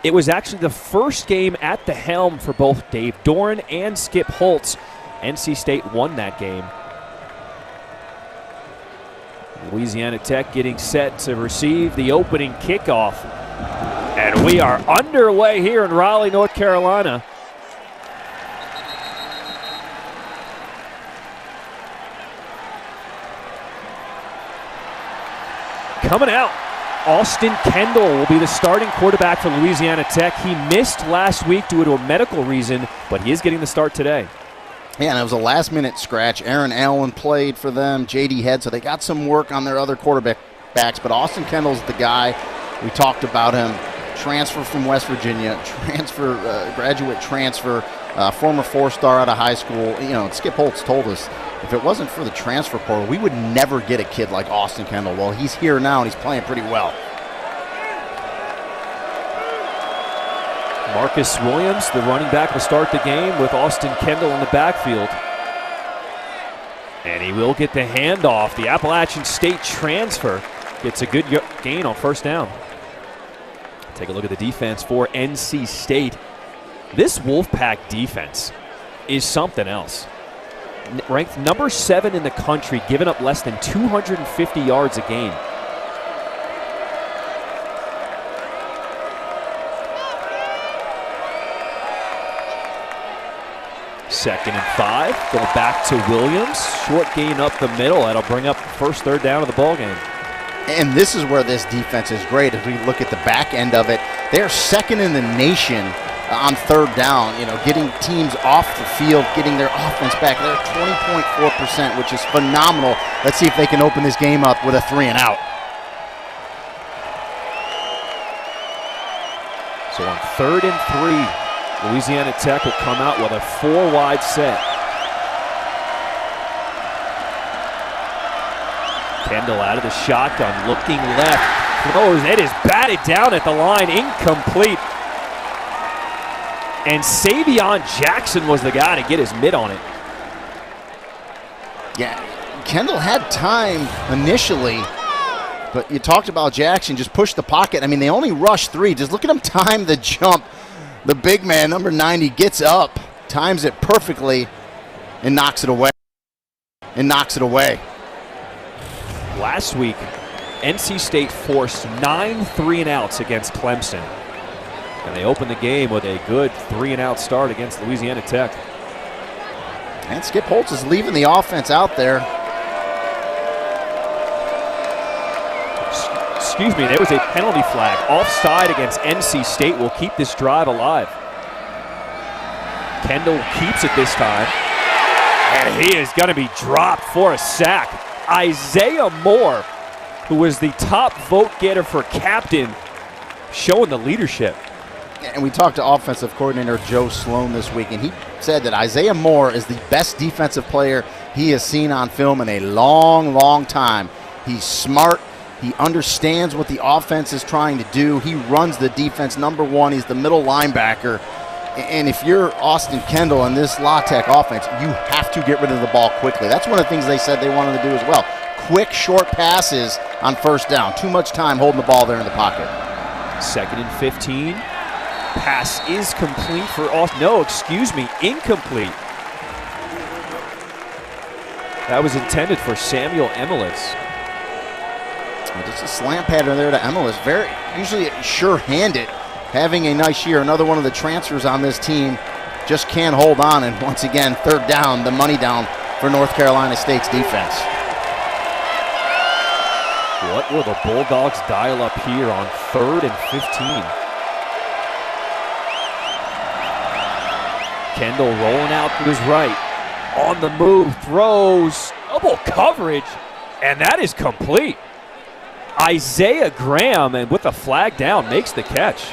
It was actually the first game at the helm for both Dave Doran and Skip Holtz. NC State won that game. Louisiana Tech getting set to receive the opening kickoff. And we are underway here in Raleigh, North Carolina. Coming out, Austin Kendall will be the starting quarterback for Louisiana Tech. He missed last week due to a medical reason, but he is getting the start today. Yeah, and it was a last-minute scratch. Aaron Allen played for them, J.D. Head, so they got some work on their other quarterbacks. But Austin Kendall's the guy. We talked about him. Transfer from West Virginia, graduate transfer, former four-star out of high school. You know, Skip Holtz told us if it wasn't for the transfer portal, we would never get a kid like Austin Kendall. Well, he's here now, and he's playing pretty well. Marcus Williams, the running back, will start the game with Austin Kendall in the backfield. And he will get the handoff. The Appalachian State transfer gets a good gain on first down. Take a look at the defense for NC State. This Wolfpack defense is something else. Ranked number 7 in the country, giving up less than 250 yards a game. Second and 5, go back to Williams. Short gain up the middle. That'll bring up the first third down of the ballgame. And this is where this defense is great. As we look at the back end of it, they're second in the nation on third down, you know, getting teams off the field, getting their offense back. They're 20.4%, which is phenomenal. Let's see if they can open this game up with a 3-and-out. So on 3rd and 3, Louisiana Tech will come out with a 4-wide set. Kendall out of the shotgun, looking left. Throws, it is batted down at the line, incomplete. And Savion Jackson was the guy to get his mitt on it. Yeah, Kendall had time initially, but you talked about Jackson, just pushed the pocket. I mean, they only rushed 3. Just look at him time the jump. The big man, number 90, gets up, times it perfectly, and knocks it away. Last week, NC State forced 9 3-and-outs against Clemson. And they opened the game with a good 3-and-out start against Louisiana Tech. And Skip Holtz is leaving the offense out there. Excuse me, there was a penalty flag. Offside against NC State will keep this drive alive. Kendall keeps it this time. And he is going to be dropped for a sack. Isaiah Moore, who was the top vote getter for captain, showing the leadership. And we talked to offensive coordinator Joe Sloan this week, and he said that Isaiah Moore is the best defensive player he has seen on film in a long, long time. He's smart. He understands what the offense is trying to do. He runs the defense number 1. He's the middle linebacker. And if you're Austin Kendall in this La Tech offense, you have to get rid of the ball quickly. That's one of the things they said they wanted to do as well. Quick, short passes on first down. Too much time holding the ball there in the pocket. 2nd and 15. Pass is complete for Austin. No, excuse me, incomplete. That was intended for Samuel Emelis. Just a slant pattern there to Emelis. Very usually sure-handed. Having a nice year. Another one of the transfers on this team just can't hold on. And once again, third down, the money down for North Carolina State's defense. What will the Bulldogs dial up here on 3rd and 15? Kendall rolling out to his right. On the move, throws, double coverage, and that is complete. Isaiah Graham, and with the flag down, makes the catch.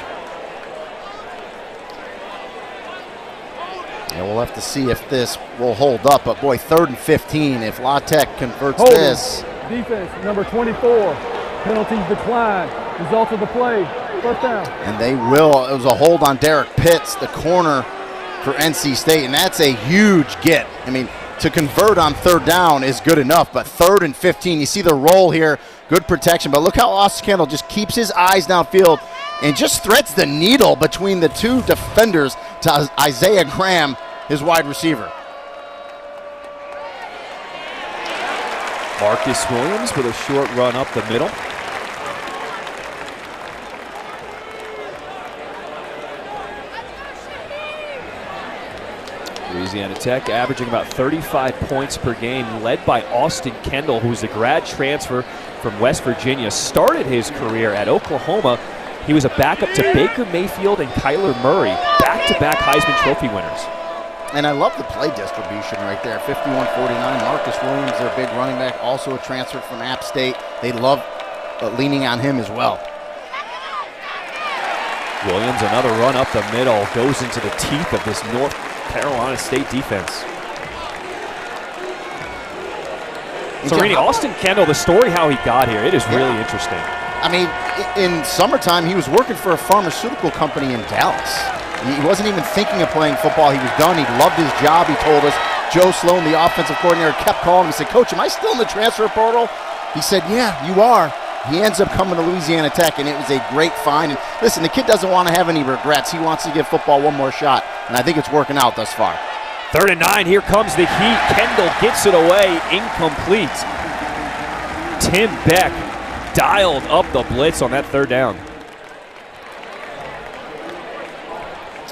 Yeah, we'll have to see if this will hold up. But, boy, 3rd and 15, if La Tech converts Holding. this. Defense, number 24. Penalties decline. Result of the play, first down. And they will. It was a hold on Derek Pitts, the corner for NC State, and that's a huge get. I mean, to convert on 3rd down is good enough, but 3rd and 15, you see the roll here, good protection. But look how Austin Kendall just keeps his eyes downfield, and just threads the needle between the two defenders to Isaiah Graham, his wide receiver. Marcus Williams with a short run up the middle. Louisiana Tech averaging about 35 points per game, led by Austin Kendall, who's a grad transfer from West Virginia. Started his career at Oklahoma. He was a backup to Baker Mayfield and Kyler Murray, back-to-back Heisman Trophy winners. And I love the play distribution right there. 51-49. Marcus Williams, their big running back, also a transfer from App State. They love leaning on him as well. Williams, another run up the middle, goes into the teeth of this North Carolina State defense. So, Rini, Austin Kendall, the story how he got here, it is really interesting. I mean, in summertime, he was working for a pharmaceutical company in Dallas. He wasn't even thinking of playing football. He was done. He loved his job, he told us. Joe Sloan, the offensive coordinator, kept calling him and said, "Coach, am I still in the transfer portal?" He said, "Yeah, you are." He ends up coming to Louisiana Tech, and it was a great find. And listen, the kid doesn't want to have any regrets. He wants to give football one more shot, and I think it's working out thus far. 3rd and 9, here comes the heat. Kendall gets it away, incomplete. Tim Beck dialed up the blitz on that 3rd down.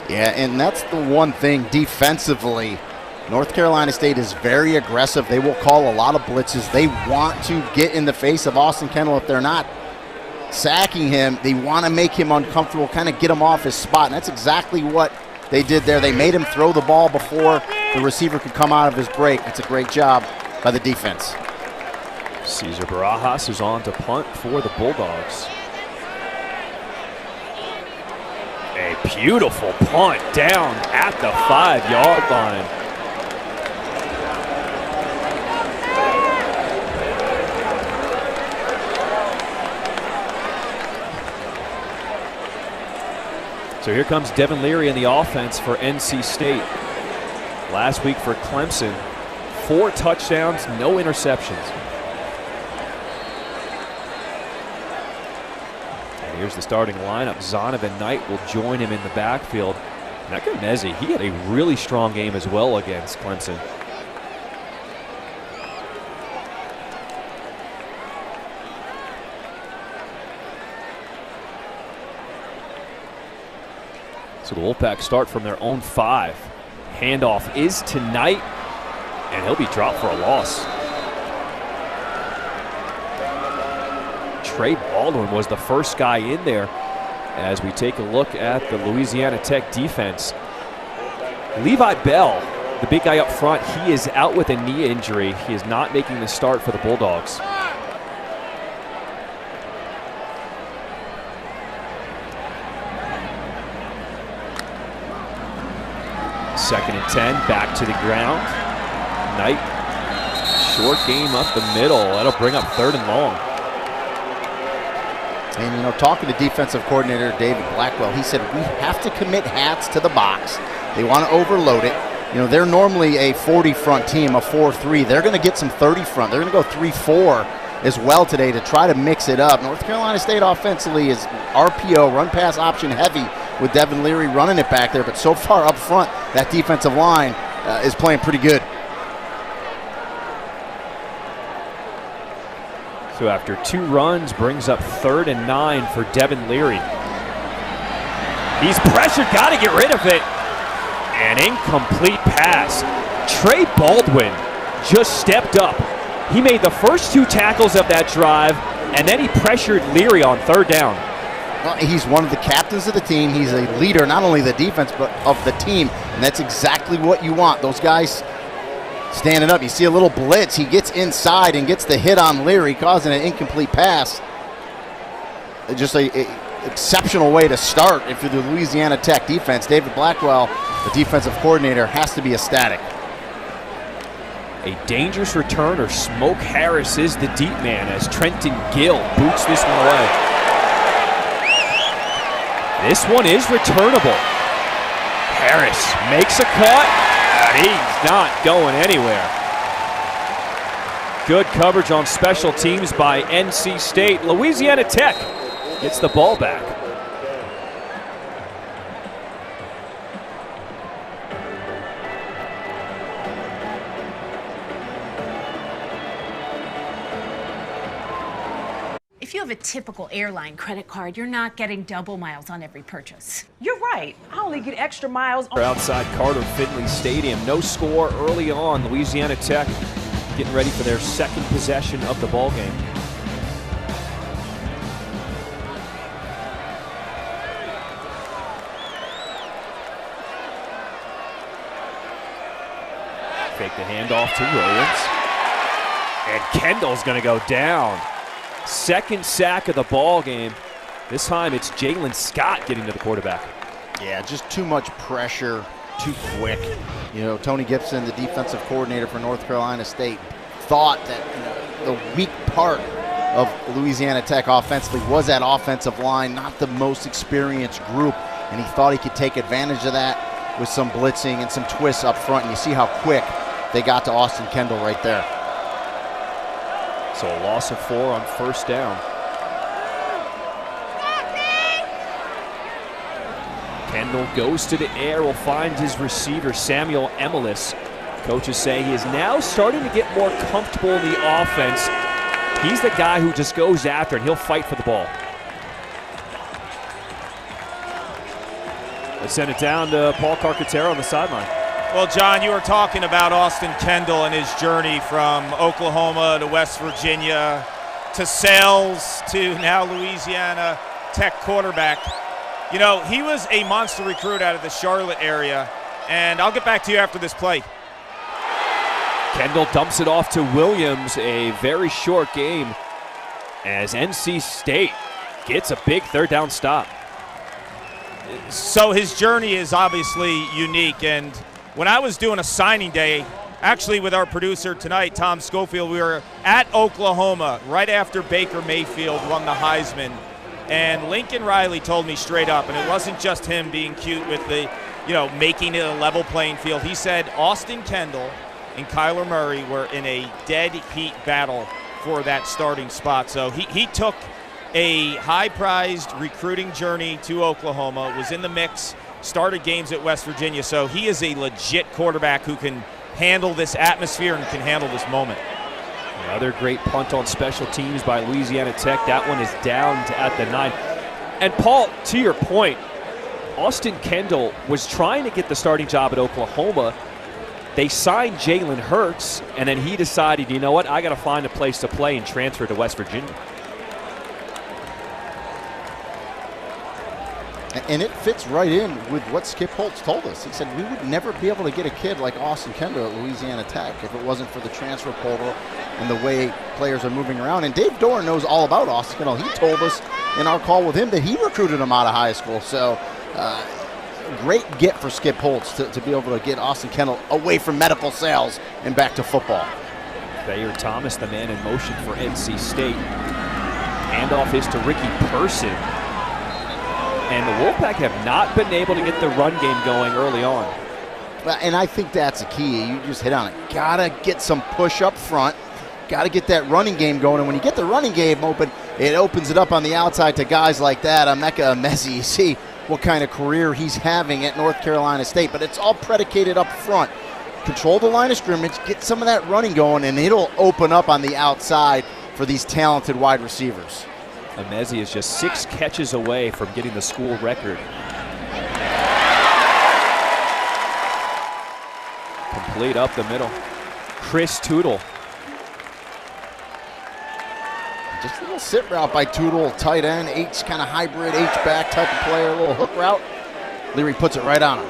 Yeah, and that's the one thing defensively. North Carolina State is very aggressive. They will call a lot of blitzes. They want to get in the face of Austin Kendall. If they're not sacking him, they want to make him uncomfortable, kind of get him off his spot. And that's exactly what they did there. They made him throw the ball before the receiver could come out of his break. It's a great job by the defense. Cesar Barajas is on to punt for the Bulldogs. A beautiful punt down at the 5-yard line. So here comes Devin Leary in the offense for NC State. Last week for Clemson, 4 touchdowns, no interceptions. And here's the starting lineup. Zonovan Knight will join him in the backfield. Nekamezi, he had a really strong game as well against Clemson. So the Wolpack start from their own 5. Handoff is to Knight, and he'll be dropped for a loss. Trey Baldwin was the first guy in there as we take a look at the Louisiana Tech defense. Levi Bell, the big guy up front, he is out with a knee injury. He is not making the start for the Bulldogs. Second and 10, back to the ground. Knight, short game up the middle. That'll bring up 3rd and long. And, you know, talking to defensive coordinator David Blackwell, he said, we have to commit hats to the box. They want to overload it. You know, they're normally a 40 front team, a 4-3. They're going to get some 30 front. They're going to go 3-4 as well today to try to mix it up. North Carolina State offensively is RPO, run pass option heavy, with Devin Leary running it back there, but so far up front, that defensive line is playing pretty good. So after 2 runs, brings up 3rd and 9 for Devin Leary. He's pressured, got to get rid of it. An incomplete pass. Trey Baldwin just stepped up. He made the first 2 tackles of that drive, and then he pressured Leary on 3rd down. Well, he's one of the captains of the team. He's a leader, not only of the defense, but of the team. And that's exactly what you want. Those guys standing up. You see a little blitz. He gets inside and gets the hit on Leary, causing an incomplete pass. Just an exceptional way to start if you're the Louisiana Tech defense. David Blackwell, the defensive coordinator, has to be ecstatic. A dangerous returner. Smoke Harris is the deep man as Trenton Gill boots this one away. This one is returnable. Harris makes a cut, and he's not going anywhere. Good coverage on special teams by NC State. Louisiana Tech gets the ball back. If you have a typical airline credit card, you're not getting double miles on every purchase. You're right. I only get extra miles on. Outside Carter Finley Stadium. No score early on. Louisiana Tech getting ready for their second possession of the ball game. Fake the handoff to Williams. And Kendall's going to go down. Second sack of the ball game. This time it's Jalen Scott getting to the quarterback. Yeah, just too much pressure, too quick. You know, Tony Gibson, the defensive coordinator for North Carolina State, thought that the weak part of Louisiana Tech offensively was that offensive line, not the most experienced group, and he thought he could take advantage of that with some blitzing and some twists up front, and you see how quick they got to Austin Kendall right there. So a loss of 4 on first down. Kendall goes to the air, will find his receiver, Samuel Emelis. Coaches say he is now starting to get more comfortable in the offense. He's the guy who just goes after and he'll fight for the ball. Let's send it down to Paul Carcaterra on the sideline. Well, John, you were talking about Austin Kendall and his journey from Oklahoma to West Virginia to sales to now Louisiana Tech quarterback. You know, he was a monster recruit out of the Charlotte area, and I'll get back to you after this play. Kendall dumps it off to Williams, a very short game, as NC State gets a big third down stop. So his journey is obviously unique, and when I was doing a signing day, actually with our producer tonight, Tom Schofield, we were at Oklahoma right after Baker Mayfield won the Heisman, and Lincoln Riley told me straight up, and it wasn't just him being cute with the, making it a level playing field. He said Austin Kendall and Kyler Murray were in a dead heat battle for that starting spot. So he took a high-prized recruiting journey to Oklahoma, was in the mix, started games at West Virginia. So he is a legit quarterback who can handle this atmosphere and can handle this moment. Another great punt on special teams by Louisiana Tech. That one is down at the 9. And Paul, to your point, Austin Kendall was trying to get the starting job at Oklahoma. They signed Jalen Hurts, and then he decided, you know what, I got to find a place to play and transfer to West Virginia. And it fits right in with what Skip Holtz told us. He said we would never be able to get a kid like Austin Kendall at Louisiana Tech if it wasn't for the transfer portal and the way players are moving around. And Dave Dorn knows all about Austin Kendall. He told us in our call with him that he recruited him out of high school. So great get for Skip Holtz to be able to get Austin Kendall away from medical sales and back to football. Thayer Thomas, the man in motion for NC State. Handoff is to Ricky Person. And the Wolfpack have not been able to get the run game going early on. And I think that's a key. You just hit on it. Gotta get some push up front. Gotta get that running game going. And when you get the running game open, it opens it up on the outside to guys like that. Emeka Emezi, you see what kind of career he's having at North Carolina State. But it's all predicated up front. Control the line of scrimmage, get some of that running going, and it'll open up on the outside for these talented wide receivers. Emezi is just 6 catches away from getting the school record. Complete up the middle. Chris Tootle. Just a little sit route by Tootle, tight end, H kind of hybrid, H-back type of player, a little hook route. Leary puts it right on him.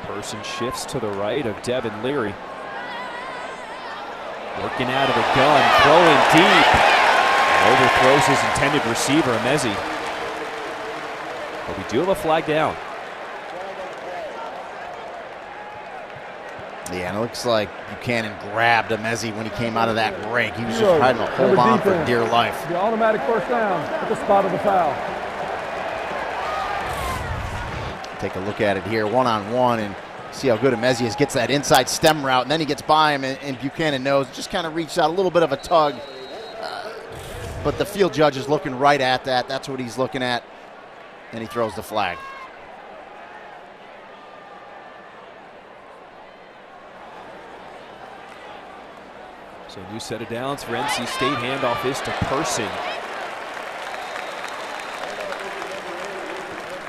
Person shifts to the right of Devin Leary. Working out of the gun, throwing deep. And overthrows his intended receiver, Emezi. But we do have a flag down. Yeah, and it looks like Buchanan grabbed Emezi when he came out of that break. He was just trying to hold on for dear life. The automatic first down at the spot of the foul. Take a look at it here, one-on-one, and see how good Emezi is. Gets that inside stem route, and then he gets by him, and Buchanan knows. Just kind of reached out, a little bit of a tug. But the field judge is looking right at that. That's what he's looking at, and he throws the flag. So new set of downs for NC State. Handoff is to Person.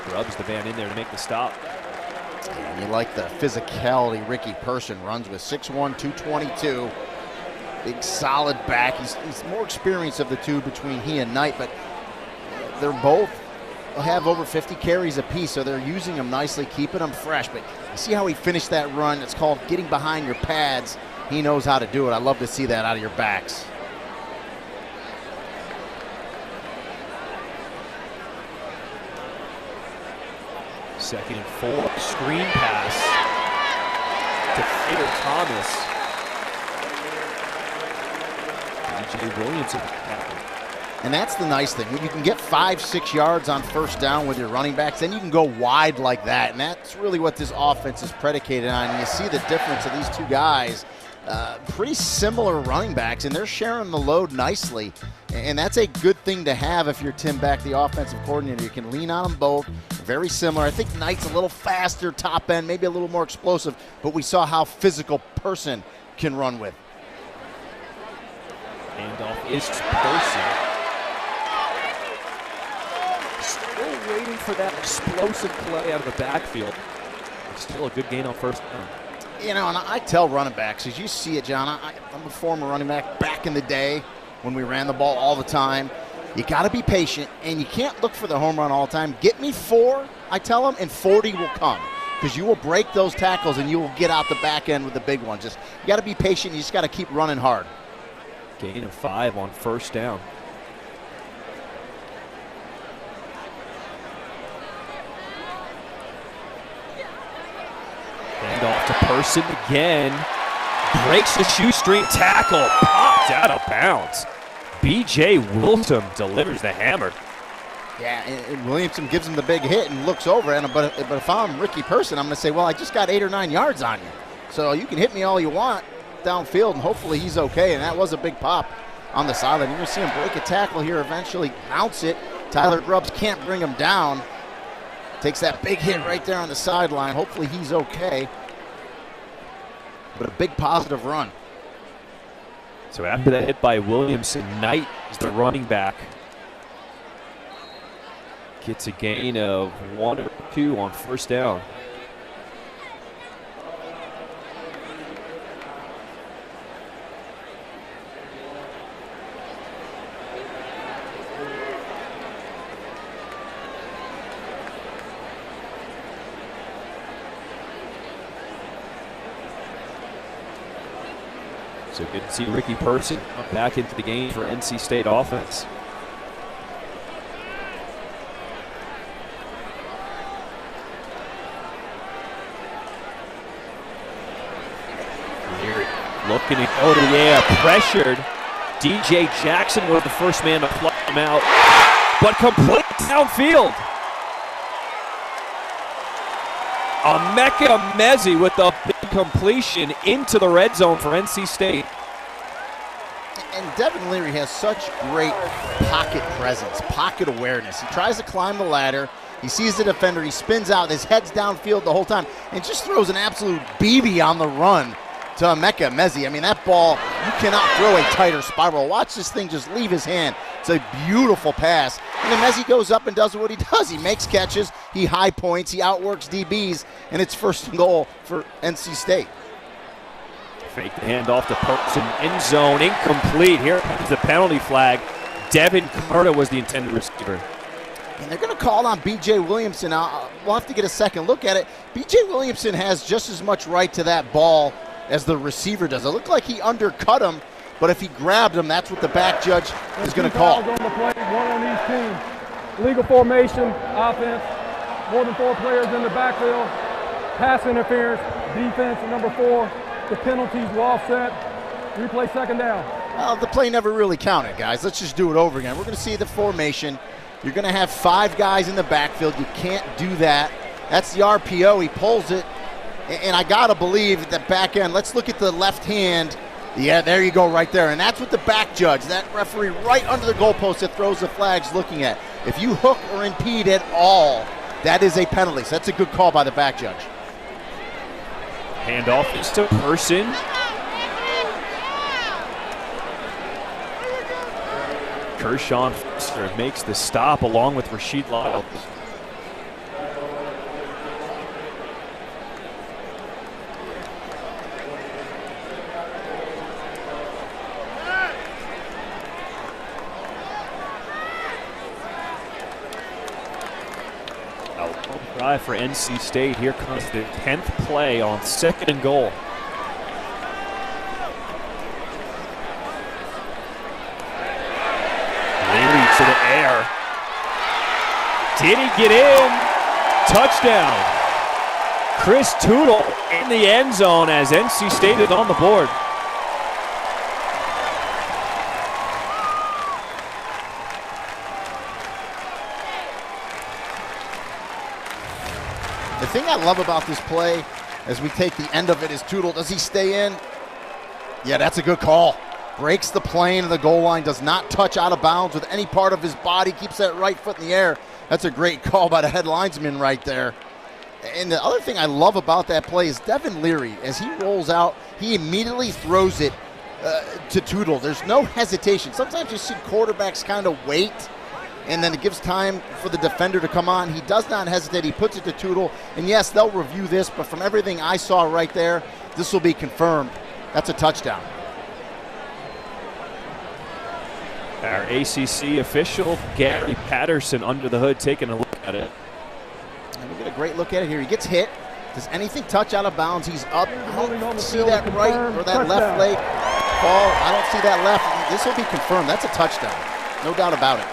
Grubbs the man in there to make the stop. And you like the physicality Ricky Person runs with. 6'1", 222. Big solid back. He's more experienced of the two between he and Knight, but they're both have over 50 carries apiece, so they're using him nicely, keeping him fresh. But you see how he finished that run? It's called getting behind your pads. He knows how to do it. I love to see that out of your backs. Second and 4, screen pass to Fader Thomas. DJ Williams at the tackle. And that's the nice thing. When you can get 5-6 yards on first down with your running backs, then you can go wide like that. And that's really what this offense is predicated on. And you see the difference of these two guys. Pretty similar running backs, and they're sharing the load nicely. And that's a good thing to have if you're Tim Beck, the offensive coordinator. You can lean on them both. Very similar. I think Knight's a little faster top end, maybe a little more explosive, but we saw how physical Person can run with. Handoff is to Person. Still waiting for that explosive play out of the backfield. Still a good gain on first down. You know, and I tell running backs, as you see it, John, I'm a former running back back in the day when we ran the ball all the time. You got to be patient, and you can't look for the home run all the time. Get me 4, I tell them, and 40 will come, because you will break those tackles and you will get out the back end with the big one. Just you got to be patient. You just got to keep running hard. Gain of 5 on first down. Handoff to Person again. Breaks the shoestring tackle. Popped out of bounds. B.J. Wilson delivers the hammer. Yeah, and Williamson gives him the big hit and looks over at him. But if I'm Ricky Person, I'm going to say, well, I just got 8 or 9 yards on you. So you can hit me all you want downfield, and hopefully he's okay. And that was a big pop on the sideline. You're going to see him break a tackle here, eventually bounce it. Tyler Grubbs can't bring him down. Takes that big hit right there on the sideline. Hopefully he's okay. But a big positive run. So after that hit by Williamson, Knight is the running back. Gets a gain of 1 or 2 on first down. So good to see Ricky Person back into the game for NC State offense. Leary looking to go to the air, pressured. DJ Jackson was the first man to pluck him out, but complete downfield. Emeka Mezi with the big completion into the red zone for NC State. And Devin Leary has such great pocket presence, pocket awareness. He tries to climb the ladder. He sees the defender. He spins out. His head's downfield the whole time and just throws an absolute BB on the run to Emeka Mezi. I mean, that ball, you cannot throw a tighter spiral. Watch this thing just leave his hand. It's a beautiful pass. And then Mezi goes up and does what he does. He makes catches. He high points. He outworks DBs. And it's first and goal for NC State. Fake the handoff to Person, end zone, incomplete. Here comes the penalty flag. Devin Carter was the intended receiver. And they're going to call on B.J. Williamson. We'll have to get a second look at it. B.J. Williamson has just as much right to that ball as the receiver does. It looked like he undercut him, but if he grabbed him, that's what the back judge is going to call. On the play, 1 on each team. Legal formation, offense, more than 4 players in the backfield. Pass interference, defense, number 4. The penalties will offset. Replay second down. Well, the play never really counted, guys. Let's just do it over again. We're going to see the formation. You're going to have 5 guys in the backfield. You can't do that. That's the RPO. He pulls it. And I got to believe at the back end, let's look at the left hand. Yeah, there you go right there. And that's what the back judge, that referee right under the goalpost that throws the flags looking at. If you hook or impede at all, that is a penalty. So that's a good call by the back judge. Handoff is to Person. Kershawn Foster makes the stop along with Rasheed Lyles. Drive for NC State. Here comes the 10th play on 2nd and goal. Leary to the air. Did he get in? Touchdown. Chris Tootle in the end zone as NC State is on the board. The thing I love about this play, as we take the end of it, is Tootle. Does he stay in? Yeah, that's a good call. Breaks the plane of the goal line, does not touch out of bounds with any part of his body, keeps that right foot in the air. That's a great call by the head linesman right there. And the other thing I love about that play is Devin Leary, as he rolls out, he immediately throws it to Tootle. There's no hesitation. Sometimes you see quarterbacks kind of wait, and then it gives time for the defender to come on. He does not hesitate. He puts it to Tootle. And yes, they'll review this, but from everything I saw right there, this will be confirmed. That's a touchdown. Our ACC official, Gary Patterson, under the hood, taking a look at it. And we get a great look at it here. He gets hit. Does anything touch out of bounds? He's up. I don't see that right or that left leg fall. I don't see that left. This will be confirmed. That's a touchdown. No doubt about it.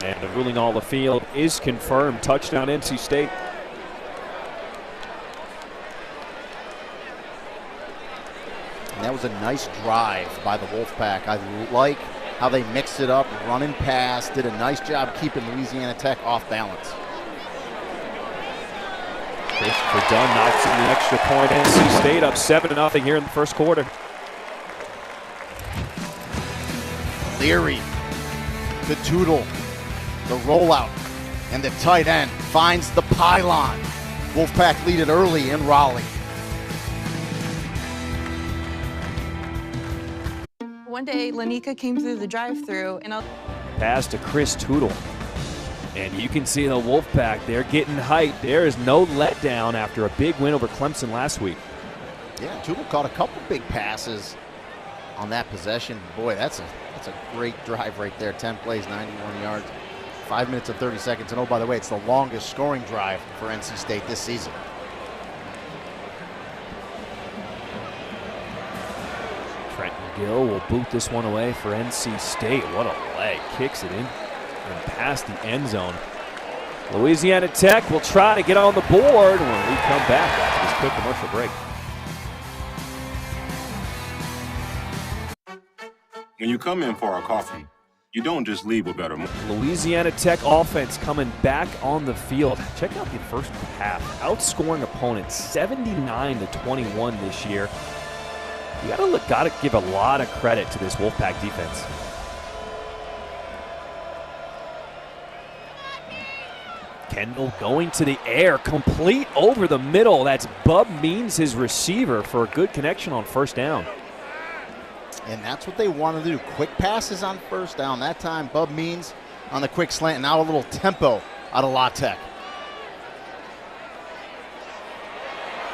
And the ruling on the field is confirmed. Touchdown, NC State. And that was a nice drive by the Wolfpack. I like how they mixed it up, running past, did a nice job keeping Louisiana Tech off balance. Christopher Dunn knocks in the extra point. NC State up 7-0 here in the first quarter. Leary to Tootle. The rollout, and the tight end finds the pylon. Wolfpack lead it early in Raleigh. One day, Lanika came through the drive-thru, and pass to Chris Tootle. And you can see the Wolfpack, they're getting hyped. There is no letdown after a big win over Clemson last week. Yeah, Tootle caught a couple big passes on that possession. Boy, that's a great drive right there. 10 plays, 91 yards. 5 minutes and 30 seconds. And oh, by the way, it's the longest scoring drive for NC State this season. Trenton Gill will boot this one away for NC State. What a leg. Kicks it in and past the end zone. Louisiana Tech will try to get on the board when we come back after this quick commercial break. When you come in for our coffee, you don't just leave with better. Louisiana Tech offense coming back on the field. Check out the first half. Outscoring opponents 79-21 this year. You gotta give a lot of credit to this Wolfpack defense. Kendall going to the air, complete over the middle. That's Bub Means, his receiver, for a good connection on first down. And that's what they want to do. Quick passes on first down. That time, Bub Means on the quick slant. Now a little tempo out of La Tech.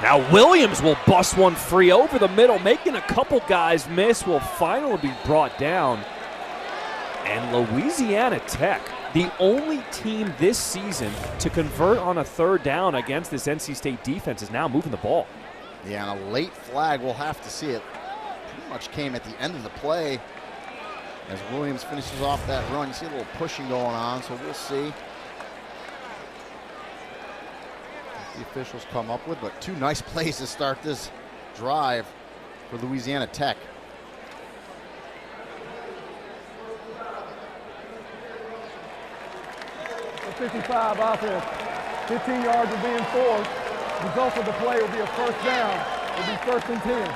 Now Williams will bust one free over the middle, making a couple guys miss. Will finally be brought down. And Louisiana Tech, the only team this season to convert on a third down against this NC State defense, is now moving the ball. Yeah, and a late flag, we'll have to see it. Much came at the end of the play as Williams finishes off that run. You see a little pushing going on, so we'll see what the officials come up with. But two nice plays to start this drive for Louisiana Tech. The 55 offense, 15 yards of being forced. The result of the play will be a first down. It'll be 1st and 10.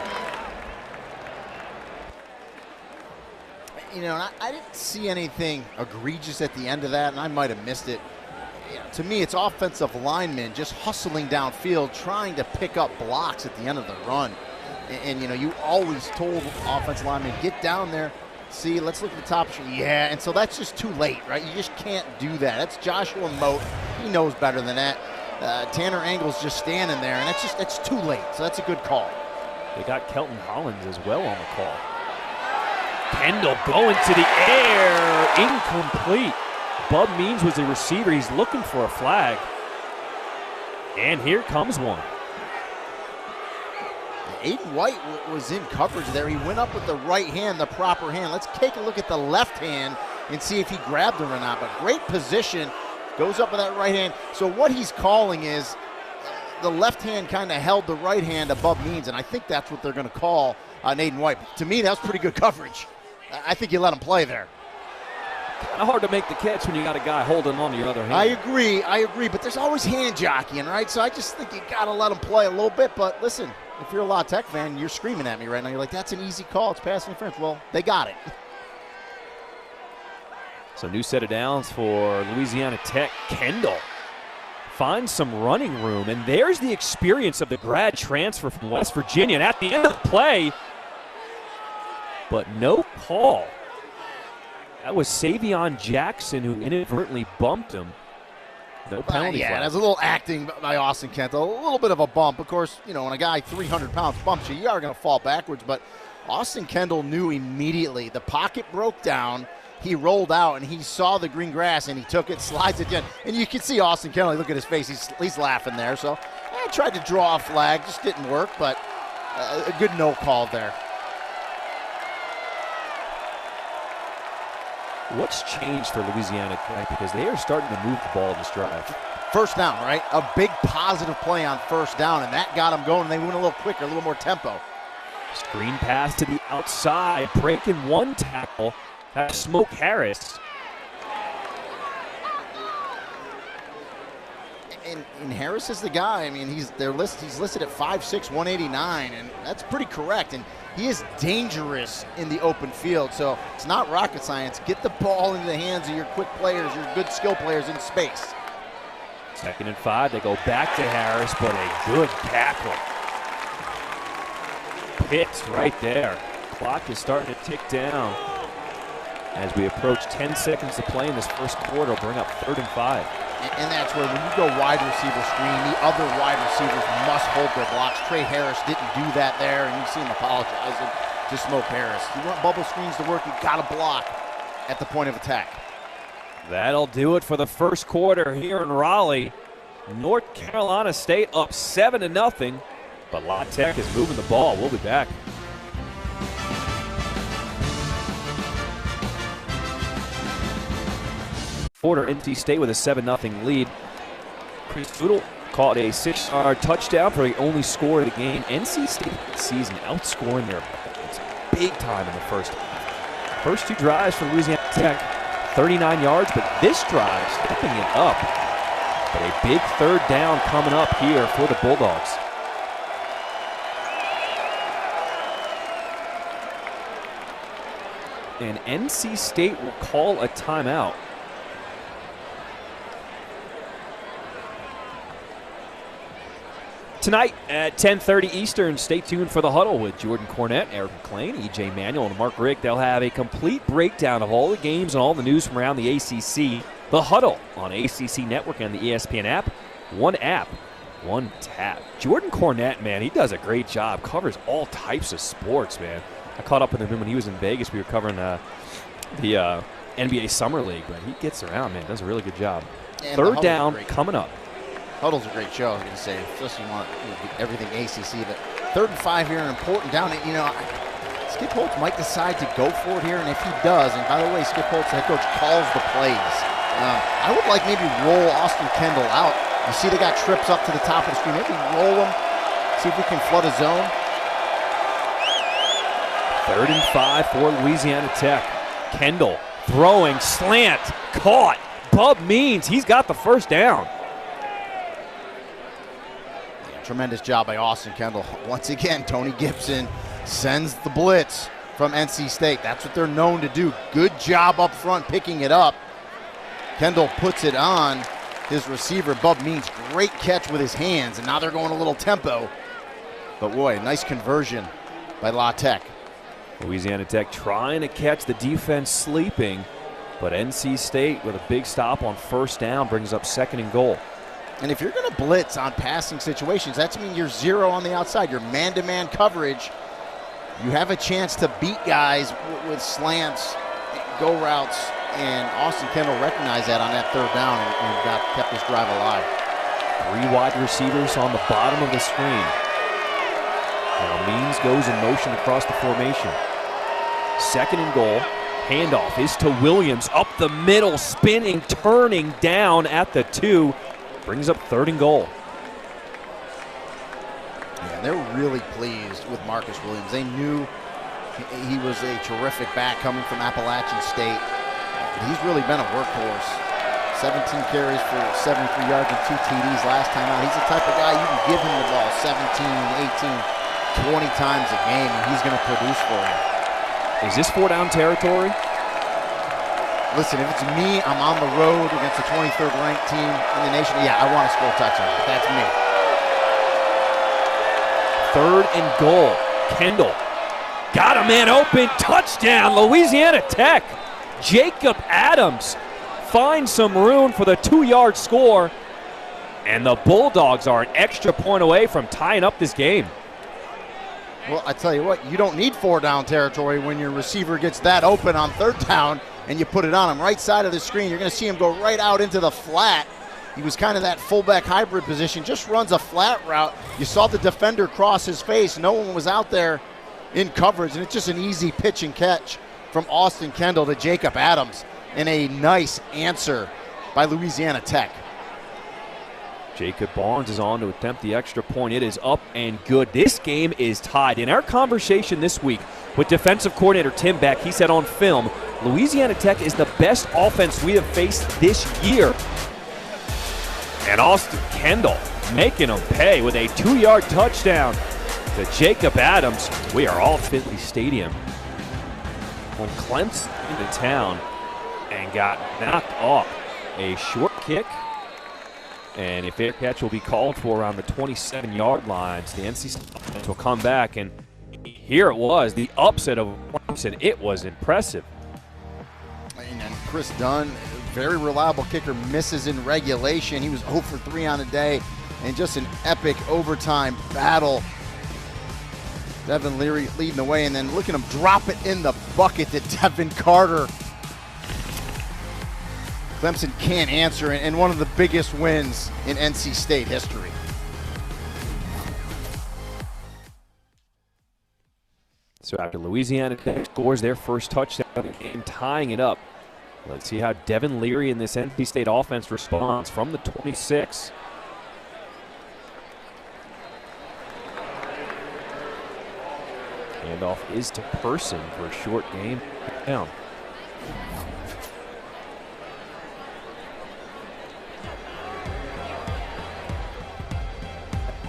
You know, I didn't see anything egregious at the end of that, and I might have missed it. To me, it's offensive linemen just hustling downfield, trying to pick up blocks at the end of the run. And you know, you always told offensive linemen, get down there, see, let's look at the top. Yeah, and so that's just too late, right? You just can't do that. That's Joshua Moat. He knows better than that. Tanner Angle's just standing there, and it's too late. So that's a good call. They got Kelton Hollins as well on the call. Kendall going to the air, incomplete. Bub Means was the receiver. He's looking for a flag. And here comes one. Aiden White was in coverage there. He went up with the right hand, the proper hand. Let's take a look at the left hand and see if he grabbed him or not. But great position, goes up with that right hand. So what he's calling is the left hand kind of held the right hand above Means, and I think that's what they're going to call on Aiden White. To me, that was pretty good coverage. I think you let him play there. Kind of hard to make the catch when you got a guy holding on to your other hand. I agree, but there's always hand jockeying, right? So I just think you got to let him play a little bit. But listen, if you're a La Tech fan, you're screaming at me right now. You're like, that's an easy call. It's pass interference. Well, they got it. So new set of downs for Louisiana Tech. Kendall finds some running room, and there's the experience of the grad transfer from West Virginia. And at the end of the play, but no call. That was Savion Jackson who inadvertently bumped him. No penalty flag. There's a little acting by Austin Kendall. A little bit of a bump. Of course, you know, when a guy 300 pounds bumps you, you are going to fall backwards. But Austin Kendall knew immediately. The pocket broke down. He rolled out, and he saw the green grass, and he took it, slides it in. And you can see Austin Kendall, look at his face. He's laughing there. So I tried to draw a flag. Just didn't work, but a good no call there. What's changed for Louisiana Tech? Because they are starting to move the ball this drive. First down, right? A big positive play on first down, and that got them going. They went a little quicker, a little more tempo. Screen pass to the outside, breaking one tackle. That's Smoke Harris. And Harris is the guy. I mean, he's listed at 5'6", 189, and that's pretty correct. And he is dangerous in the open field, so it's not rocket science. Get the ball into the hands of your quick players, your good skill players in space. 2nd and 5, they go back to Harris, but a good tackle. Picked right there. Clock is starting to tick down. As we approach 10 seconds to play in this first quarter, bring up 3rd and 5. And that's where when you go wide receiver screen, the other wide receivers must hold their blocks. Trey Harris didn't do that there, and you see him apologizing to Smoke Harris. You want bubble screens to work, you got to block at the point of attack. That'll do it for the first quarter here in Raleigh. North Carolina State up 7-0, but La Tech is moving the ball. We'll be back. Quarter, NC State with a 7-0 lead. Chris Foodle caught a 6-yard touchdown for the only score of the game. NC State season outscoring their opponents big time in the first half. First two drives for Louisiana Tech, 39 yards, but this drive stepping it up. But a big 3rd down coming up here for the Bulldogs. And NC State will call a timeout. Tonight at 10:30 Eastern, stay tuned for The Huddle with Jordan Cornette, Eric McClain, E.J. Manuel, and Mark Rick. They'll have a complete breakdown of all the games and all the news from around the ACC. The Huddle on ACC Network and the ESPN app. One app, one tap. Jordan Cornette, man, he does a great job. Covers all types of sports, man. I caught up with him when he was in Vegas. We were covering the NBA Summer League, but he gets around, man. Does a really good job. And 3rd down coming up. Huddle's a great show, I was going to say, especially want everything ACC. But 3rd and 5 here, an important down. You know, Skip Holtz might decide to go for it here, and if he does, and by the way, Skip Holtz, the head coach, calls the plays. I would like maybe roll Austin Kendall out. You see they got trips up to the top of the screen. Maybe roll him, see if we can flood a zone. 3rd and 5 for Louisiana Tech. Kendall throwing, slant, caught. Bub Means, he's got the 1st down. Tremendous job by Austin Kendall. Once again, Tony Gibson sends the blitz from NC State. That's what they're known to do. Good job up front picking it up. Kendall puts it on his receiver, Bub Means. Great catch with his hands, and now they're going a little tempo. But boy, nice conversion by La Tech. Louisiana Tech trying to catch the defense sleeping, but NC State with a big stop on first down brings up 2nd and goal. And if you're going to blitz on passing situations, that means you're zero on the outside. You're man-to-man coverage. You have a chance to beat guys with slants, go routes, and Austin Kendall recognized that on that 3rd down and kept this drive alive. 3 wide receivers on the bottom of the screen. Now Means goes in motion across the formation. 2nd and goal. Handoff is to Williams, up the middle, spinning, turning down at the 2. Brings up 3rd and goal. Yeah, they're really pleased with Marcus Williams. They knew he was a terrific back coming from Appalachian State. He's really been a workhorse. 17 carries for 73 yards and 2 TDs last time out. He's the type of guy you can give him the ball 17, 18, 20 times a game, and he's going to produce for you. Is this 4-down territory? Listen, if it's me, I'm on the road against the 23rd ranked team in the nation. Yeah, I want to score a touchdown. That's me. 3rd and goal. Kendall got a man open. Touchdown, Louisiana Tech. Jacob Adams finds some room for the 2-yard score. And the Bulldogs are an extra point away from tying up this game. Well, I tell you what, you don't need 4-down territory when your receiver gets that open on 3rd down and you put it on him right side of the screen. You're going to see him go right out into the flat. He was kind of that fullback hybrid position, just runs a flat route. You saw the defender cross his face. No one was out there in coverage, and it's just an easy pitch and catch from Austin Kendall to Jacob Adams, and a nice answer by Louisiana Tech. Jacob Barnes is on to attempt the extra point. It is up and good. This game is tied. In our conversation this week with defensive coordinator Tim Beck, he said on film, Louisiana Tech is the best offense we have faced this year. And Austin Kendall making them pay with a 2-yard touchdown to Jacob Adams. We are all Finley Stadium when Clemson into town and got knocked off. A short kick, and a fair catch will be called for around the 27-yard lines. The NC State offense will come back, and here it was, the upset of Clemson. It was impressive. And Chris Dunn, very reliable kicker, misses in regulation. He was 0 for 3 on the day, and just an epic overtime battle. Devin Leary leading the way, and then look at him drop it in the bucket to Devin Carter. Clemson can't answer, and one of the biggest wins in NC State history. So after Louisiana Tech scores their first touchdown of the game, tying it up, let's see how Devin Leary in this NC State offense responds from the 26. Handoff is to Person for a short game down.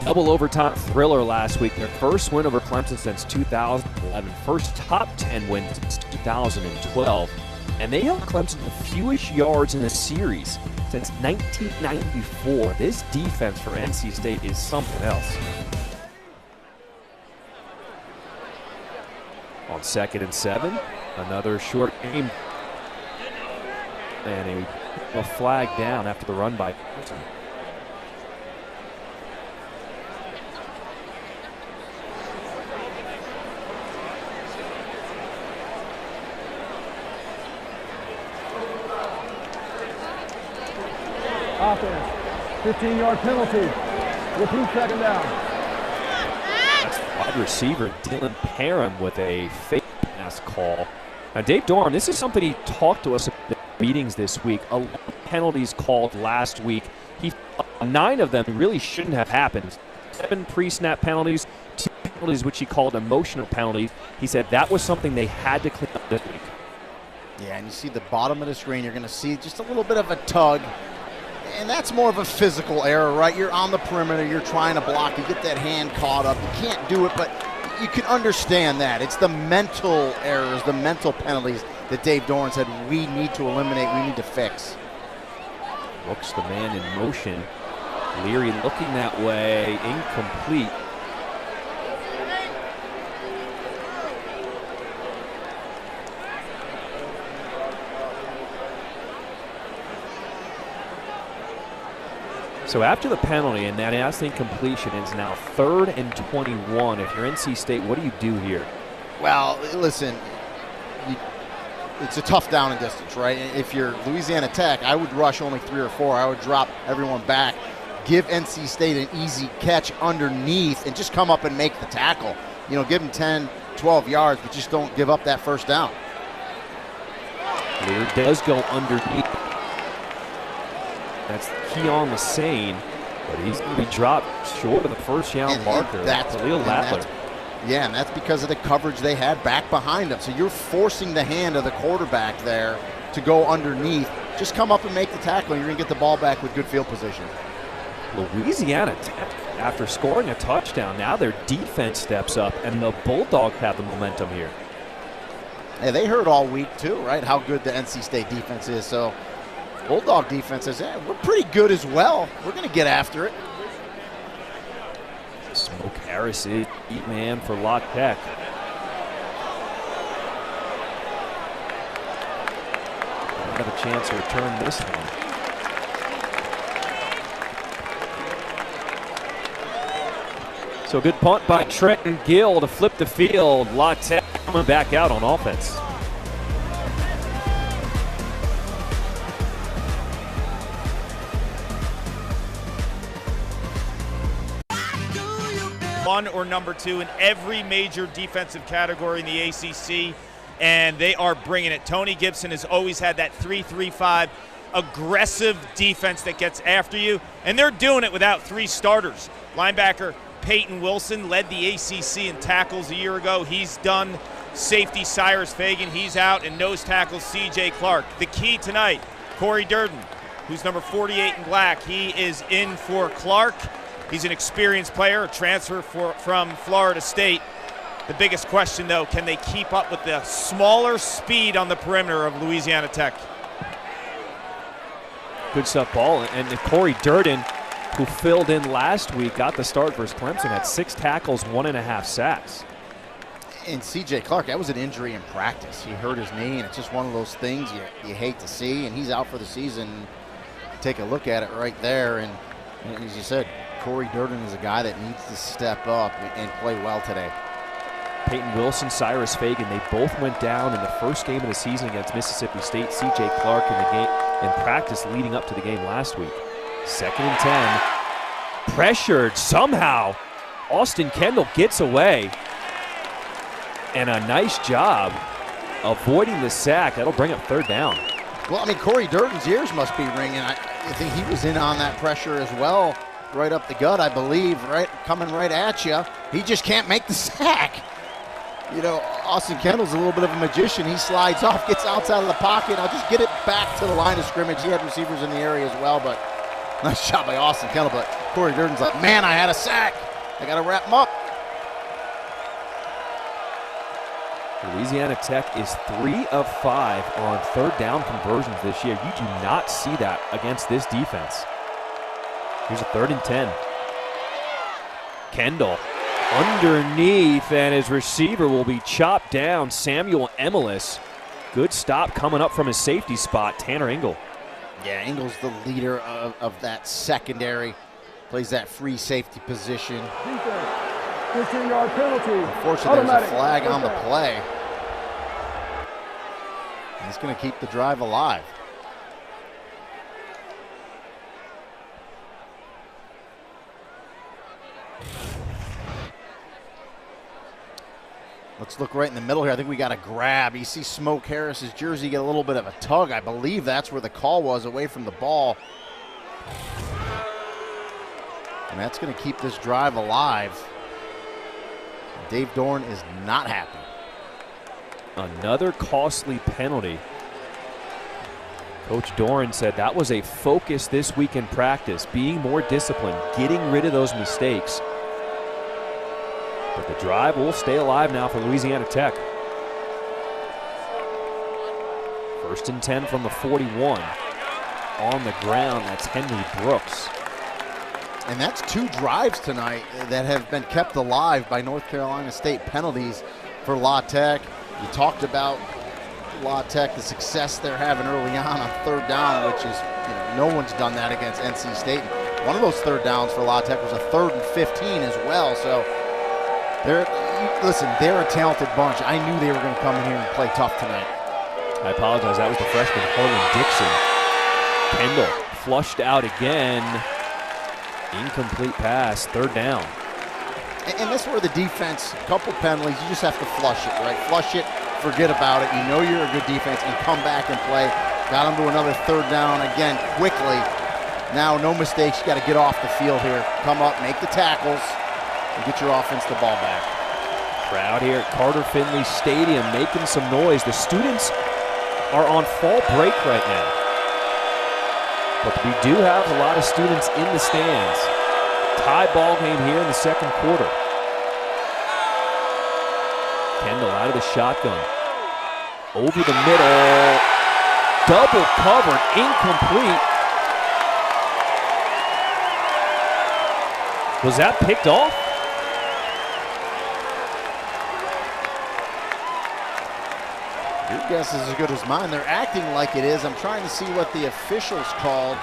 Double overtime thriller last week. Their first win over Clemson since 2011. First top 10 win since 2012. And they held Clemson the fewest yards in a series since 1994. This defense for NC State is something else. On 2nd and 7, another short game. And a flag down after the run by Clemson. Offense, 15-yard penalty. Repeat 2nd down. That's wide receiver Dylan Parham with a fake pass call. Now, Dave Dorn, this is something he talked to us at the meetings this week. A lot of penalties called last week. 9 of them really shouldn't have happened. 7 pre-snap penalties, 2 penalties which he called emotional penalties. He said that was something they had to clean up this week. Yeah, and you see the bottom of the screen, you're going to see just a little bit of a tug. And that's more of a physical error, right? You're on the perimeter, you're trying to block, you get that hand caught up. You can't do it, but you can understand that. It's the mental errors, the mental penalties that Dave Dorn said we need to eliminate, we need to fix. Looks the man in motion. Leary looking that way, incomplete. So after the penalty and that Aston completion is now 3rd and 21. If you're NC State, what do you do here? Well, listen, it's a tough down and distance, right? If you're Louisiana Tech, I would rush only 3 or 4. I would drop everyone back, give NC State an easy catch underneath, and just come up and make the tackle. You know, give them 10, 12 yards, but just don't give up that first down. Leary does go underneath. That's Keon Lassane, but he's going to be dropped short of the first down marker. That's yeah, and that's because of the coverage they had back behind them. So you're forcing the hand of the quarterback there to go underneath. Just come up and make the tackle, and you're going to get the ball back with good field position. Louisiana Tech, after scoring a touchdown, now their defense steps up, and the Bulldogs have the momentum here. Yeah, they heard all week too, right, how good the NC State defense is. So Bulldog defense says, yeah, we're pretty good as well. We're going to get after it. Smoke Harris is man for La Tech. Have a chance to return this one. So good punt by Trenton Gill to flip the field. La Tech coming back out on offense. One or number 2 in every major defensive category in the ACC, and they are bringing it. Tony Gibson has always had that 3-3-5 aggressive defense that gets after you, and they're doing it without 3 starters. Linebacker Peyton Wilson led the ACC in tackles a year ago. He's done. Safety Cyrus Fagan, he's out, and nose tackle C.J. Clark. The key tonight, Corey Durden, who's number 48 in black. He is in for Clark. He's an experienced player, a transfer from Florida State. The biggest question, though, can they keep up with the smaller speed on the perimeter of Louisiana Tech? Good stuff, ball. And Corey Durden, who filled in last week, got the start versus Clemson, had 6 tackles, 1.5 sacks. And C.J. Clark, that was an injury in practice. He hurt his knee, and it's just one of those things you hate to see, and he's out for the season. Take a look at it right there, and as you said, Corey Durden is a guy that needs to step up and play well today. Peyton Wilson, Cyrus Fagan, they both went down in the first game of the season against Mississippi State. C.J. Clark in the game in practice leading up to the game last week. 2nd and 10. Pressured somehow. Austin Kendall gets away. And a nice job avoiding the sack. That'll bring up 3rd down. Well, I mean, Corey Durden's ears must be ringing. I think he was in on that pressure as well. Right up the gut, I believe, right, coming right at you. He just can't make the sack. You know, Austin Kendall's a little bit of a magician. He slides off, gets outside of the pocket. I'll just get it back to the line of scrimmage. He had receivers in the area as well, but nice shot by Austin Kendall. But Corey Durden's like, man, I had a sack. I got to wrap him up. Louisiana Tech is 3 of 5 on 3rd down conversions this year. You do not see that against this defense. Here's a 3rd and 10. Kendall underneath, and his receiver will be chopped down. Samuel Emelis. Good stop coming up from his safety spot, Tanner Engel. Yeah, Engel's the leader of that secondary. Plays that free safety position. Defense, 15-yard penalty. Unfortunately, there's a flag on the play. He's going to keep the drive alive. Let's look right in the middle here. I think we got a grab. You see Smoke Harris's jersey get a little bit of a tug. I believe that's where the call was, away from the ball. And that's going to keep this drive alive. Dave Dorn is not happy. Another costly penalty. Coach Doran said that was a focus this week in practice, being more disciplined, getting rid of those mistakes. But the drive will stay alive now for Louisiana Tech. 1st and 10 from the 41. On the ground, that's Henry Brooks. And that's 2 drives tonight that have been kept alive by North Carolina State penalties for La Tech. You talked about La Tech, the success they're having early on 3rd down, which is, no one's done that against NC State. One of those third downs for La Tech was a 3rd and 15 as well. So listen, they're a talented bunch. I knew they were going to come in here and play tough tonight. I apologize. That was the freshman Harlan Dixon. Kendall flushed out again. Incomplete pass, 3rd down. And this is where the defense, a couple penalties, you just have to flush it, right? Flush it, forget about it. You know you're a good defense and come back and play. Got them to another 3rd down again quickly. Now no mistakes, you got to get off the field here. Come up, make the tackles, and get your offense the ball back. Crowd here at Carter Finley Stadium making some noise. The students are on fall break right now. But we do have a lot of students in the stands. Tie ball game here in the 2nd quarter. Kendall out of the shotgun. Over the middle. Double covered, incomplete. Was that picked off? Your guess is as good as mine. They're acting like it is. I'm trying to see what the officials called.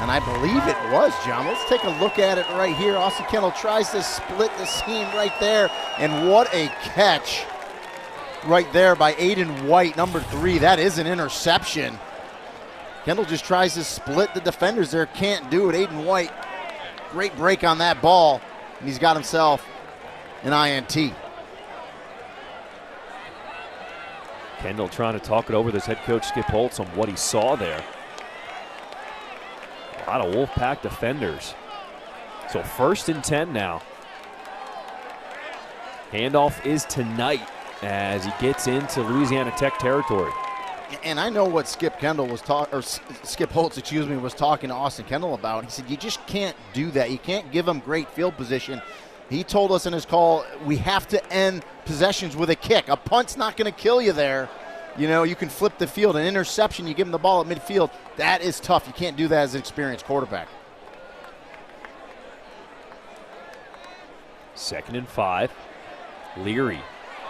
And I believe it was, John. Let's take a look at it right here. Austin Kendall tries to split the seam right there. And what a catch right there by Aiden White, number 3. That is an interception. Kendall just tries to split the defenders there. Can't do it. Aiden White, great break on that ball. And he's got himself an INT. Kendall trying to talk it over with his head coach Skip Holtz on what he saw there. A lot of Wolfpack defenders. So 1st and 10 now. Handoff is to Knight as he gets into Louisiana Tech territory. And I know what Skip Holtz, was talking to Austin Kendall about. He said, you just can't do that. You can't give him great field position. He told us in his call, we have to end possessions with a kick. A punt's not going to kill you there. You know, you can flip the field. An interception, you give him the ball at midfield. That is tough. You can't do that as an experienced quarterback. 2nd and 5. Leary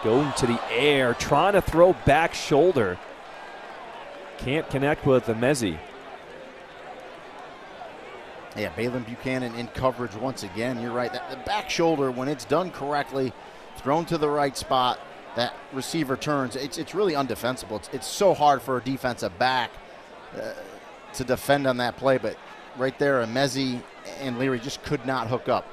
going to the air, trying to throw back shoulder. Can't connect with the Mezzi. Yeah, Balin Buchanan in coverage once again. You're right. The back shoulder, when it's done correctly, thrown to the right spot, that receiver turns. It's really undefensible. It's so hard for a defensive back to defend on that play. But right there, Mezzi and Leary just could not hook up.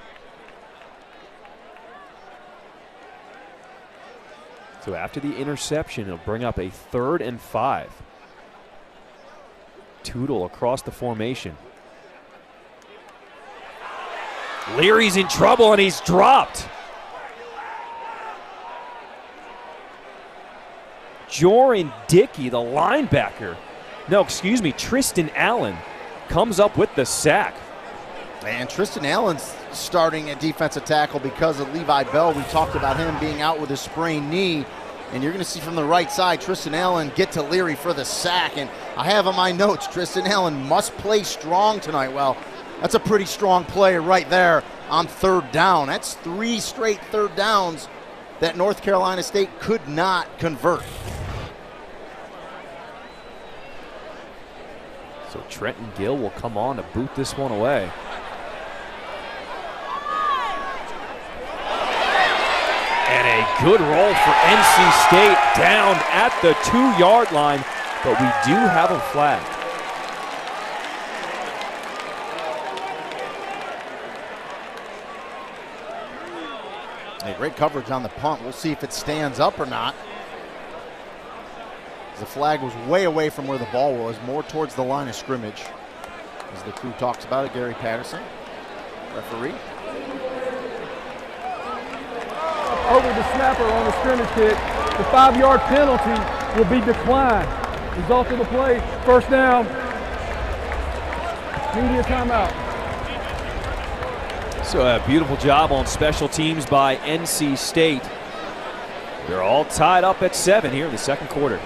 So after the interception, it'll bring up a 3rd and 5. Tootle across the formation. Leary's in trouble and he's dropped. Joran Dickey, the linebacker. No, excuse me, Tristan Allen comes up with the sack. And Tristan Allen's starting at defensive tackle because of Levi Bell. We talked about him being out with a sprained knee. And you're going to see from the right side, Tristan Allen get to Leary for the sack. And I have on my notes, Tristan Allen must play strong tonight. Well, that's a pretty strong play right there on 3rd down. That's 3 straight 3rd downs that North Carolina State could not convert. So Trenton Gill will come on to boot this one away. And a good roll for NC State down at the 2-yard line, but we do have a flag. Hey, great coverage on the punt. We'll see if it stands up or not. The flag was way away from where the ball was, more towards the line of scrimmage. As the crew talks about it, Gary Patterson, referee. Over the snapper on the scrimmage kick. The 5-yard penalty will be declined. Result of the play, 1st down. Media timeout. So a beautiful job on special teams by NC State. They're all tied up at 7 here in the 2nd quarter.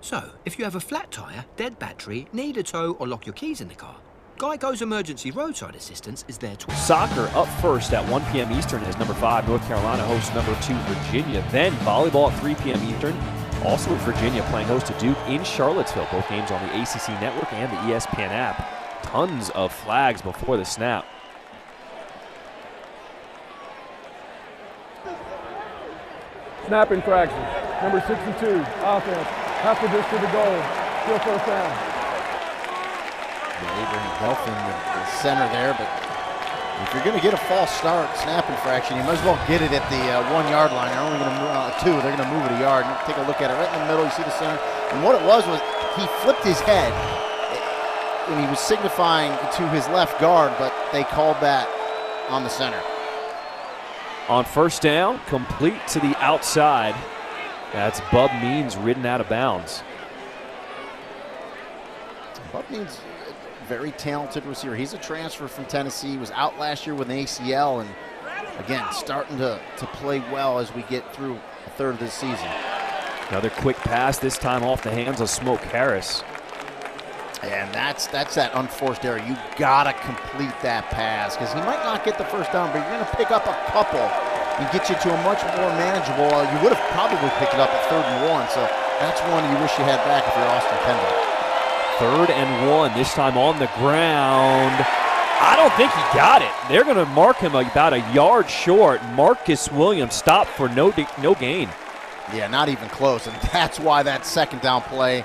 So, if you have a flat tyre, dead battery, need a tow or lock your keys in the car, Geico's Emergency Roadside Assistance is there to... Soccer up first at 1 p.m. Eastern as number 5, North Carolina hosts number 2, Virginia. Then volleyball at 3 p.m. Eastern. Also with Virginia playing host to Duke in Charlottesville. Both games on the ACC Network and the ESPN app. Tons of flags before the snap. Snap infraction. Number 62, offense. Half of this to the goal. Still first down. Abraham Helfin, the center there, but if you're going to get a false start, snap infraction, you might as well get it at the 1 yard line. They're only going to move 2. They're going to move it a yard. And take a look at it right in the middle. You see the center. And what it was he flipped his head when he was signifying to his left guard, but they called that on the center. On first down, complete to the outside. That's Bub Means ridden out of bounds. Bub Means, very talented receiver. He's a transfer from Tennessee. He was out last year with an ACL, and again, starting to play well as we get through a third of this season. Another quick pass, this time off the hands of Smoke Harris. And that's that unforced error. You gotta complete that pass because he might not get the first down, but you're gonna pick up a couple and get you to a much more manageable. You would have probably picked it up at 3rd and 1, so that's one you wish you had back if you're Austin Kendall. 3rd and 1, this time on the ground. I don't think he got it. They're going to mark him about a yard short. Marcus Williams stopped for no gain. Yeah, not even close, and that's why that 2nd down play,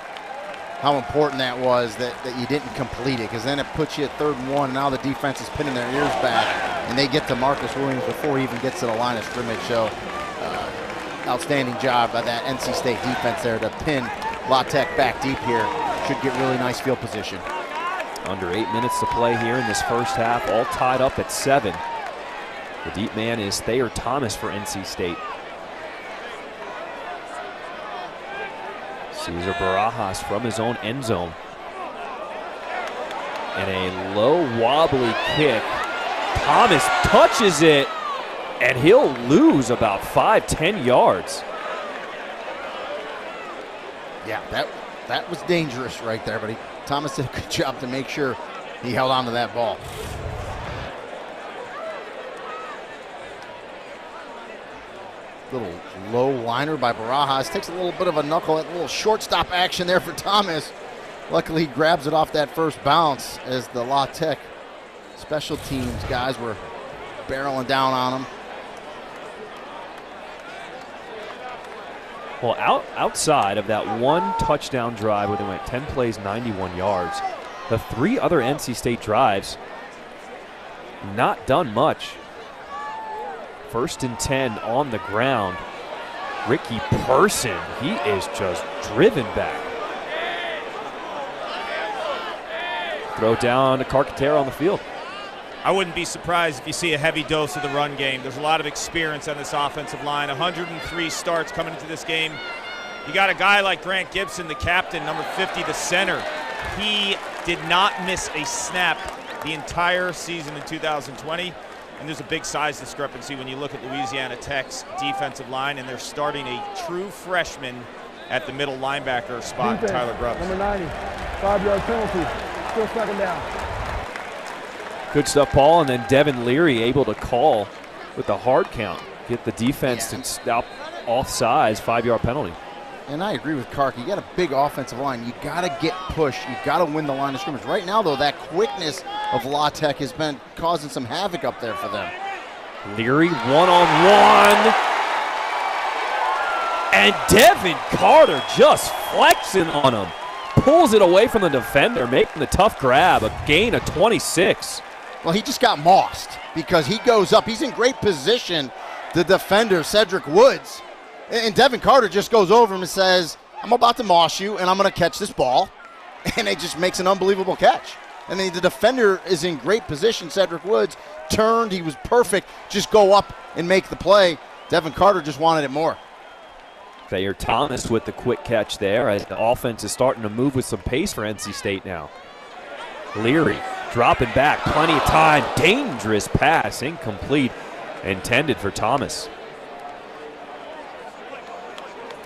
how important that was that you didn't complete it, because then it puts you at 3rd and 1. Now the defense is pinning their ears back, and they get to Marcus Williams before he even gets to the line of scrimmage. So outstanding job by that NC State defense there to pin La Tech back deep here. Should get really nice field position. Under 8 minutes to play here in this first half, all tied up at 7. The deep man is Thayer Thomas for NC State. Cesar Barajas from his own end zone. And a low wobbly kick. Thomas touches it, and he'll lose about 5-10 yards. Yeah, that was dangerous right there, but Thomas did a good job to make sure he held on to that ball. Little low liner by Barajas. Takes a little bit of a knuckle, a little shortstop action there for Thomas. Luckily, he grabs it off that first bounce as the La Tech special teams guys were barreling down on him. Well, outside of that one touchdown drive where they went 10 plays, 91 yards, the 3 other NC State drives, not done much. 1st and 10 on the ground. Ricky Person, he is just driven back. Throw down to Carcaterra on the field. I wouldn't be surprised if you see a heavy dose of the run game. There's a lot of experience on this offensive line. 103 starts coming into this game. You got a guy like Grant Gibson, the captain, number 50, the center. He did not miss a snap the entire season in 2020. And there's a big size discrepancy when you look at Louisiana Tech's defensive line, and they're starting a true freshman at the middle linebacker spot, Defense, Tyler Grubbs. Number 90, 5-yard penalty, still 2nd down. Good stuff, Paul, and then Devin Leary able to call with the hard count. Get the defense to stop offsides, 5-yard penalty. And I agree with Kark. You got a big offensive line. You got to get pushed. You got to win the line of scrimmage. Right now, though, that quickness of La Tech has been causing some havoc up there for them. Leary one-on-one. And Devin Carter just flexing on him. Pulls it away from the defender, making the tough grab. A gain of 26. Well, he just got mossed because he goes up. He's in great position, the defender, Cedric Woods. And Devin Carter just goes over him and says, I'm about to moss you, and I'm going to catch this ball. And it just makes an unbelievable catch. And then the defender is in great position. Cedric Woods turned. He was perfect. Just go up and make the play. Devin Carter just wanted it more. Thayer Thomas with the quick catch there as the offense is starting to move with some pace for NC State now. Leary dropping back, plenty of time. Dangerous pass, incomplete, intended for Thomas.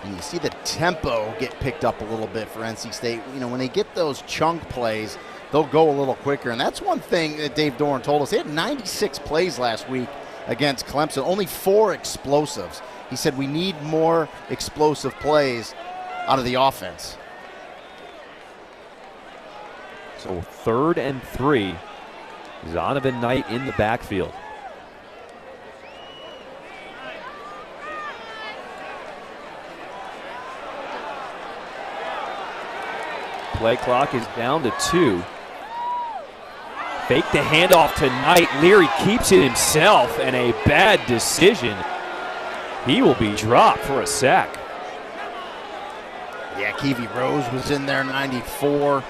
And you see the tempo get picked up a little bit for NC State. You know, when they get those chunk plays, they'll go a little quicker. And that's one thing that Dave Doran told us. They had 96 plays last week against Clemson, only 4 explosives. He said we need more explosive plays. out of the offense. So 3rd and 3. Zonovan Knight in the backfield. Play clock is down to 2. Fake the handoff to Knight. Leary keeps it himself, and a bad decision. He will be dropped for a sack. Yeah, Kiwi Rose was in there, 94.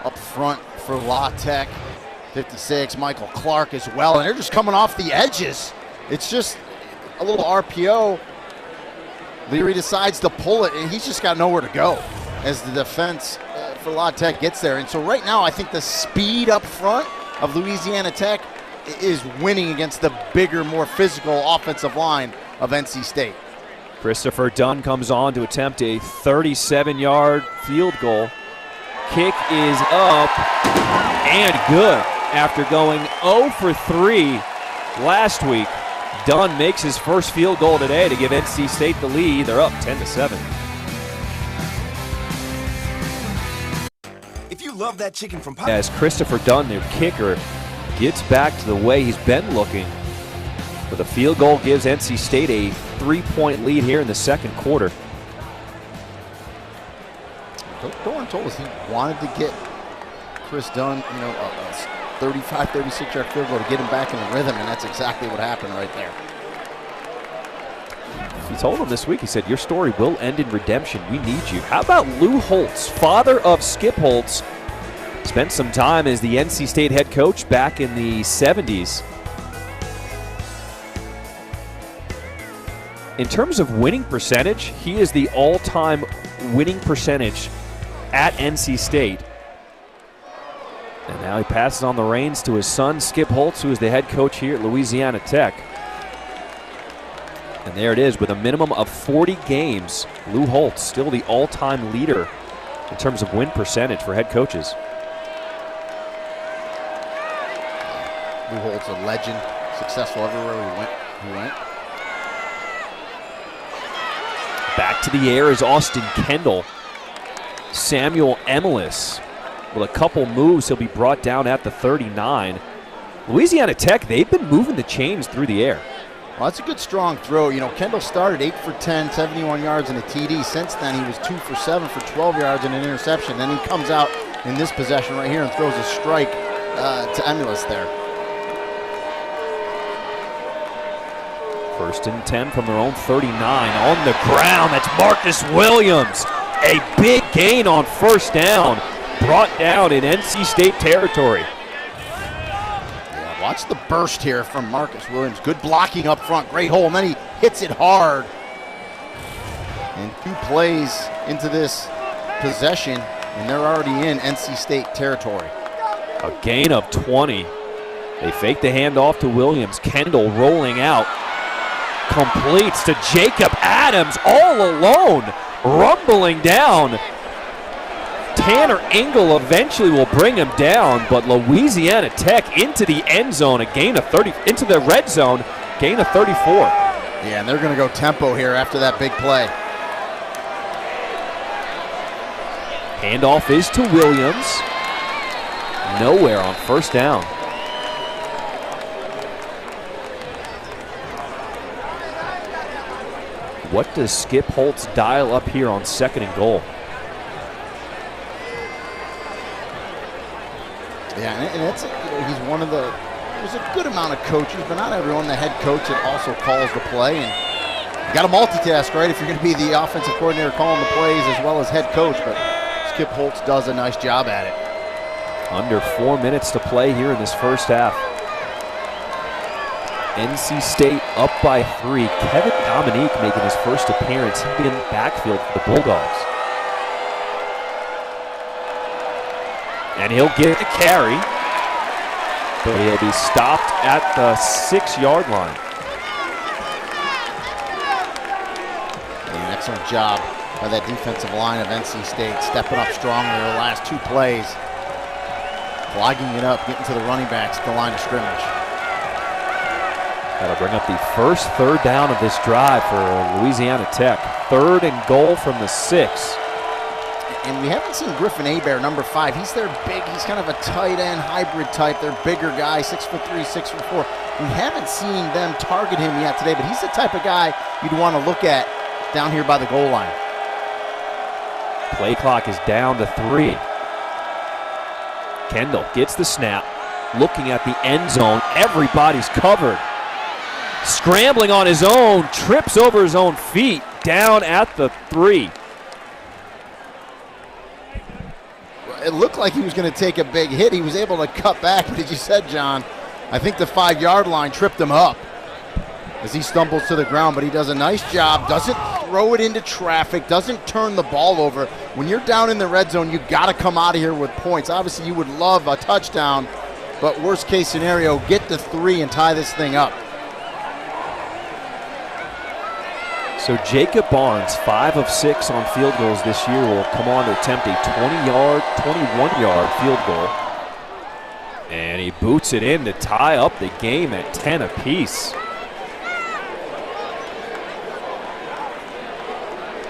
Up front for La Tech, 56. Michael Clark as well, and they're just coming off the edges. It's just a little RPO. Leary decides to pull it, and he's just got nowhere to go as the defense for La Tech gets there. And so right now, I think the speed up front of Louisiana Tech is winning against the bigger, more physical offensive line of NC State. Christopher Dunn comes on to attempt a 37-yard field goal. Kick is up and good. After going 0 for 3 last week, Dunn makes his first field goal today to give NC State the lead. They're up 10-7. If you love that chicken from Pop, as Christopher Dunn, their kicker, gets back to the way he's been looking, but the field goal gives NC State a 3-point lead here in the second quarter. Doran told us he wanted to get Chris Dunn, a 35, 36-yard field goal to get him back in the rhythm, and that's exactly what happened right there. He told him this week, he said, your story will end in redemption. We need you. How about Lou Holtz, father of Skip Holtz? Spent some time as the NC State head coach back in the 70s. In terms of winning percentage, he is the all-time winning percentage at NC State. And now he passes on the reins to his son, Skip Holtz, who is the head coach here at Louisiana Tech. And there it is, with a minimum of 40 games, Lou Holtz still the all-time leader in terms of win percentage for head coaches. Lou Holtz, a legend, successful everywhere he went. Back to the air is Austin Kendall. Samuel Emelis with a couple moves, he'll be brought down at the 39. Louisiana Tech, they've been moving the chains through the air. Well, that's a good strong throw. Kendall started 8 for 10, 71 yards and a TD. Since then, he was 2 for 7 for 12 yards and an interception. Then he comes out in this possession right here and throws a strike to Emelis there. 1st and 10 from their own 39. On the ground, that's Marcus Williams. A big gain on 1st down. Brought down in NC State territory. Yeah, watch the burst here from Marcus Williams. Good blocking up front, great hole, and then he hits it hard. And 2 plays into this possession, and they're already in NC State territory. A gain of 20. They fake the handoff to Williams. Kendall rolling out. Completes to Jacob Adams all alone. Rumbling down. Tanner Engel eventually will bring him down, but Louisiana Tech into the end zone, a gain of 30, into the red zone, gain of 34. Yeah, and they're going to go tempo here after that big play. Handoff is to Williams. Nowhere on 1st down. What does Skip Holtz dial up here on 2nd and goal? Yeah, and it's he's one of the. There's a good amount of coaches, but not everyone. The head coach that also calls the play, and you got to multitask, right? If you're going to be the offensive coordinator calling the plays as well as head coach, but Skip Holtz does a nice job at it. Under 4 minutes to play here in this 1st half. NC State up by 3. Kevin Dominique making his first appearance in the backfield for the Bulldogs. And he'll get the carry, but he'll be stopped at the 6-yard line. An excellent job by that defensive line of NC State, stepping up strong in the last 2 plays, clogging it up, getting to the running backs at the line of scrimmage. That'll bring up the first third down of this drive for Louisiana Tech. 3rd and goal from the 6. And we haven't seen Griffin Hebert, number 5. He's their big, he's kind of a tight end hybrid type. They're bigger guy, 6'3", 6'4". We haven't seen them target him yet today, but he's the type of guy you'd want to look at down here by the goal line. Play clock is down to 3. Kendall gets the snap, looking at the end zone. Everybody's covered. Scrambling on his own, trips over his own feet, down at the 3. It looked like he was going to take a big hit. He was able to cut back, but as you said, John, I think the 5-yard line tripped him up as he stumbles to the ground, but he does a nice job, doesn't throw it into traffic, doesn't turn the ball over. When you're down in the red zone, you got to come out of here with points. Obviously, you would love a touchdown, but worst case scenario, get to 3 and tie this thing up. So Jacob Barnes, 5 of 6 on field goals this year, will come on to attempt a 21-yard field goal. And he boots it in to tie up the game at 10 apiece.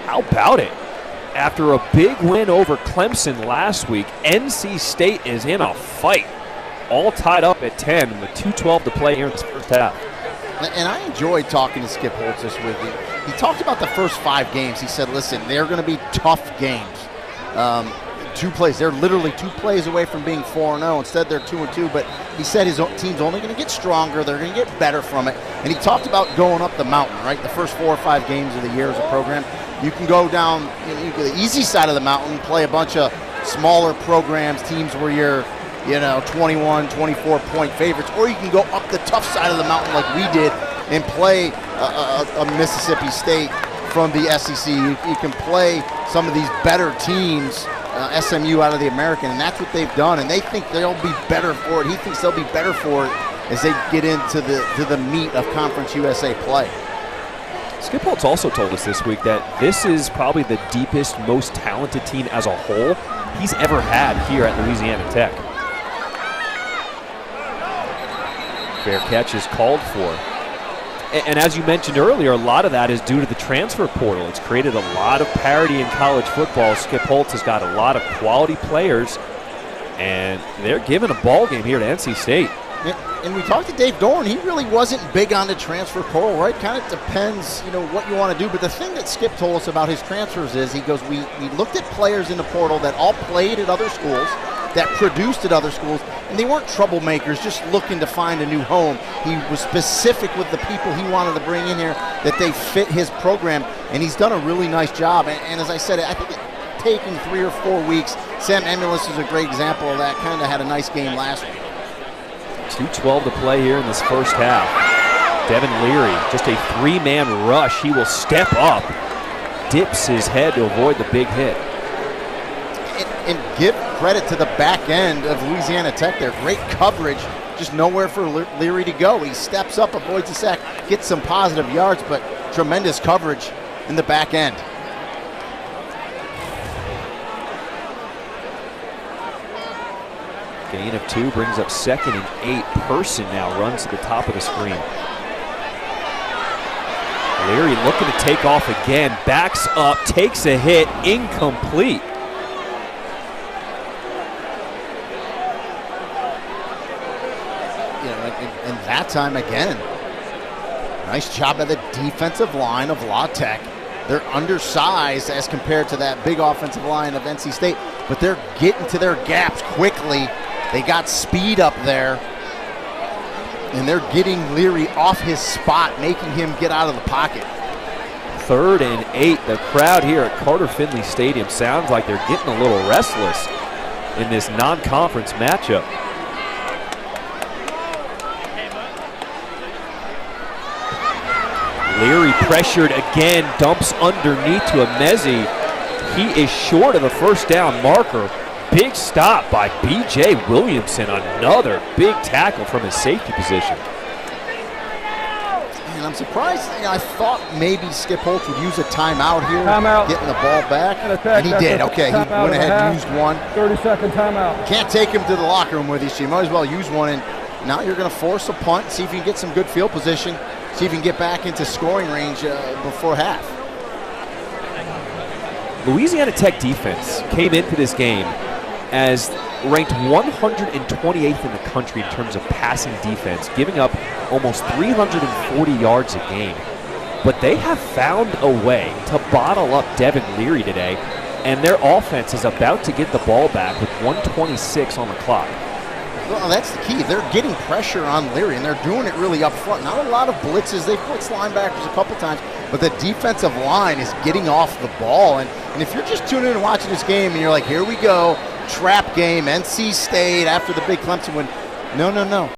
How about it? After a big win over Clemson last week, NC State is in a fight. All tied up at 10 with 2:12 to play here in the first half. And I enjoyed talking to Skip Holtz this week. He talked about the first 5 games. He said, listen, they're going to be tough games. 2 plays. They're literally 2 plays away from being 4-0. Instead, they're 2-2. But he said his team's only going to get stronger. They're going to get better from it. And he talked about going up the mountain, right? The first 4 or 5 games of the year as a program. You can go down you go the easy side of the mountain, play a bunch of smaller programs, teams where you're 21, 24-point favorites, or you can go up the tough side of the mountain like we did and play a Mississippi State from the SEC. You can play some of these better teams, SMU out of the American, and that's what they've done, and they think they'll be better for it. He thinks they'll be better for it as they get into the meat of Conference USA play. Skip Holtz also told us this week that this is probably the deepest, most talented team as a whole he's ever had here at Louisiana Tech. Fair catch is called for. And as you mentioned earlier, a lot of that is due to the transfer portal. It's created a lot of parity in college football. Skip Holtz has got a lot of quality players, and they're giving a ball game here to NC State. And we talked to Dave Doran. He really wasn't big on the transfer portal, right? Kind of depends, what you want to do. But the thing that Skip told us about his transfers is, he goes, we looked at players in the portal that all played at other schools, that produced at other schools, and they weren't troublemakers just looking to find a new home. He was specific with the people he wanted to bring in here, that they fit his program, and he's done a really nice job. And as I said, I think it's taking 3 or 4 weeks. Sam Emulus is a great example of that. Kind of had a nice game last week. 2:12 to play here in this first half. Devin Leary, just a 3-man rush. He will step up, dips his head to avoid the big hit. And give credit to the back end of Louisiana Tech there. Great coverage, just nowhere for Leary to go. He steps up, avoids the sack, gets some positive yards, but tremendous coverage in the back end. Gain of 2 brings up 2nd and 8. Person now runs to the top of the screen. Leary looking to take off again, backs up, takes a hit, incomplete. And that time again, nice job by the defensive line of La Tech. They're undersized as compared to that big offensive line of NC State, but they're getting to their gaps quickly. They got speed up there, and they're getting Leary off his spot, making him get out of the pocket. 3rd and 8. The crowd here at Carter Finley Stadium sounds like they're getting a little restless in this non-conference matchup. Leary pressured again, dumps underneath to Emezi. He is short of the first down marker. Big stop by B.J. Williamson, another big tackle from his safety position. And I'm surprised. I thought maybe Skip Holtz would use a timeout here, getting the ball back, and he did. Okay, he went ahead and used one. 30-second timeout. Can't take him to the locker room with you, so you might as well use one. And Now you're going to force a punt, see if you can get some good field position, see if you can get back into scoring range before half. Louisiana Tech defense came into this game as ranked 128th in the country in terms of passing defense, giving up almost 340 yards a game. But they have found a way to bottle up Devin Leary today, and their offense is about to get the ball back with 1:26 on the clock. Well, that's the key. They're getting pressure on Leary, and they're doing it really up front. Not a lot of blitzes. They've blitzed linebackers a couple times, but the defensive line is getting off the ball. And if you're just tuning in and watching this game and you're like, here we go, trap game, NC State after the big Clemson win. No.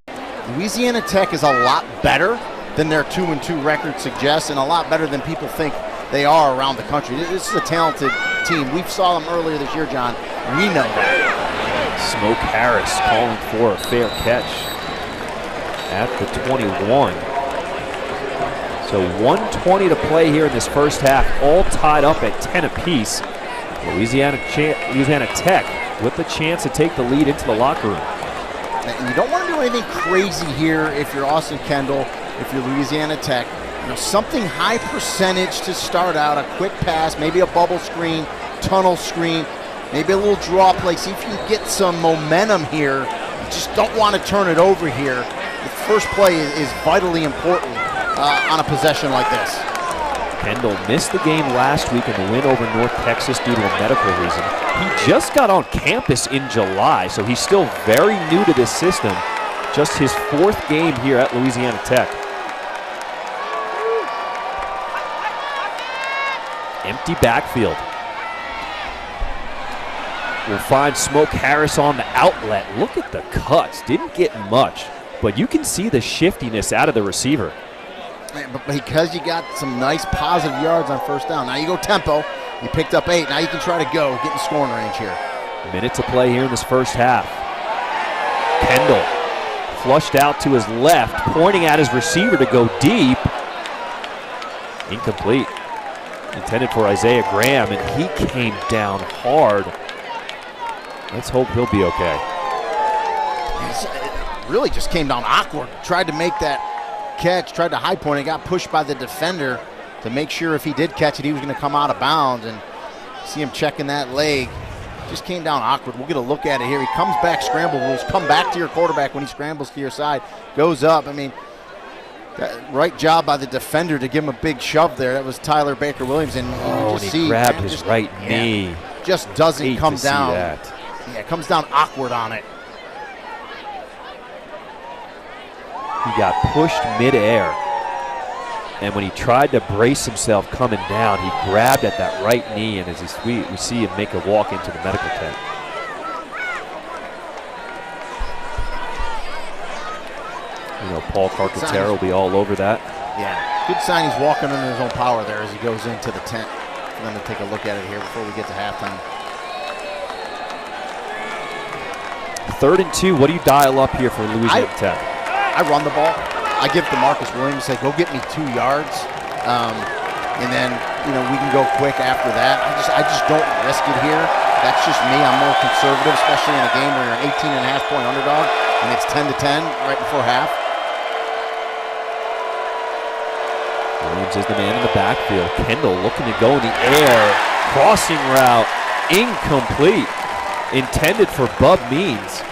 Louisiana Tech is a lot better than their 2-2 record suggests, and a lot better than people think they are around the country. This is a talented team. We saw them earlier this year, John. We know that. Smoke Harris calling for a fair catch at the 21. So 1:20 to play here in this first half, all tied up at 10 apiece. Louisiana Tech with the chance to take the lead into the locker room. And you don't want to do anything crazy here if you're Austin Kendall, if you're Louisiana Tech. You know, something high percentage to start out, a quick pass, maybe a bubble screen, tunnel screen, maybe a little draw play. See if you can get some momentum here. You just don't want to turn it over here. The first play is vitally important on a possession like this. Kendall missed the game last week in the win over North Texas due to a medical reason. He just got on campus in July, so he's still very new to this system. Just his 4th game here at Louisiana Tech. Empty backfield. We'll find Smoke Harris on the outlet. Look at the cuts. Didn't get much, but you can see the shiftiness out of the receiver. But because you got some nice positive yards on first down, now you go tempo. You picked up 8. Now you can try to go, get in scoring range here. A minute to play here in this first half. Kendall flushed out to his left, pointing at his receiver to go deep. Incomplete. Intended for Isaiah Graham, and he came down hard. Let's hope he'll be okay. It really just came down awkward. Tried to make that catch, tried to high point, and got pushed by the defender to make sure if he did catch it, he was going to come out of bounds. And see him checking that leg. Just came down awkward. We'll get a look at it here. He comes back, scramble rules. Come back to your quarterback when he scrambles to your side. Goes up. I mean, right job by the defender to give him a big shove there. That was Tyler Baker-Williams. And he grabbed his right knee. Just doesn't come down. That. Yeah, it comes down awkward on it. He got pushed midair. And when he tried to brace himself coming down, he grabbed at that right knee, and as we see him make a walk into the medical tent. You know, Paul Carcaterra will be all over that. Yeah, good sign he's walking under his own power there as he goes into the tent. I'm going to take a look at it here before we get to halftime. 3rd and 2, what do you dial up here for Louisiana Tech? I run the ball. I give DeMarcus Williams, say, go get me 2 yards. And then, you know, we can go quick after that. I just don't risk it here. That's just me. I'm more conservative, especially in a game where you're an 18.5-point underdog and it's 10-10 right before half. Williams is the man in the backfield. Kendall looking to go in the air. Crossing route, incomplete. Intended for Bub Means.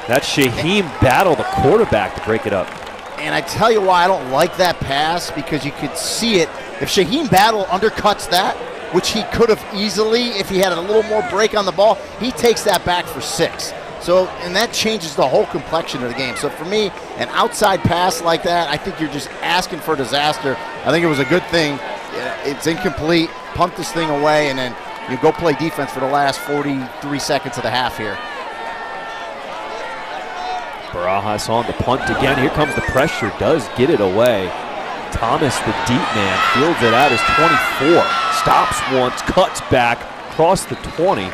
That's Shaheem Battle, the quarterback, to break it up. And I tell you why I don't like that pass, because you could see it. If Shaheem Battle undercuts that, which he could have easily if he had a little more break on the ball, he takes that back for 6. So, and that changes the whole complexion of the game. So for me, an outside pass like that, I think you're just asking for disaster. I think it was a good thing. It's incomplete. Punt this thing away, and then you go play defense for the last 43 seconds of the half here. Barajas on the punt again. Here comes the pressure. Does get it away. Thomas, the deep man, fields it out as 24. Stops once, cuts back, across the 20.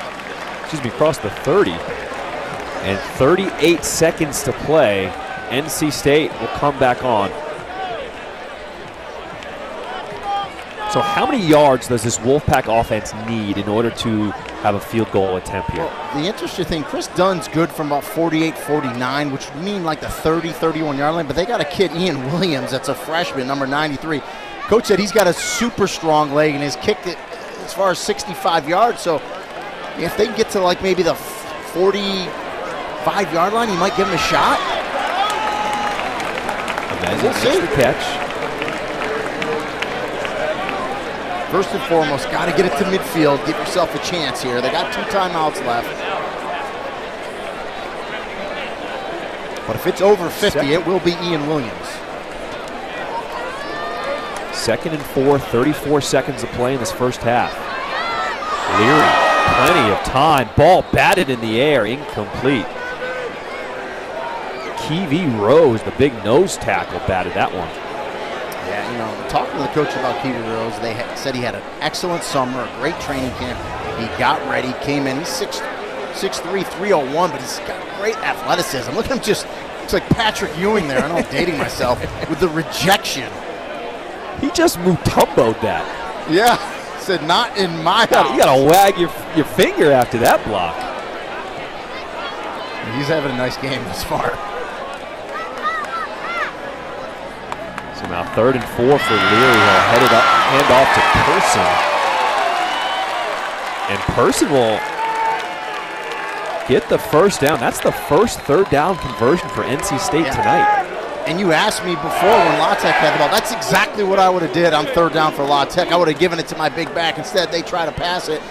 Across the 30. And 38 seconds to play. NC State will come back on. So how many yards does this Wolfpack offense need in order to have a field goal attempt here. Well, the interesting thing, Chris Dunn's good from about 48, 49, which would mean like the 30, 31-yard line, but they got a kid, Ian Williams, that's a freshman, number 93. Coach said he's got a super strong leg and has kicked it as far as 65 yards, so if they can get to like maybe the 45-yard line, he might give him a shot. We'll see. The catch. First and foremost, got to get it to midfield, give yourself a chance here. They got 2 timeouts left. But if it's over 50, it will be Ian Williams. 2nd and 4, 34 seconds to play in this first half. Leary, plenty of time. Ball batted in the air, incomplete. Keevy Rose, the big nose tackle, batted that one. Yeah, you know, talking to the coach about Keevy Rose, they said he had an excellent summer, a great training camp. He got ready, came in. He's 6'3", 301, but he's got great athleticism. Look at him, just looks like Patrick Ewing there. I know I'm dating myself with the rejection. He just Mutombo'd that. Yeah, said not in my house. You gotta wag your finger after that block. He's having a nice game thus far. So now 3rd and 4 for Leary. He'll hand off to Person. And Person will get the first down. That's the first 3rd down conversion for NC State tonight. And you asked me before when La Tech had the ball, that's exactly what I would have did on 3rd down for La Tech. I would have given it to my big back. Instead, they try to pass it.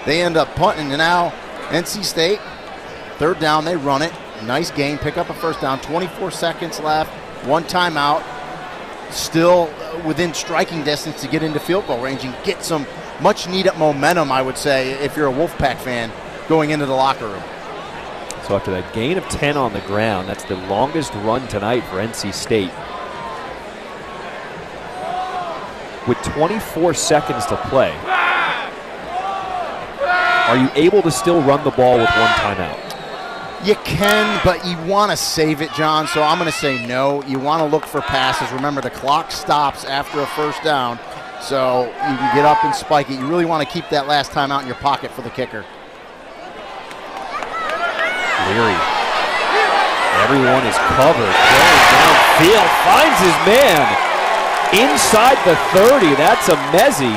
They end up punting, and now NC State, 3rd down, they run it. Nice gain, pick up a first down, 24 seconds left, 1 timeout. Still within striking distance to get into field goal range and get some much needed momentum, I would say, if you're a Wolfpack fan going into the locker room. So after that gain of 10 on the ground, that's the longest run tonight for NC State. With 24 seconds to play, are you able to still run the ball with 1 timeout? You can, but you want to save it, John, so I'm going to say no. You want to look for passes. Remember, the clock stops after a first down, so you can get up and spike it. You really want to keep that last timeout in your pocket for the kicker. Leary. Everyone is covered. Going downfield. Finds his man. Inside the 30. That's a Mezzi.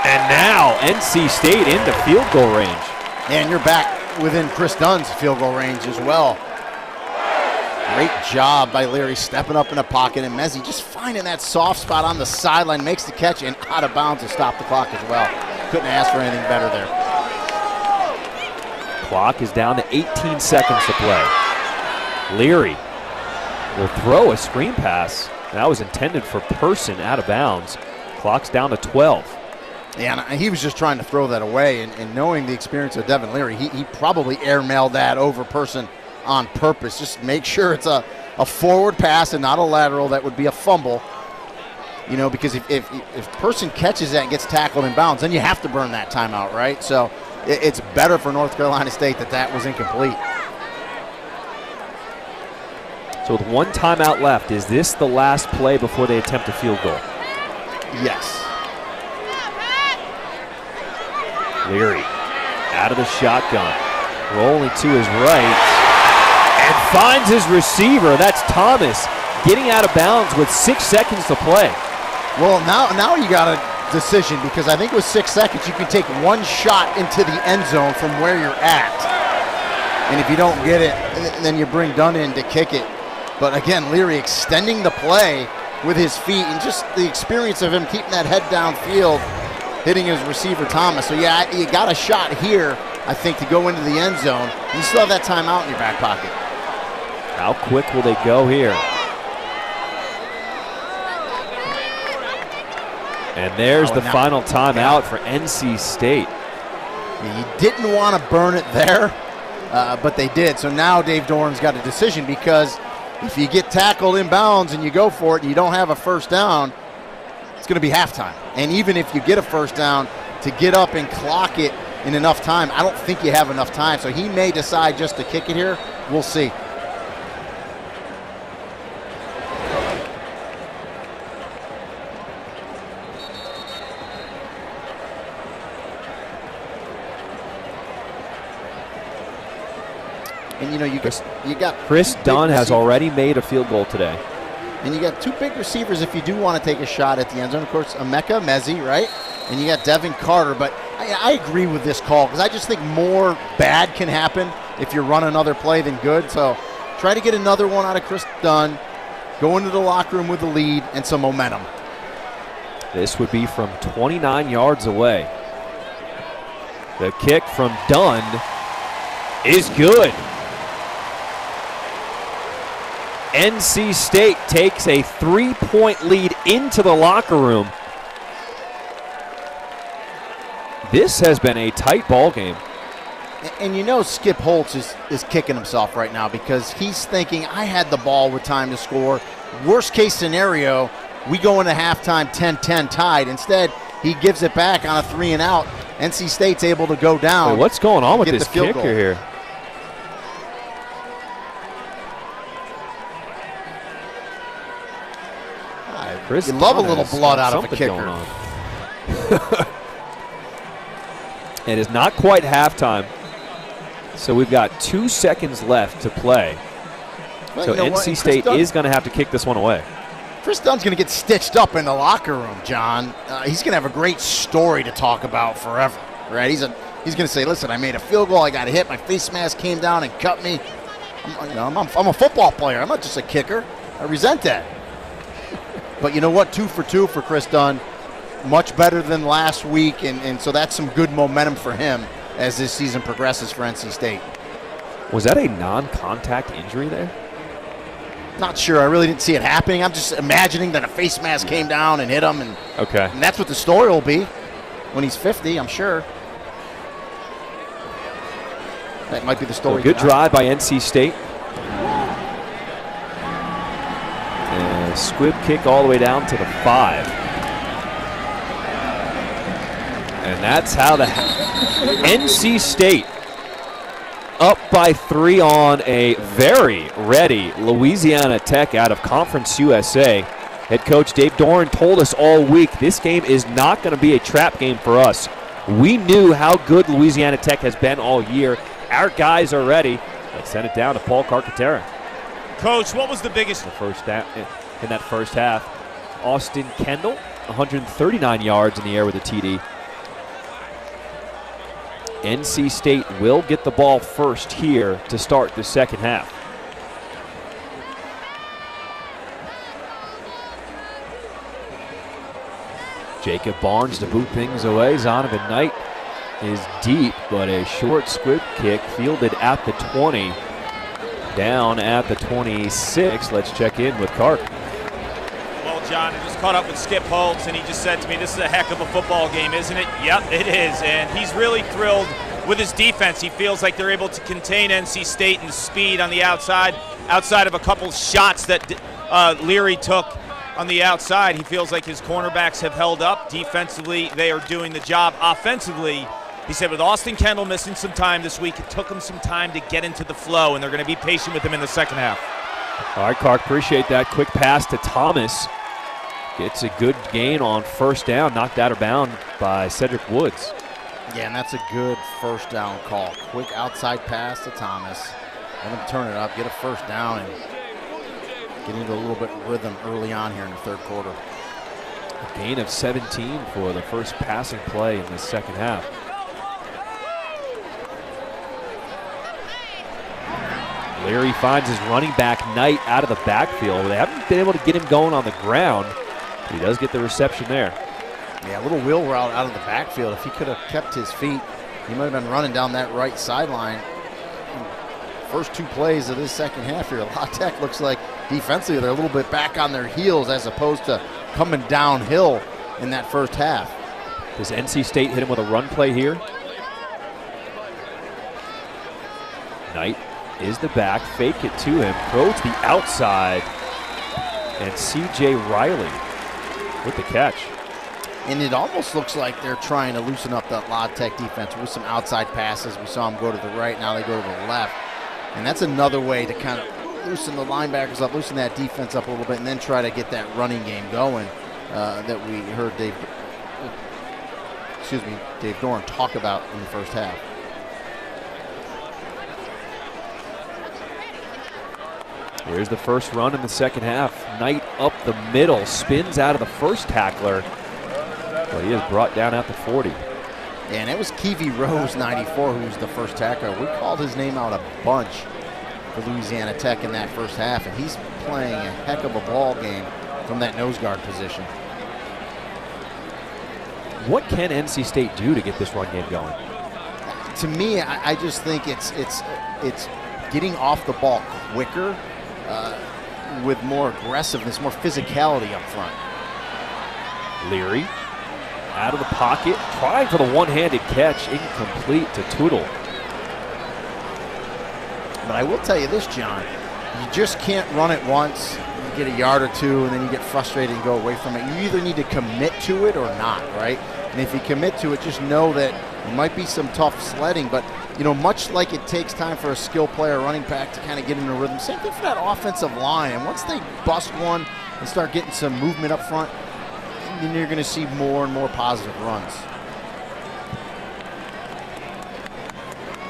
And now NC State into field goal range. And you're back within Chris Dunn's field goal range as well. Great job by Leary stepping up in the pocket, and Mezzi just finding that soft spot on the sideline, makes the catch and out of bounds to stop the clock as well. Couldn't ask for anything better there. Clock is down to 18 seconds to play. Leary will throw a screen pass. That was intended for Person, out of bounds. Clock's down to 12. Yeah, and he was just trying to throw that away, and knowing the experience of Devin Leary, he probably airmailed that over Person on purpose. Just make sure it's a forward pass and not a lateral. That would be a fumble. You know, because if Person catches that and gets tackled in bounds, then you have to burn that timeout, right? So it's better for North Carolina State that was incomplete. So with 1 timeout left, is this the last play before they attempt a field goal? Yes. Leary out of the shotgun, rolling to his right, and finds his receiver. That's Thomas, getting out of bounds with 6 seconds to play. Well, now you got a decision, because I think with 6 seconds you can take 1 shot into the end zone from where you're at. And if you don't get it, then you bring Dunn in to kick it. But again, Leary extending the play with his feet, and just the experience of him keeping that head downfield, hitting his receiver Thomas. So yeah, you got a shot here, I think, to go into the end zone. You still have that timeout in your back pocket. How quick will they go here? And there's the final timeout for NC State. You didn't want to burn it there, but they did. So now Dave Doran's got a decision, because if you get tackled in bounds and you go for it and you don't have a first down, it's going to be halftime. And even if you get a first down, to get up and clock it in enough time, I don't think you have enough time. So he may decide just to kick it here. We'll see. And you got Chris Dunn has already made a field goal today. And you got two big receivers if you do want to take a shot at the end zone. Of course, Emeka Mezzi, right? And you got Devin Carter. But I agree with this call because I just think more bad can happen if you run another play than good. So try to get another one out of Chris Dunn. Go into the locker room with the lead and some momentum. This would be from 29 yards away. The kick from Dunn is good. NC State takes a 3-point lead into the locker room. This has been a tight ball game. And Skip Holtz is kicking himself right now because he's thinking, I had the ball with time to score. Worst case scenario, we go into halftime 10-10 tied. Instead, he gives it back on a 3-and-out. NC State's able to go down. Wait, what's going on with this kicker here? You love a little blood out of a kicker. It is not quite halftime. So we've got 2 seconds left to play. Well, so NC State is going to have to kick this one away. Chris Dunn's going to get stitched up in the locker room, John. He's going to have a great story to talk about forever, right? He's going to say, listen, I made a field goal. I got hit. My face mask came down and cut me. I'm a football player. I'm not just a kicker. I resent that. But you know what? 2 for 2 for Chris Dunn. Much better than last week, and so that's some good momentum for him as this season progresses for NC State. Was that a non-contact injury there? Not sure. I really didn't see it happening. I'm just imagining that a face mask came down and hit him, and that's what the story will be when he's 50, I'm sure. That might be the story. Good drive by NC State. And squib kick all the way down to the 5. And that's how the NC State up by 3 on a very ready Louisiana Tech out of Conference USA. Head coach Dave Doran told us all week this game is not going to be a trap game for us. We knew how good Louisiana Tech has been all year. Our guys are ready. Let's send it down to Paul Carcaterra. Coach, what was the biggest in that first half? Austin Kendall, 139 yards in the air with a TD. NC State will get the ball first here to start the second half. Jacob Barnes to boot things away. Zonovan Knight is deep, but a short squib kick fielded at the 20. Down at the 26. Let's check in with Clark. Well, John, I just caught up with Skip Holtz, and he just said to me, this is a heck of a football game, isn't it? Yep, it is, and he's really thrilled with his defense. He feels like they're able to contain NC State and speed on the outside of a couple shots that Leary took on the outside. He feels like his cornerbacks have held up. Defensively, they are doing the job. Offensively, he said with Austin Kendall missing some time this week, it took him some time to get into the flow, and they're going to be patient with him in the second half. All right, Clark, appreciate that. Quick pass to Thomas. Gets a good gain on first down, knocked out of bounds by Cedric Woods. Yeah, and that's a good first down call. Quick outside pass to Thomas. Let him turn it up, get a first down, and get into a little bit of rhythm early on here in the third quarter. A gain of 17 for the first passing play in the second half. Leary finds his running back Knight out of the backfield. They haven't been able to get him going on the ground. He does get the reception there. Yeah, a little wheel route out of the backfield. If he could have kept his feet, he might have been running down that right sideline. First 2 plays of this second half here, La Tech looks like defensively they're a little bit back on their heels as opposed to coming downhill in that first half. Does NC State hit him with a run play here? Knight is the back, fake it to him, throw to the outside, and C.J. Riley with the catch. And it almost looks like they're trying to loosen up that La Tech defense with some outside passes. We saw them go to the right, now they go to the left. And that's another way to kind of loosen the linebackers up, loosen that defense up a little bit, and then try to get that running game going that we heard Dave Doran talk about in the first half. Here's the first run in the second half. Knight up the middle, spins out of the first tackler, but he is brought down at the 40. And it was Kiwi Rose, 94, who was the first tackler. We called his name out a bunch for Louisiana Tech in that first half, and he's playing a heck of a ball game from that nose guard position. What can NC State do to get this run game going? To me, I just think it's getting off the ball quicker with more aggressiveness, more physicality up front. Leary out of the pocket, trying for the one-handed catch, incomplete to Tootle. But I will tell you this, John, you just can't run it once, you get a yard or two, and then you get frustrated and go away from it. You either need to commit to it or not, right? And if you commit to it, just know that it might be some tough sledding, but you know, much like it takes time for a skill player, running back, to kind of get in a rhythm, same thing for that offensive line. And once they bust one and start getting some movement up front, then you're going to see more and more positive runs.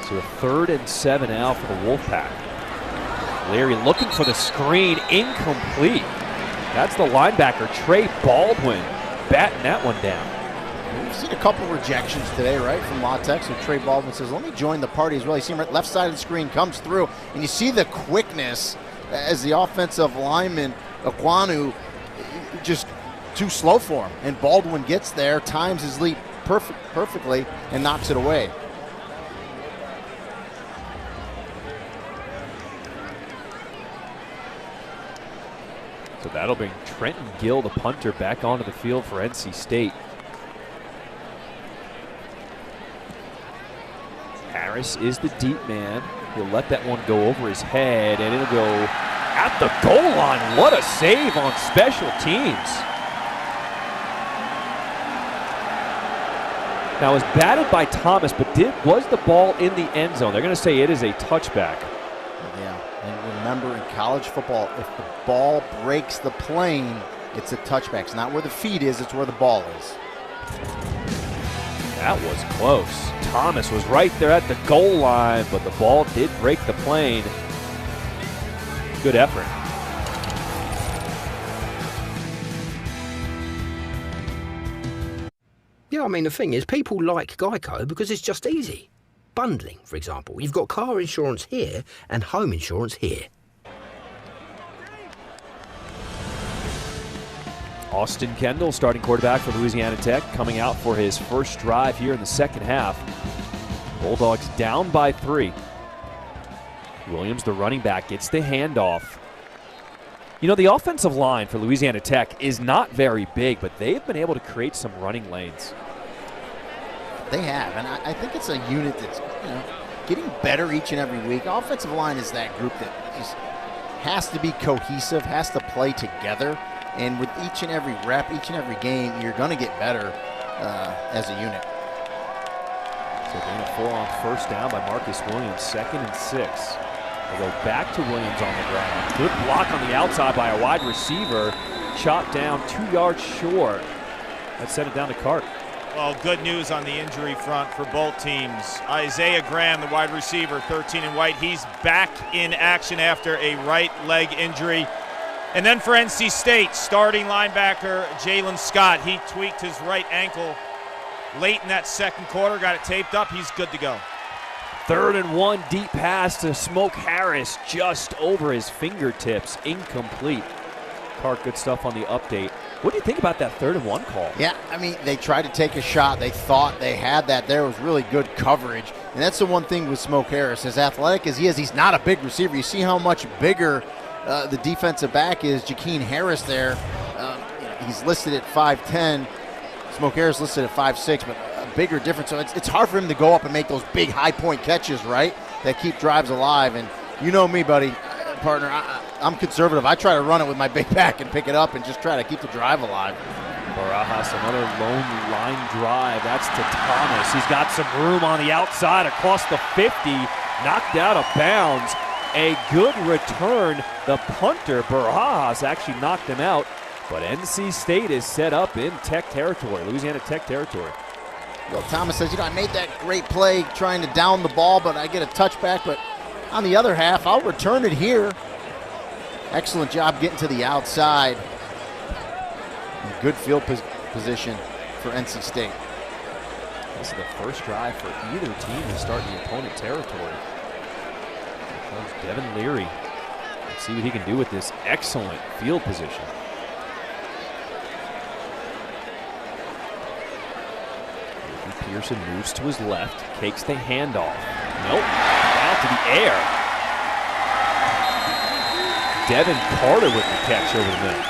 So a 3rd and 7 now for the Wolfpack. Leary looking for the screen, incomplete. That's the linebacker, Trey Baldwin, batting that one down. We've seen a couple rejections today, right, from La Tech. So Trey Baldwin says, let me join the party as well. You see him right left side of the screen, comes through, and you see the quickness as the offensive lineman, Aquanu, just too slow for him. And Baldwin gets there, times his leap perfectly, and knocks it away. So that'll bring Trenton Gill, the punter, back onto the field for NC State. Harris is the deep man. He'll let that one go over his head, and it'll go at the goal line. What a save on special teams. Now, it was batted by Thomas, but was the ball in the end zone? They're going to say it is a touchback. Yeah, and remember, in college football, if the ball breaks the plane, it's a touchback. It's not where the feet is, it's where the ball is. That was close. Thomas was right there at the goal line, but the ball did break the plane. Good effort. Yeah, I mean, the thing is, people like Geico because it's just easy. Bundling, for example. You've got car insurance here and home insurance here. Austin Kendall, starting quarterback for Louisiana Tech, coming out for his first drive here in the second half. Bulldogs down by 3. Williams, the running back, gets the handoff. You know, the offensive line for Louisiana Tech is not very big, but they've been able to create some running lanes. They have, and I think it's a unit that's, you know, getting better each and every week. Offensive line is that group that just has to be cohesive, has to play together. And with each and every rep, each and every game, you're going to get better as a unit. So gain of 4 on first down by Marcus Williams, 2nd and 6. They go back to Williams on the ground. Good block on the outside by a wide receiver. Chopped down 2 yards short. That sent it down to Cart. Well, good news on the injury front for both teams. Isaiah Graham, the wide receiver, 13 and white. He's back in action after a right leg injury. And then for NC State, starting linebacker Jalen Scott. He tweaked his right ankle late in that second quarter, got it taped up. He's good to go. 3rd and 1, deep pass to Smoke Harris, just over his fingertips, incomplete. Cart, good stuff on the update. What do you think about that 3rd and 1 call? Yeah, I mean, they tried to take a shot. They thought they had that there. It was really good coverage. And that's the one thing with Smoke Harris. As athletic as he is, he's not a big receiver. You see how much bigger the defensive back is, Jakeen Harris there. He's listed at 5'10". Smoke Harris listed at 5'6", but a bigger difference. So it's hard for him to go up and make those big high-point catches, right, that keep drives alive. And you know me, buddy, partner, I'm conservative. I try to run it with my big back and pick it up and just try to keep the drive alive. Barajas, another lone line drive. That's to Thomas. He's got some room on the outside across the 50. Knocked out of bounds. A good return. The punter, Barajas, actually knocked him out. But NC State is set up in Tech territory, Louisiana Tech territory. Well, Thomas says, you know, I made that great play trying to down the ball, but I get a touchback. But on the other half, I'll return it here. Excellent job getting to the outside. Good field position for NC State. This is the first drive for either team to start in the opponent territory. Here comes Devin Leary. Let's see what he can do with this excellent field position. Pearson moves to his left, takes the handoff. Nope, out to the air. Devin Carter with the catch over the middle.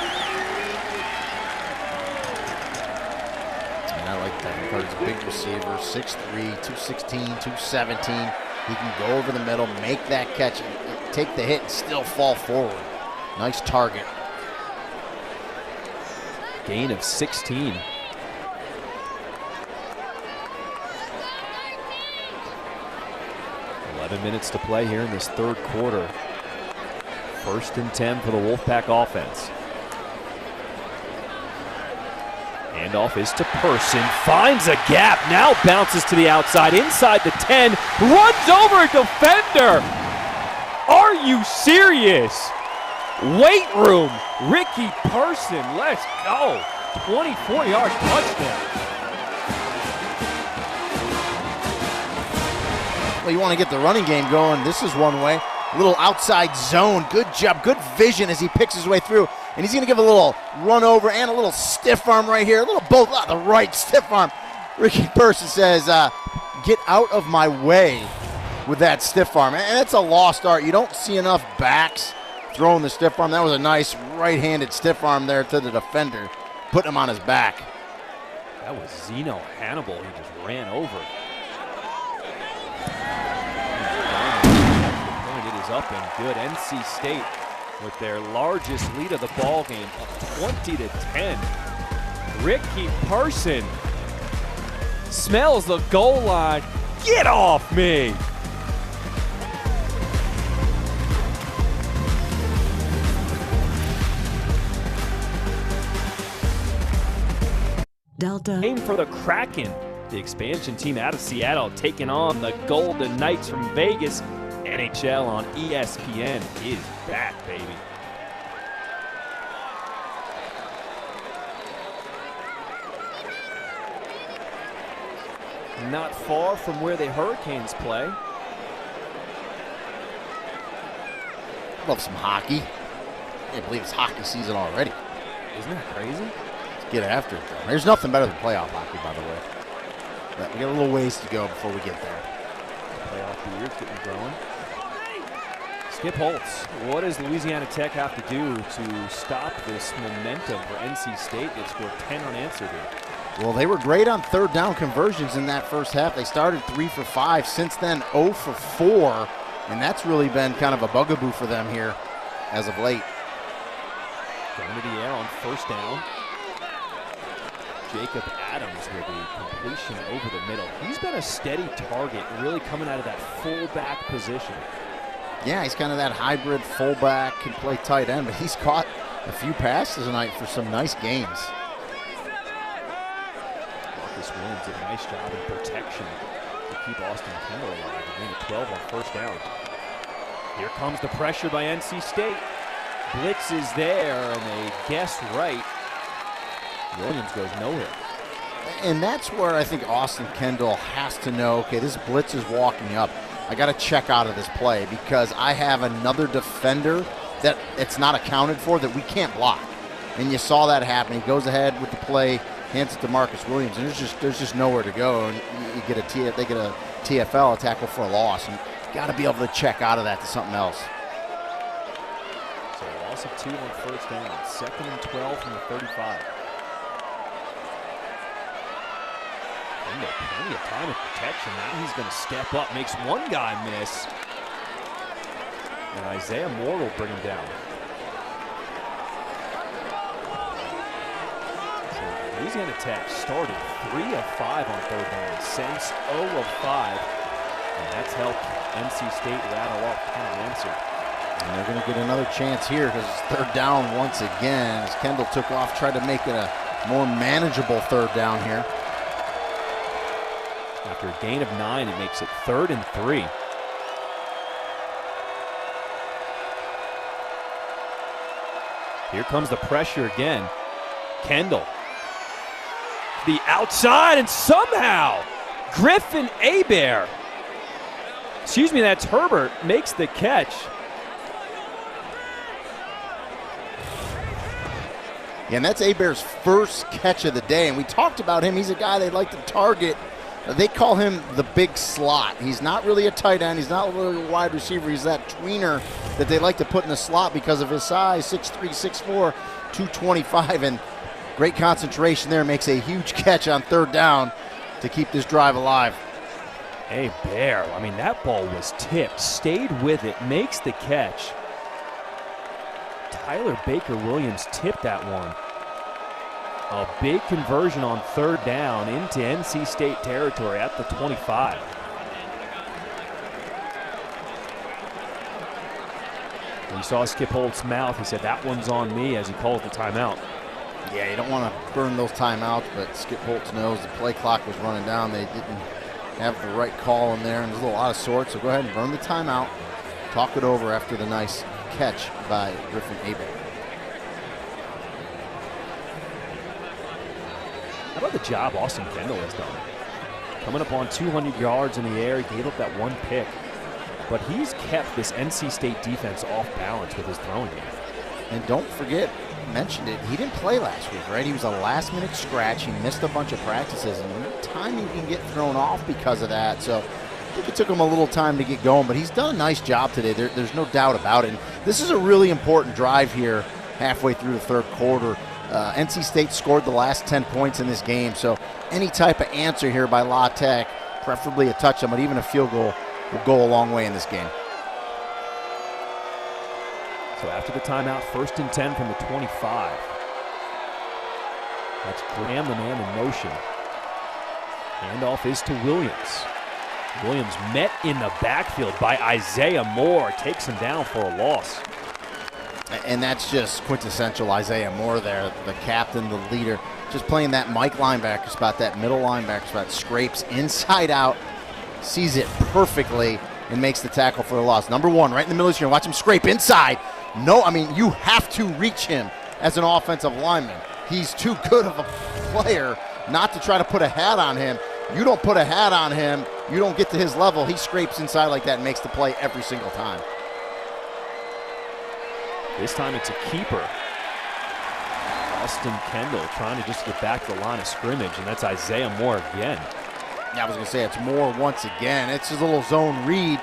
And I like Devin Carter's a big receiver, 6'3", 216, 217. He can go over the middle, make that catch, take the hit, and still fall forward. Nice target. Gain of 16. Minutes to play here in this third quarter. 1st and 10 for the Wolfpack offense. Handoff is to Person, finds a gap, now bounces to the outside, inside the 10, runs over a defender. Are you serious? Weight room, Ricky Person, let's go. 24-yard touchdown. Well, you want to get the running game going. This is one way. A little outside zone. Good job. Good vision as he picks his way through. And he's going to give a little run over and a little stiff arm right here. A little both out the right stiff arm. Ricky Person says, get out of my way with that stiff arm. And it's a lost art. You don't see enough backs throwing the stiff arm. That was a nice right-handed stiff arm there to the defender, putting him on his back. That was Zeno Hannibal. He just ran over. Up and good. NC State with their largest lead of the ball game, up 20-10. Ricky Person smells the goal line. Get off me! Delta. Aim for the Kraken, the expansion team out of Seattle, taking on the Golden Knights from Vegas. NHL on ESPN is back, baby. Not far from where the Hurricanes play. Love some hockey. Can't believe it's hockey season already. Isn't that crazy? Let's get after it, though. There's nothing better than playoff hockey, by the way. But we got a little ways to go before we get there. Playoff beers getting going. Skip Holtz, what does Louisiana Tech have to do to stop this momentum for NC State? They've scored 10 unanswered here. Well, they were great on third down conversions in that first half. They started 3 for 5. Since then, 0 for 4. And that's really been kind of a bugaboo for them here as of late. Going to the air on first down. Jacob Adams with a completion over the middle. He's been a steady target, really coming out of that fullback position. Yeah, he's kind of that hybrid fullback, can play tight end, but he's caught a few passes tonight for some nice gains. Marcus Williams did a nice job in protection to keep Austin Kendall alive. He gained 12 on first down. Here comes the pressure by NC State. Blitz is there, and they guessed right. Williams goes nowhere. And that's where I think Austin Kendall has to know, okay, this blitz is walking up. I got to check out of this play because I have another defender that it's not accounted for that we can't block. And you saw that happen. He goes ahead with the play, hands it to Marcus Williams, and there's just nowhere to go. And you get they get a TFL, a tackle for a loss, and you got to be able to check out of that to something else. So a loss of 2 on first down, 2nd and 12 from the 35. Plenty of time of protection. Now he's going to step up, makes one guy miss. And Isaiah Moore will bring him down. So Louisiana Tech started 3 of 5 on third down, since 0 of 5. And that's helped NC State rattle off unanswered. And they're going to get another chance here because it's third down once again. As Kendall took off, tried to make it a more manageable third down here. After a gain of 9, it makes it 3rd and 3. Here comes the pressure again. Kendall. The outside, and somehow Griffin Hebert, that's Herbert, makes the catch. Yeah, and that's Hebert's first catch of the day, and we talked about him. He's a guy they like to target. They call him the big slot. He's not really a tight end. He's not really a wide receiver. He's that tweener that they like to put in the slot because of his size, 6'3", 6'4", 225, and great concentration there. Makes a huge catch on third down to keep this drive alive. Hebert, that ball was tipped, stayed with it, makes the catch. Tyler Baker-Williams tipped that one. A big conversion on third down into NC State territory at the 25. When you saw Skip Holt's mouth, he said, "That one's on me," as he calls the timeout. Yeah, you don't want to burn those timeouts, but Skip Holtz knows the play clock was running down. They didn't have the right call in there, and there's a little out of sorts, so go ahead and burn the timeout. Talk it over after the nice catch by Griffin Hebert. How about the job Austin Kendall has done? Coming up on 200 yards in the air, he gave up that one pick. But he's kept this NC State defense off balance with his throwing game. And don't forget, mentioned it, he didn't play last week, right? He was a last-minute scratch. He missed a bunch of practices, and time you can get thrown off because of that. So I think it took him a little time to get going, but he's done a nice job today. There's no doubt about it. And this is a really important drive here halfway through the third quarter. NC State scored the last 10 points in this game, so any type of answer here by La Tech, preferably a touchdown, but even a field goal will go a long way in this game. So after the timeout, 1st and 10 from the 25. That's Graham, the man in motion. Handoff is to Williams. Williams met in the backfield by Isaiah Moore, takes him down for a loss. And that's just quintessential Isaiah Moore there, the captain, the leader, just playing that Mike linebacker spot, that middle linebacker spot, scrapes inside out, sees it perfectly, and makes the tackle for the loss. Number one, right in the middle of the screen. Watch him scrape inside. No, you have to reach him as an offensive lineman. He's too good of a player not to try to put a hat on him. You don't put a hat on him, you don't get to his level. He scrapes inside like that and makes the play every single time. This time it's a keeper. Austin Kendall trying to just get back to the line of scrimmage, and that's Isaiah Moore again. Yeah, I was going to say it's Moore once again. It's his little zone read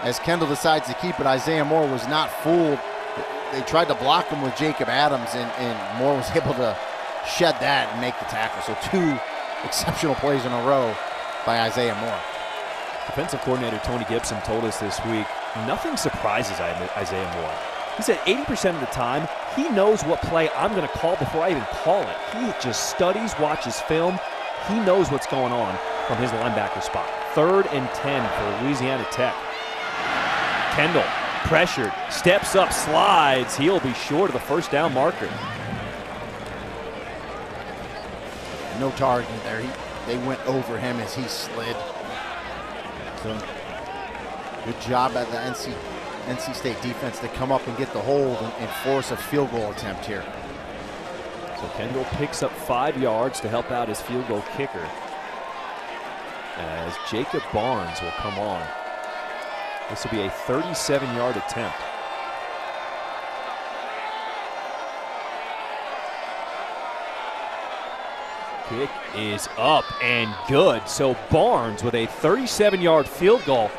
as Kendall decides to keep it. Isaiah Moore was not fooled. They tried to block him with Jacob Adams, and Moore was able to shed that and make the tackle. So 2 exceptional plays in a row by Isaiah Moore. Defensive coordinator Tony Gibson told us this week, nothing surprises Isaiah Moore. He said 80% of the time, he knows what play I'm going to call before I even call it. He just studies, watches film. He knows what's going on from his linebacker spot. 3rd and 10 for Louisiana Tech. Kendall, pressured, steps up, slides. He'll be short of the first down marker. No target there. They went over him as he slid. So good job by the NC State defense to come up and get the hold and force a field goal attempt here. So Kendall picks up 5 yards to help out his field goal kicker, as Jacob Barnes will come on. This will be a 37-yard attempt. Kick is up and good. So Barnes with a 37-yard field goal.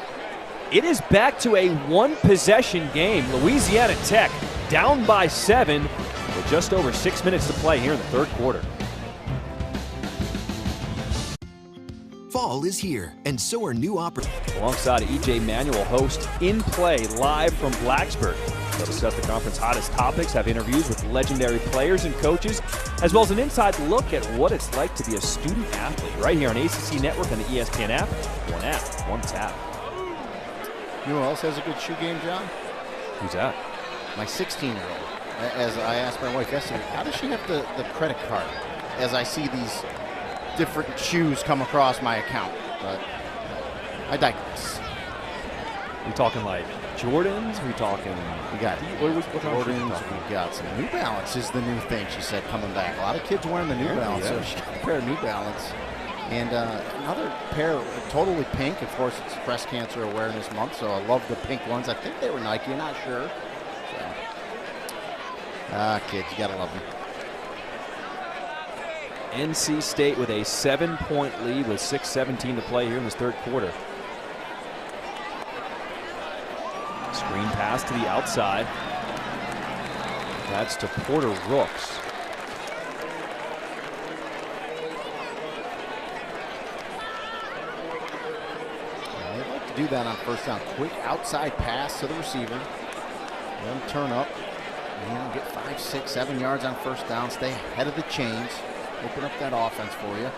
It is back to a 1-possession game. Louisiana Tech down by 7 with just over 6 minutes to play here in the third quarter. Fall is here, and so are new opportunities. Alongside EJ Manuel, host In Play live from Blacksburg. They'll discuss the conference's hottest topics, have interviews with legendary players and coaches, as well as an inside look at what it's like to be a student athlete. Right here on ACC Network and the ESPN app. One app, one tap. You know who else has a good shoe game, John? Who's that? My 16-year-old. As I asked my wife yesterday, how does she have the credit card? As I see these different shoes come across my account. But I digress. We talking like Jordans? We talking? We got what Jordans. We got some New Balance is the new thing. She said coming back. A lot of kids wearing the New Balance, so she got a pair of New Balance. And another pair, totally pink. Of course, it's Breast Cancer Awareness Month, so I love the pink ones. I think they were Nike, I'm not sure. So, kids, you gotta love them. NC State with a 7-point lead with 6:17 to play here in this third quarter. Screen pass to the outside. That's to Porter Rooks. Do that on first down. Quick outside pass to the receiver. Let him turn up. And get 5, 6, 7 yards on first down. Stay ahead of the chains. Open up that offense for you.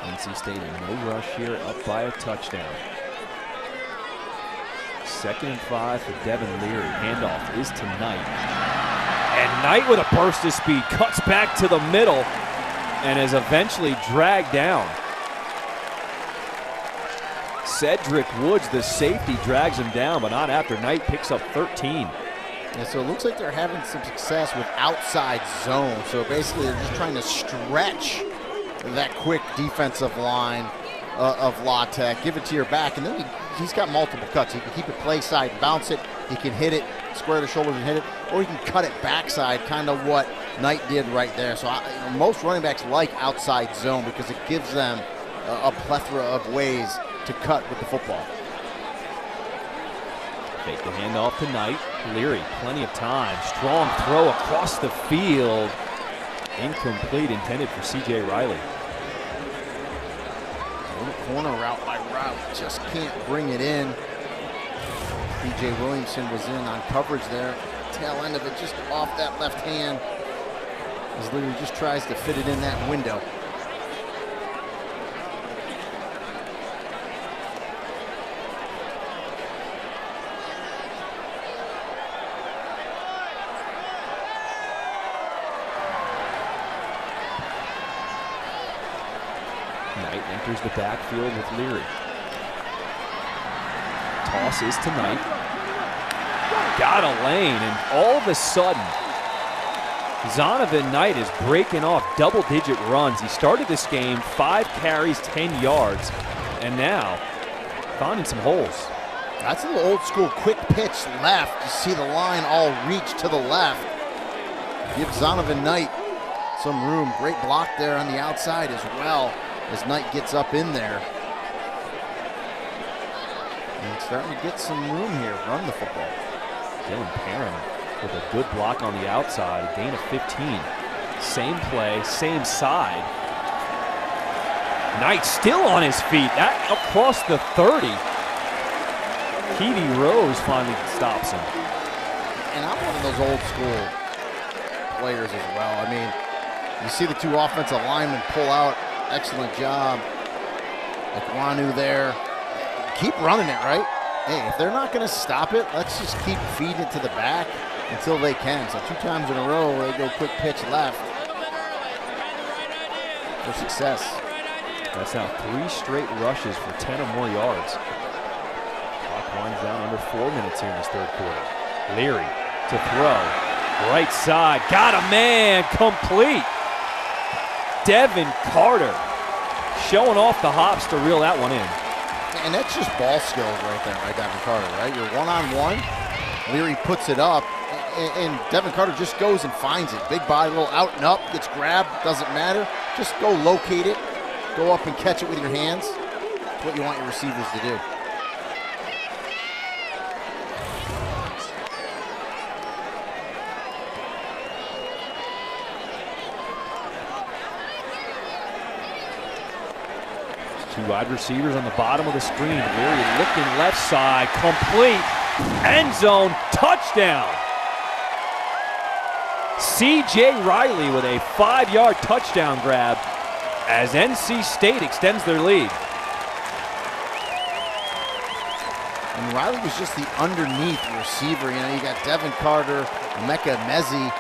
NC State in no rush here, up by a touchdown. 2nd and 5 for Devin Leary. Handoff is to Knight. And Knight with a burst of speed cuts back to the middle and is eventually dragged down. Cedric Woods, the safety, drags him down, but not after Knight picks up 13. Yeah, so it looks like they're having some success with outside zone. So basically they're just trying to stretch that quick defensive line of La Tech. Give it to your back, and then he's got multiple cuts. He can keep it play side, bounce it. He can hit it, square the shoulders and hit it, or he can cut it backside, kind of what Knight did right there. So most running backs like outside zone because it gives them a plethora of ways to cut with the football. Fake the handoff to Knight. Leary, plenty of time. Strong throw across the field. Incomplete, intended for C.J. Riley. Corner route by route, just can't bring it in. B.J. Williamson was in on coverage there. Tail end of it just off that left hand. As Leary just tries to fit it in that window. Knight enters the backfield with Leary. Toss is to Knight. Got a lane, and all of a sudden, Zonovan Knight is breaking off double-digit runs. He started this game 5 carries, 10 yards, and now finding some holes. That's a little old school quick pitch left. You see the line all reach to the left. Give Zonovan Knight some room. Great block there on the outside as well as Knight gets up in there. And starting to get some room here, run the football. Dylan Perrin with a good block on the outside, a gain of 15. Same play, same side. Knight still on his feet, that across the 30. Keedy Rose finally stops him. And I'm one of those old school players as well. I mean, you see the two offensive linemen pull out, excellent job. Ekwonu there. Keep running it, right? Hey, if they're not going to stop it, let's just keep feeding it to the back until they can. So 2 times in a row, they go quick pitch left for success. That's now 3 straight rushes for 10 or more yards. Clock winds down under 4 minutes here in this third quarter. Leary to throw. Right side, got a man, complete. Devin Carter showing off the hops to reel that one in. And that's just ball skills right there by Devin Carter, right? You're one-on-one. Leary puts it up, and Devin Carter just goes and finds it. Big body, little out and up, gets grabbed, doesn't matter. Just go locate it, go up and catch it with your hands. That's what you want your receivers to do. Two wide receivers on the bottom of the screen. Leary looking left side, complete, end zone, touchdown. C.J. Riley with a 5-yard touchdown grab as NC State extends their lead. And Riley was just the underneath receiver. You know, you got Devin Carter, Mecca Mezzi,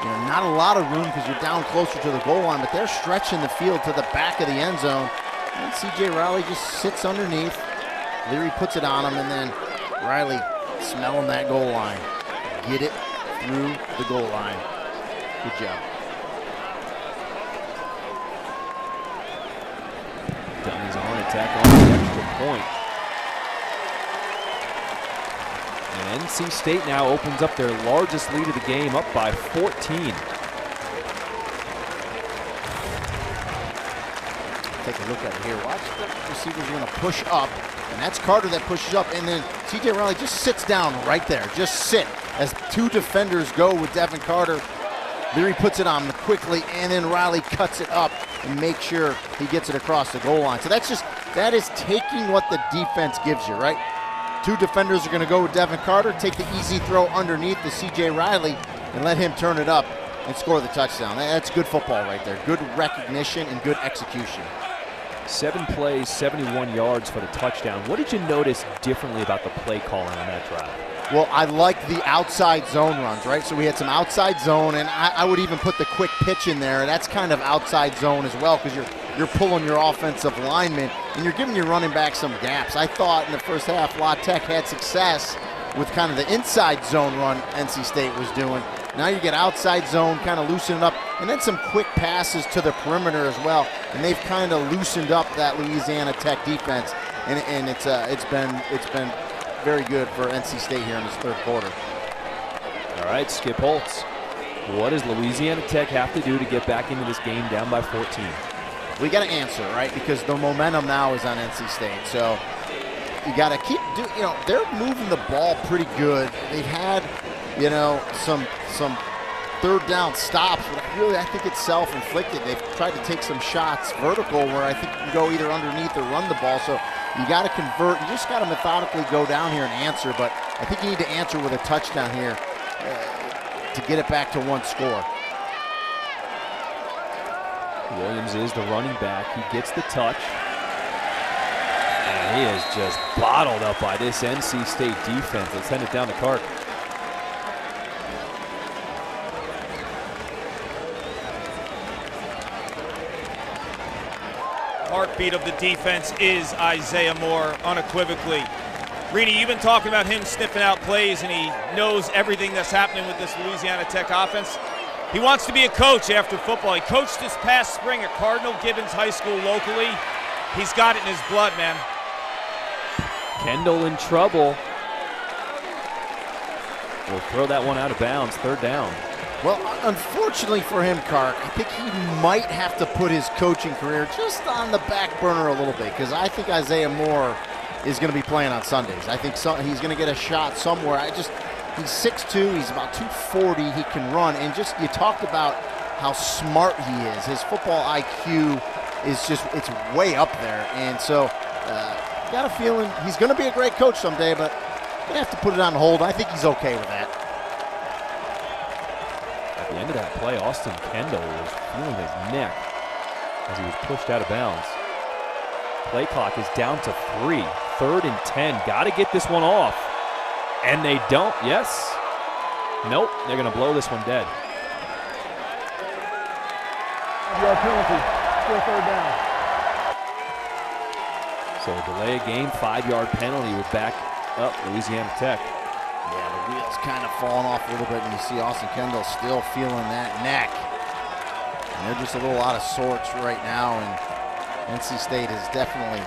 not a lot of room because you're down closer to the goal line, but they're stretching the field to the back of the end zone. And C.J. Riley just sits underneath. Leary puts it on him, and then Riley smelling that goal line. Get it through the goal line. Good job. Dunn is on attack on the extra point. And NC State now opens up their largest lead of the game, up by 14. Take a look at it here. Watch the receivers are going to push up, and that's Carter that pushes up, and then C.J. Riley just sits down right there. Just sit as two defenders go with Devin Carter. Leary puts it on quickly, and then Riley cuts it up and makes sure he gets it across the goal line. So that is taking what the defense gives you, right? Two defenders are going to go with Devin Carter, take the easy throw underneath to C.J. Riley, and let him turn it up and score the touchdown. That's good football right there. Good recognition and good execution. 7 plays, 71 yards for the touchdown. What did you notice differently about the play calling on that drive? Well, I like the outside zone runs, right? So we had some outside zone, and I would even put the quick pitch in there. That's kind of outside zone as well because you're pulling your offensive lineman, and you're giving your running back some gaps. I thought in the first half, La Tech had success with kind of the inside zone run NC State was doing. Now you get outside zone, kind of loosen it up, and then some quick passes to the perimeter as well. And they've kind of loosened up that Louisiana Tech defense, and it's been very good for NC State here in this third quarter. All right, Skip Holtz. What does Louisiana Tech have to do to get back into this game down by 14? We got to answer, right? Because the momentum now is on NC State. So you got to keep they're moving the ball pretty good. They've had, some third down stops, but I think it's self-inflicted. They've tried to take some shots vertical where I think you can go either underneath or run the ball. So you got to convert. You just got to methodically go down here and answer. But I think you need to answer with a touchdown here to get it back to one score. Williams is the running back. He gets the touch. And he is just bottled up by this NC State defense. Let's send it down the cart. Heartbeat of the defense is Isaiah Moore, unequivocally. Rini, you've been talking about him sniffing out plays, and he knows everything that's happening with this Louisiana Tech offense. He wants to be a coach after football. He coached this past spring at Cardinal Gibbons High School locally. He's got it in his blood, man. Kendall in trouble. We'll throw that one out of bounds, third down. Well, unfortunately for him, Kark, I think he might have to put his coaching career just on the back burner a little bit because I think Isaiah Moore is going to be playing on Sundays. I think he's going to get a shot somewhere. He's 6'2", he's about 240, he can run, and just you talked about how smart he is. His football IQ is it's way up there, and so got a feeling he's going to be a great coach someday, but going to have to put it on hold. I think he's okay with that. At the end of that play, Austin Kendall was feeling his neck as he was pushed out of bounds. Play clock is down to 3, 3rd and 10. Got to get this one off. And they don't. Yes. Nope. They're going to blow this one dead. 5-yard penalty. Still third down. So delay a game, 5-yard penalty would back up Louisiana Tech. Yeah, the wheels kind of falling off a little bit, and you see Austin Kendall still feeling that neck. And they're just a little out of sorts right now, and NC State is definitely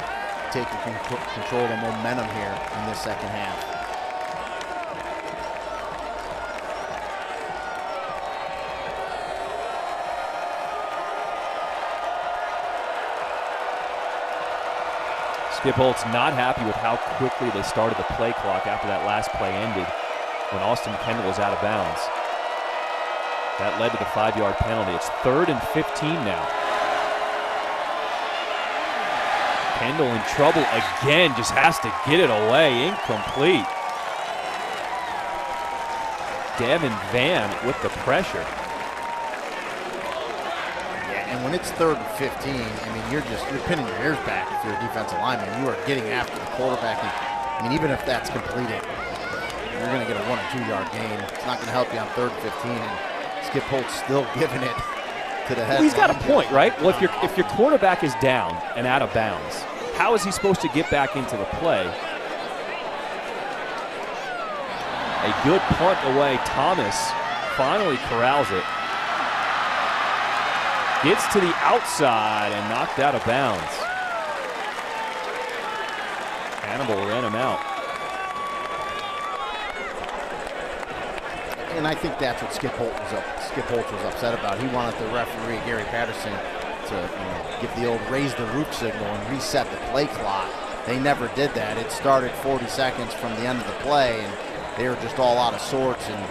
taking control of the momentum here in this second half. Skip Holtz not happy with how quickly they started the play clock after that last play ended when Austin Kendall was out of bounds. That led to the 5-yard penalty. It's 3rd and 15 now. Kendall in trouble again, just has to get it away. Incomplete. Devin Van with the pressure. And when it's 3rd and 15, I mean, you're pinning your ears back if you're a defensive lineman. You are getting after the quarterback. And even if that's completed, you're going to get a 1 or 2 yard gain. It's not going to help you on 3rd and 15. And Skip Holtz still giving it to the head. Well, he's got a point, right? Well, if your quarterback is down and out of bounds, how is he supposed to get back into the play? A good punt away. Thomas finally corrals it. Gets to the outside and knocked out of bounds. Hannibal ran him out. And I think that's what Skip Holtz was upset about. He wanted the referee, Gary Patterson, to give the old raise the roof signal and reset the play clock. They never did that. It started 40 seconds from the end of the play, and they were just all out of sorts and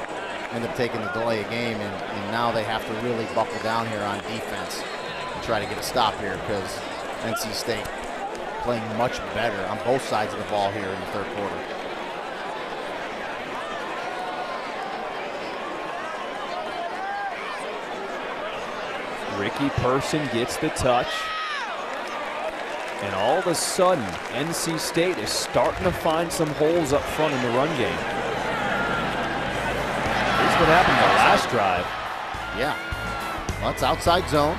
ended up taking the delay of game. And now they have to really buckle down here on defense and try to get a stop here, because NC State playing much better on both sides of the ball here in the third quarter. Ricky Person gets the touch. And all of a sudden, NC State is starting to find some holes up front in the run game. Here's what happened the last drive. Yeah. Well, it's outside zone.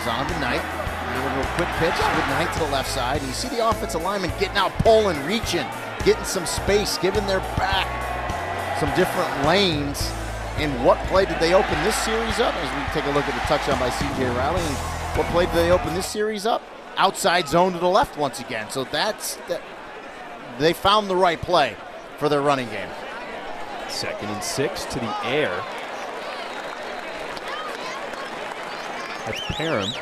Zonovan Knight. A little quick pitch with Knight to the left side. And you see the offensive lineman getting out, pulling, reaching, getting some space, giving their back some different lanes. And what play did they open this series up? As we take a look at the touchdown by C.J. Riley. And what play did they open this series up? Outside zone to the left once again. So they found the right play for their running game. 2nd and 6 to the air. That's Parham.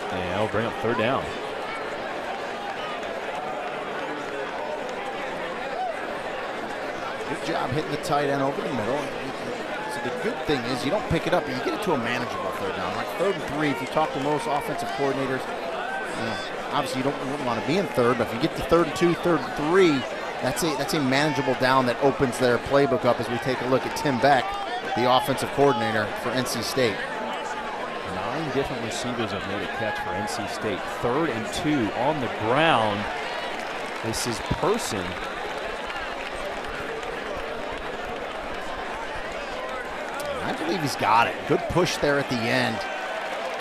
And it'll bring up 3rd down. Good job hitting the tight end over the middle. So the good thing is you don't pick it up, but you get it to a manageable 3rd down. Like 3rd and 3, if you talk to most offensive coordinators, obviously you don't want to be in 3rd, but if you get to 3rd and 2, 3rd and 3, that's a manageable down that opens their playbook up as we take a look at Tim Beck, the offensive coordinator for NC State. 9 different receivers have made a catch for NC State. 3rd and 2 on the ground. This is Person. I believe he's got it. Good push there at the end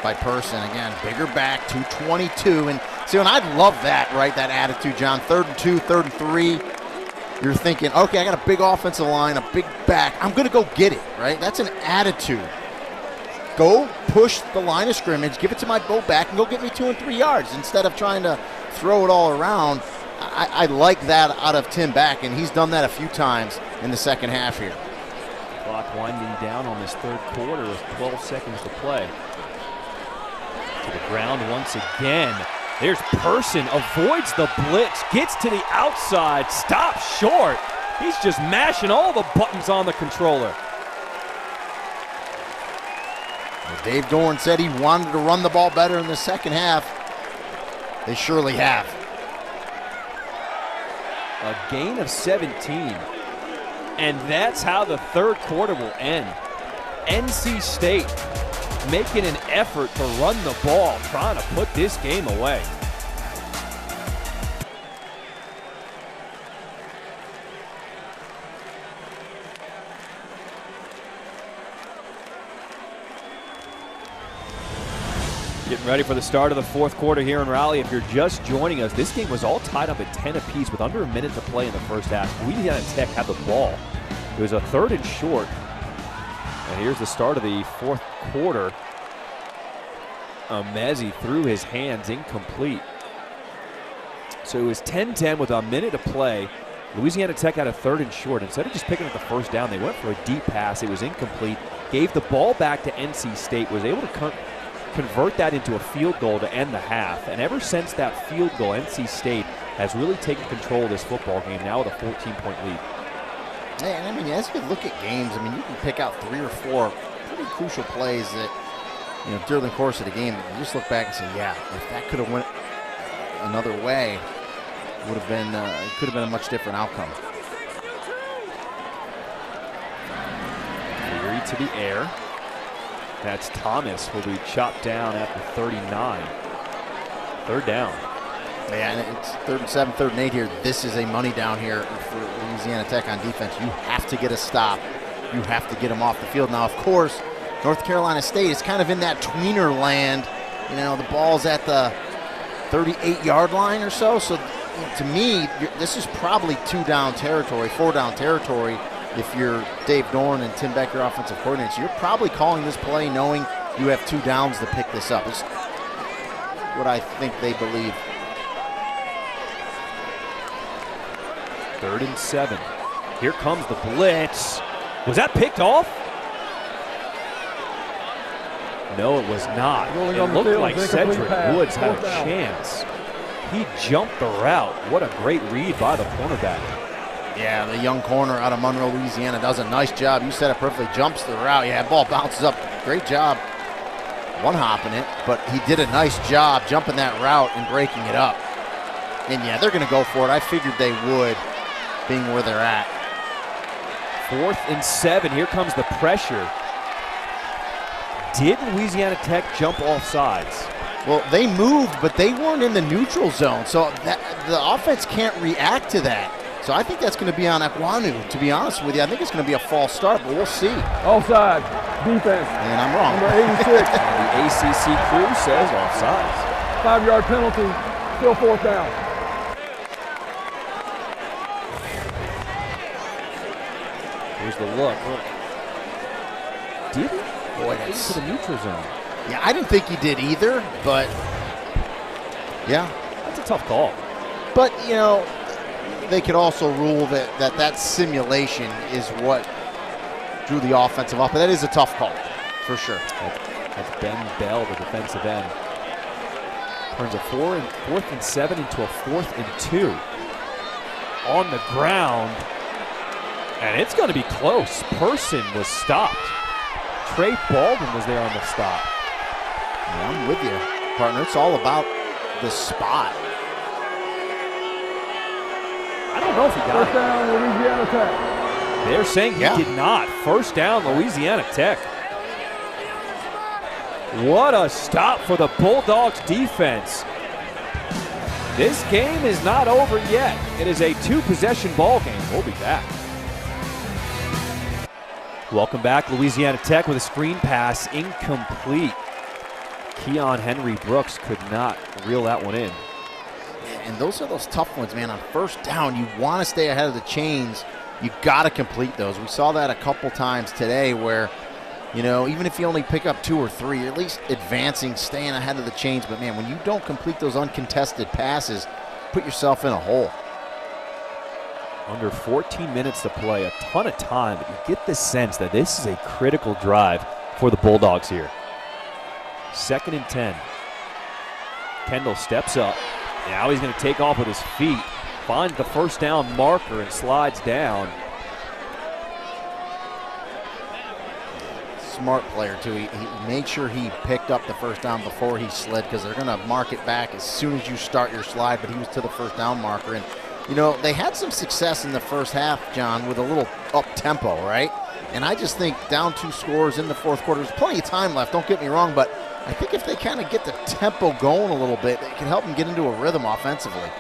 by Person. Again, bigger back, 222. And see, and I love that, right? That attitude, John. 3rd and 2, 3rd and 3. You're thinking, okay, I got a big offensive line, a big back. I'm going to go get it, right? That's an attitude. Go push the line of scrimmage, give it to my back, and go get me 2 and 3 yards instead of trying to throw it all around. I like that out of Tim Beck, and he's done that a few times in the second half here. Clock winding down on this 3rd quarter with 12 seconds to play. To the ground once again. There's Person, avoids the blitz, gets to the outside, stops short. He's just mashing all the buttons on the controller. Well, Dave Dorn said he wanted to run the ball better in the second half. They surely have. A gain of 17. And that's how the 3rd quarter will end. NC State making an effort to run the ball, trying to put this game away. Getting ready for the start of the 4th quarter here in Raleigh. If you're just joining us, this game was all tied up at 10 apiece with under a minute to play in the first half. Louisiana Tech had the ball. It was a 3rd and short. And here's the start of the 4th quarter. Mezzi threw his hands, incomplete. So it was 10-10 with a minute to play. Louisiana Tech had a 3rd and short. Instead of just picking up the first down, they went for a deep pass. It was incomplete. Gave the ball back to NC State. Was able to convert that into a field goal to end the half. And ever since that field goal, NC State has really taken control of this football game, now with a 14-point lead. And I mean, as you look at games, I mean, you can pick out 3 or 4 pretty crucial plays that, during the course of the game, you just look back and say, yeah, if that could have went another way, would have been, it could have been a much different outcome. Leary to the air. That's Thomas, will be chopped down at the 39. 3rd down. Yeah, and it's 3rd and 7, 3rd and 8 here. This is a money down here for Louisiana Tech on defense. You have to get a stop you have to get them off the field. Now, of course, North Carolina State is kind of in that tweener land. You know, the ball's at the 38-yard line or so. So, to me, this is probably 2-down territory, 4-down territory if you're Dave Dorn and Tim Beck, your offensive coordinator. So you're probably calling this play knowing you have 2 downs to pick this up. It's what I think they believe. 3rd and 7. Here comes the blitz. Was that picked off? No, it was not. It looked like Cedric Woods had a chance. He jumped the route. What a great read by the cornerback. Yeah, the young corner out of Monroe, Louisiana does a nice job. You said it perfectly. Jumps the route. Yeah, ball bounces up. Great job one-hopping it, but he did a nice job jumping that route and breaking it up. And yeah, they're going to go for it. I figured they would, being where they're at. 4th and 7. Here comes the pressure. Did Louisiana Tech jump off sides? Well, they moved, but they weren't in the neutral zone, so the offense can't react to that. So I think that's going to be on Ekwonu, to be honest with you. I think it's going to be a false start, but we'll see. Offside, defense. And I'm wrong. Number 86. The ACC crew says offsides. 5-yard penalty, still 4th down. Here's the look. Did he? Boy, into the neutral zone. Yeah, I didn't think he did either, but yeah. That's a tough call. But, you know, they could also rule that simulation is what drew the offensive up. But that is a tough call, for sure. That's Ben Bell, the defensive end. Turns a 4th and 7 into a 4th and 2. On the ground. And it's going to be close. Person was stopped. Trey Baldwin was there on the stop. Yeah, I'm with you, partner. It's all about the spot. I don't know if he got First down, Louisiana Tech. They're saying he did not. 1st down, Louisiana Tech. What a stop for the Bulldogs defense. This game is not over yet. It is a 2-possession ball game. We'll be back. Welcome back. Louisiana Tech with a screen pass incomplete. Keon Henry Brooks could not reel that one in. And those are those tough ones, man. On 1st down, you want to stay ahead of the chains. You got to complete those. We saw that a couple times today where, you know, even if you only pick up 2 or 3, you're at least advancing, staying ahead of the chains. But, man, when you don't complete those uncontested passes, put yourself in a hole. Under 14 minutes to play, a ton of time, but you get the sense that this is a critical drive for the Bulldogs here. 2nd and 10. Kendall steps up. Now he's going to take off with his feet, finds the 1st down marker and slides down. Smart player, too. He made sure he picked up the 1st down before he slid, because they're going to mark it back as soon as you start your slide, but he was to the 1st down marker. And, you know, they had some success in the 1st half, John, with a little up-tempo, right? And I just think down 2 scores in the 4th quarter, there's plenty of time left, don't get me wrong, but I think if they kind of get the tempo going a little bit, it can help them get into a rhythm offensively.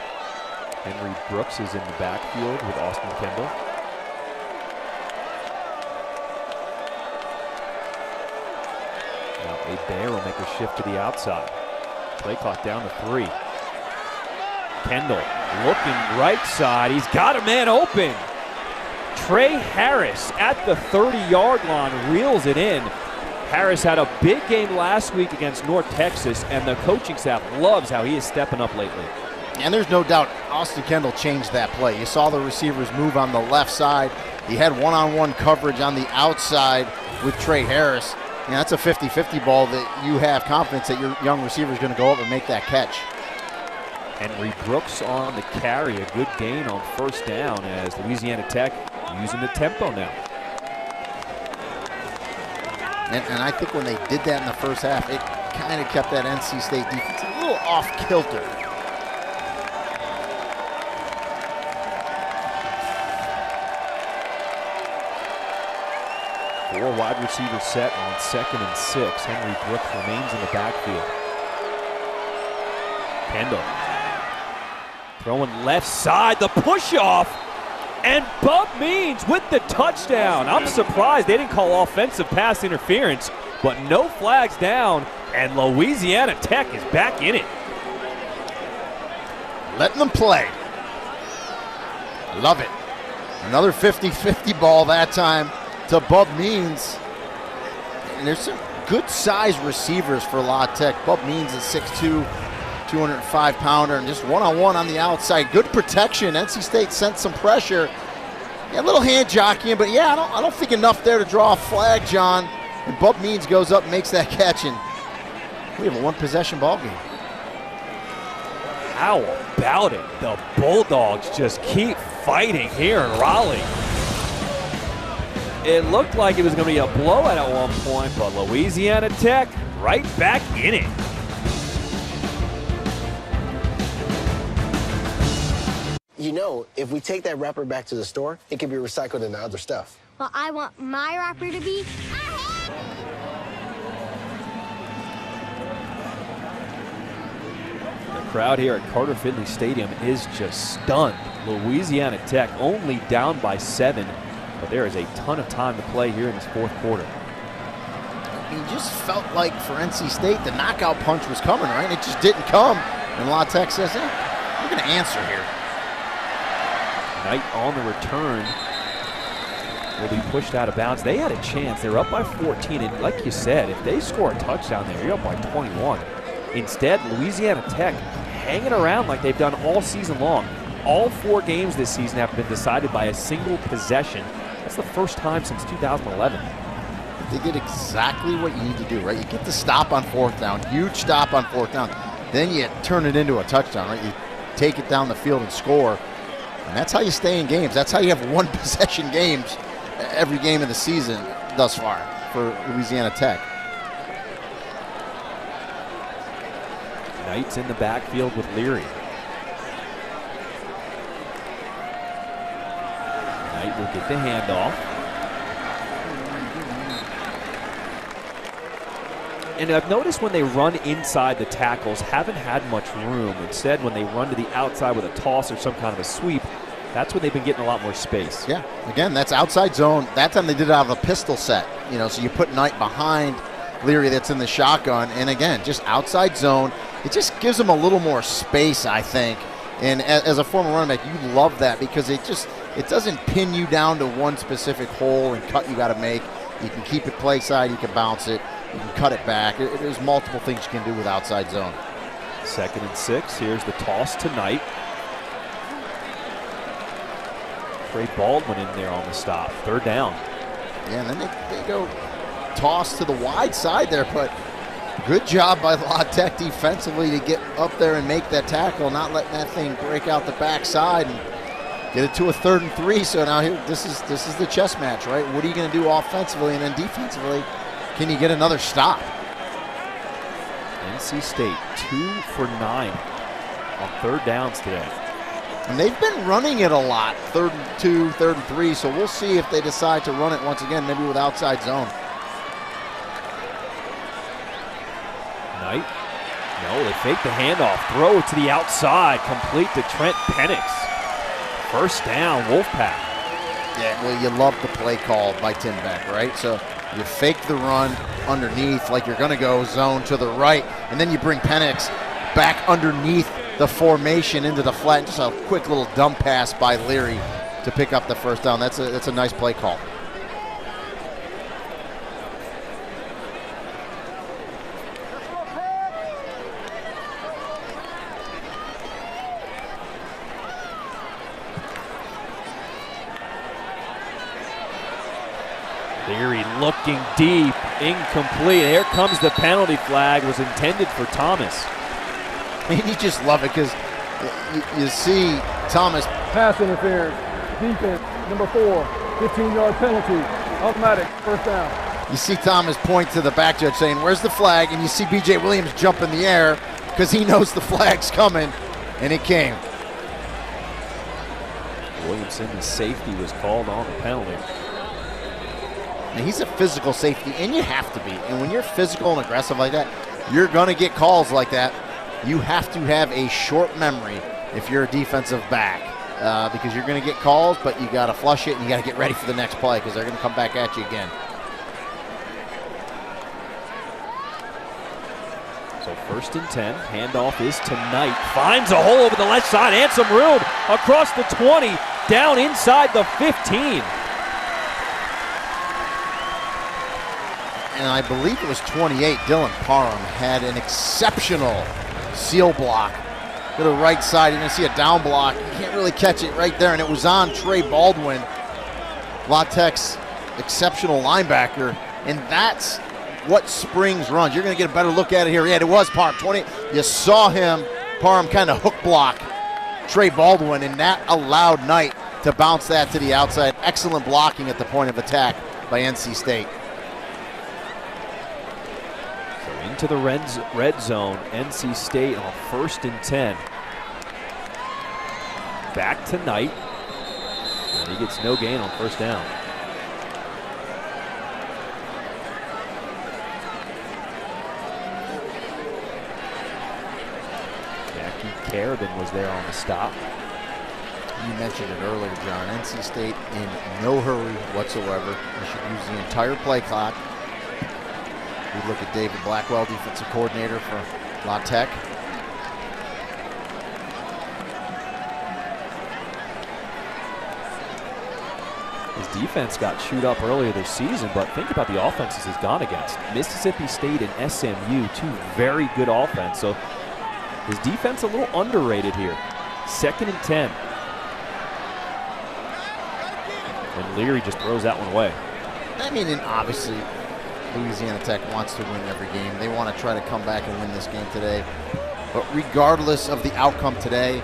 Henry Brooks is in the backfield with Austin Kendall. Now Bear will make a shift to the outside. Play clock down to 3. Kendall looking right side. He's got a man open. Trey Harris at the 30-yard line reels it in. Harris had a big game last week against North Texas, and the coaching staff loves how he is stepping up lately. And there's no doubt Austin Kendall changed that play. You saw the receivers move on the left side. He had one-on-one coverage on the outside with Trey Harris. And that's a 50-50 ball that you have confidence that your young receiver is going to go up and make that catch. Henry Brooks on the carry, a good gain on 1st down as Louisiana Tech using the tempo now. And I think when they did that in the 1st half, it kind of kept that NC State defense a little off kilter. Four wide receivers set on 2nd and 6. Henry Brooks remains in the backfield. Kendall throwing left side, the push off. And Bub Means with the touchdown. I'm surprised they didn't call offensive pass interference, but no flags down, and Louisiana Tech is back in it. Letting them play. Love it. Another 50-50 ball that time to Bub Means. And there's some good size receivers for La Tech. Bub Means is 6'2", 205-pounder, and just one-on-one on the outside. Good protection. NC State sent some pressure. Yeah, a little hand jockeying, but yeah, I don't think enough there to draw a flag, John. And Bub Means goes up and makes that catch, and we have a one-possession ball game. How about it? The Bulldogs just keep fighting here in Raleigh. It looked like it was going to be a blowout at one point, but Louisiana Tech right back in it. You know, if we take that wrapper back to the store, it can be recycled into other stuff. Well, I want my wrapper to be The crowd here at Carter Finley Stadium is just stunned. Louisiana Tech only down by 7, but there is a ton of time to play here in this fourth quarter. It just felt like for NC State the knockout punch was coming, right? It just didn't come. And La Tech says, we're going to answer here. Knight on the return will be pushed out of bounds. They had a chance. They were up by 14, and like you said, if they score a touchdown there, you're up by 21. Instead, Louisiana Tech hanging around like they've done all season long. All 4 games this season have been decided by a single possession. That's the first time since 2011. They did exactly what you need to do, right? You get the stop on 4th down, huge stop on 4th down. Then you turn it into a touchdown, right? You take it down the field and score. And that's how you stay in games. That's how you have one possession games every game of the season thus far for Louisiana Tech. Knight's in the backfield with Leary. Knight will get the handoff. And I've noticed when they run inside, the tackles haven't had much room. Instead, when they run to the outside with a toss or some kind of a sweep, that's when they've been getting a lot more space. Yeah, again, that's outside zone. That time they did it out of a pistol set. You know, so you put Knight behind Leary that's in the shotgun. And again, just outside zone. It just gives them a little more space, I think. And as a former running back, you love that because it doesn't pin you down to one specific hole and cut you got to make. You can keep it play side, you can bounce it, you can cut it back. There's multiple things you can do with outside zone. 2nd and 6. Here's the toss to Knight. Trey Baldwin in there on the stop. 3rd down. Yeah, and then they go toss to the wide side there, but good job by La Tech defensively to get up there and make that tackle, not letting that thing break out the backside and get it to a 3rd and 3. So now here, this is the chess match, right? What are you going to do offensively, and then defensively, can you get another stop? NC State 2 for 9 on 3rd downs today. And they've been running it a lot, 3rd and 2, 3rd and 3. So we'll see if they decide to run it once again, maybe with outside zone. Knight. No, they fake the handoff. Throw it to the outside. Complete to Trent Penix. 1st down, Wolfpack. Yeah, well, you love the play call by Tim Beck, right? So you fake the run underneath like you're going to go zone to the right, and then you bring Penix back underneath the formation into the flat. Just a quick little dump pass by Leary to pick up the 1st down. That's a nice play call. Leary looking deep, incomplete. Here comes the penalty flag. Was intended for Thomas. And you just love it because you see Thomas. Pass interference, defense, number 4, 15-yard penalty, automatic, 1st down. You see Thomas point to the back judge saying, where's the flag? And you see B.J. Williams jump in the air because he knows the flag's coming, and it came. Williamson, the safety, was called on the penalty. And he's a physical safety, and you have to be. And when you're physical and aggressive like that, you're going to get calls like that. You have to have a short memory if you're a defensive back. because you're going to get calls, but you got to flush it and you got to get ready for the next play because they're going to come back at you again. So 1st and 10, handoff is to Knight. Finds a hole over the left side and some room across the 20, down inside the 15. And I believe it was 28, Dylan Parham had an exceptional seal block to the right side. You're going to see a down block. You can't really catch it right there, and it was on Trey Baldwin, La Tech's exceptional linebacker, and that's what Springs runs. You're going to get a better look at it here. Yeah, it was Parham, 20. You saw him, Parham kind of hook block Trey Baldwin, and that allowed Knight to bounce that to the outside. Excellent blocking at the point of attack by NC State. Into the red zone, NC State on 1st and 10. Back to Knight, and he gets no gain on 1st down. Jackie Carabin was there on the stop. You mentioned it earlier, John. NC State in no hurry whatsoever. They should use the entire play clock. We look at David Blackwell, defensive coordinator for La Tech. His defense got chewed up earlier this season, but think about the offenses he's gone against. Mississippi State and SMU, 2 very good offense. So his defense a little underrated here. 2nd and 10. And Leary just throws that one away. I mean, and obviously, Louisiana Tech wants to win every game. They want to try to come back and win this game today. But regardless of the outcome today,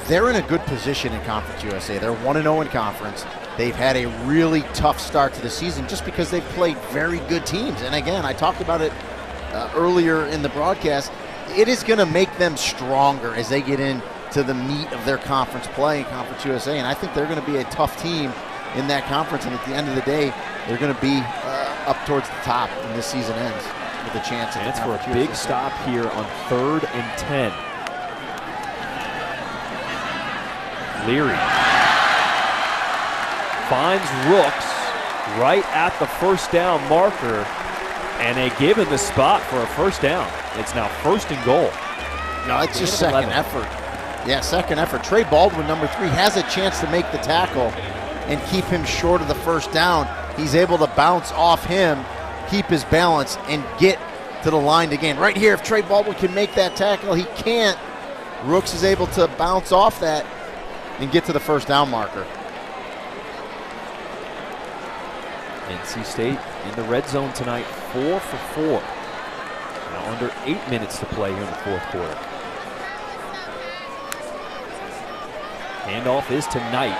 they're in a good position in Conference USA. They're 1-0 in conference. They've had a really tough start to the season just because they've played very good teams. And again, I talked about it earlier in the broadcast. It is going to make them stronger as they get into the meat of their conference play in Conference USA. And I think they're going to be a tough team in that conference. And at the end of the day, they're going to be up towards the top when this season ends with a chance. And it's for a big stop here on 3rd and 10. Leary finds Rooks right at the 1st down marker, and they give him the spot for a 1st down. It's now 1st and goal. No, it's just second effort. Yeah, second effort. Trey Baldwin, number 3, has a chance to make the tackle and keep him short of the 1st down. He's able to bounce off him, keep his balance, and get to the line to gain. Right here, if Trey Baldwin can make that tackle, he can't. Rooks is able to bounce off that and get to the 1st down marker. NC State in the red zone tonight, 4 for 4. Now under 8 minutes to play here in the 4th quarter. Handoff is to Knight.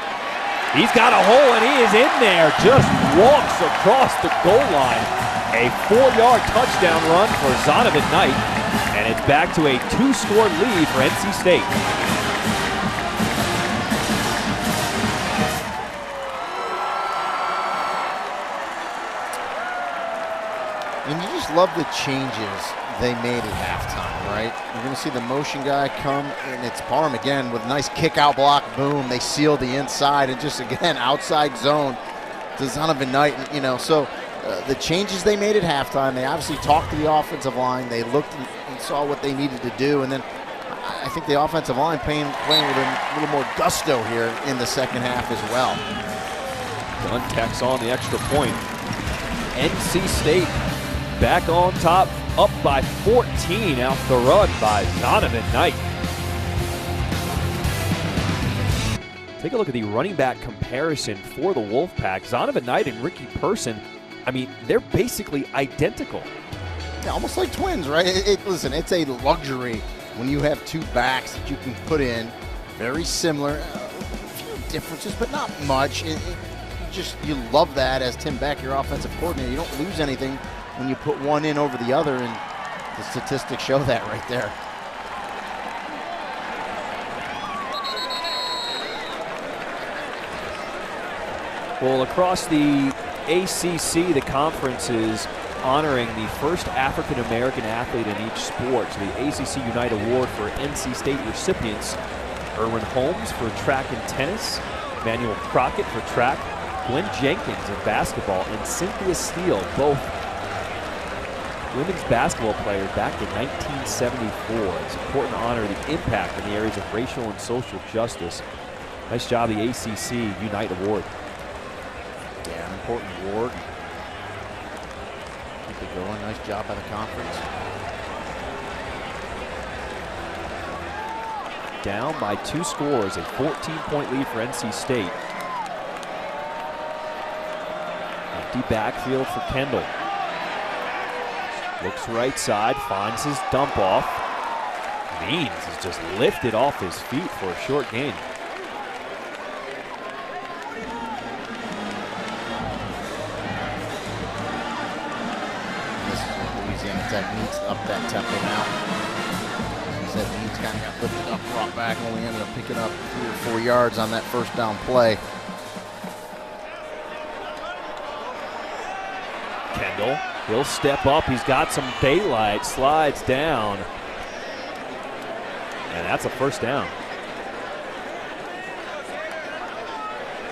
He's got a hole and he is in there, just walks across the goal line. A 4-yard touchdown run for Zonovan Knight, and it's back to a 2-score lead for NC State. And you just love the changes they made at halftime, right? You're going to see the motion guy come, and it's Parham again with a nice kick-out block. Boom, they seal the inside, and just, again, outside zone to Zonovan Knight. You know, so the changes they made at halftime, they obviously talked to the offensive line. They looked and saw what they needed to do, and then I think the offensive line playing with a little more gusto here in the second half as well. Dunn tacks on the extra point. NC State back on top, up by 14 out the run by Donovan Knight. Take a look at the running back comparison for the Wolfpack. Zonovan Knight and Ricky Person, I mean, they're basically identical. Yeah, almost like twins, right? Listen, it's a luxury when you have 2 backs that you can put in. Very similar, a few differences, but not much. You love that as Tim Beck, your offensive coordinator. You don't lose anything when you put one in over the other, and the statistics show that right there. Well, across the ACC, the conference is honoring the first African-American athlete in each sport. So the ACC Unite Award for NC State recipients Erwin Holmes for track and tennis, Manuel Crockett for track, Gwen Jenkins in basketball, and Cynthia Steele, both women's basketball players back in 1974. It's important to honor the impact in the areas of racial and social justice. Nice job, the ACC Unite Award. Yeah, an important award. Keep it going. Nice job by the conference. Down by 2 scores, a 14-point lead for NC State. Empty backfield for Kendall. Looks right side, finds his dump off. Means is just lifted off his feet for a short gain. This is where Louisiana Tech needs to up that tempo now. Said Means kind of got lifted up, brought back, only ended up picking up 3 or 4 yards on that first down play. Kendall, he'll step up, he's got some daylight, slides down, and that's a first down.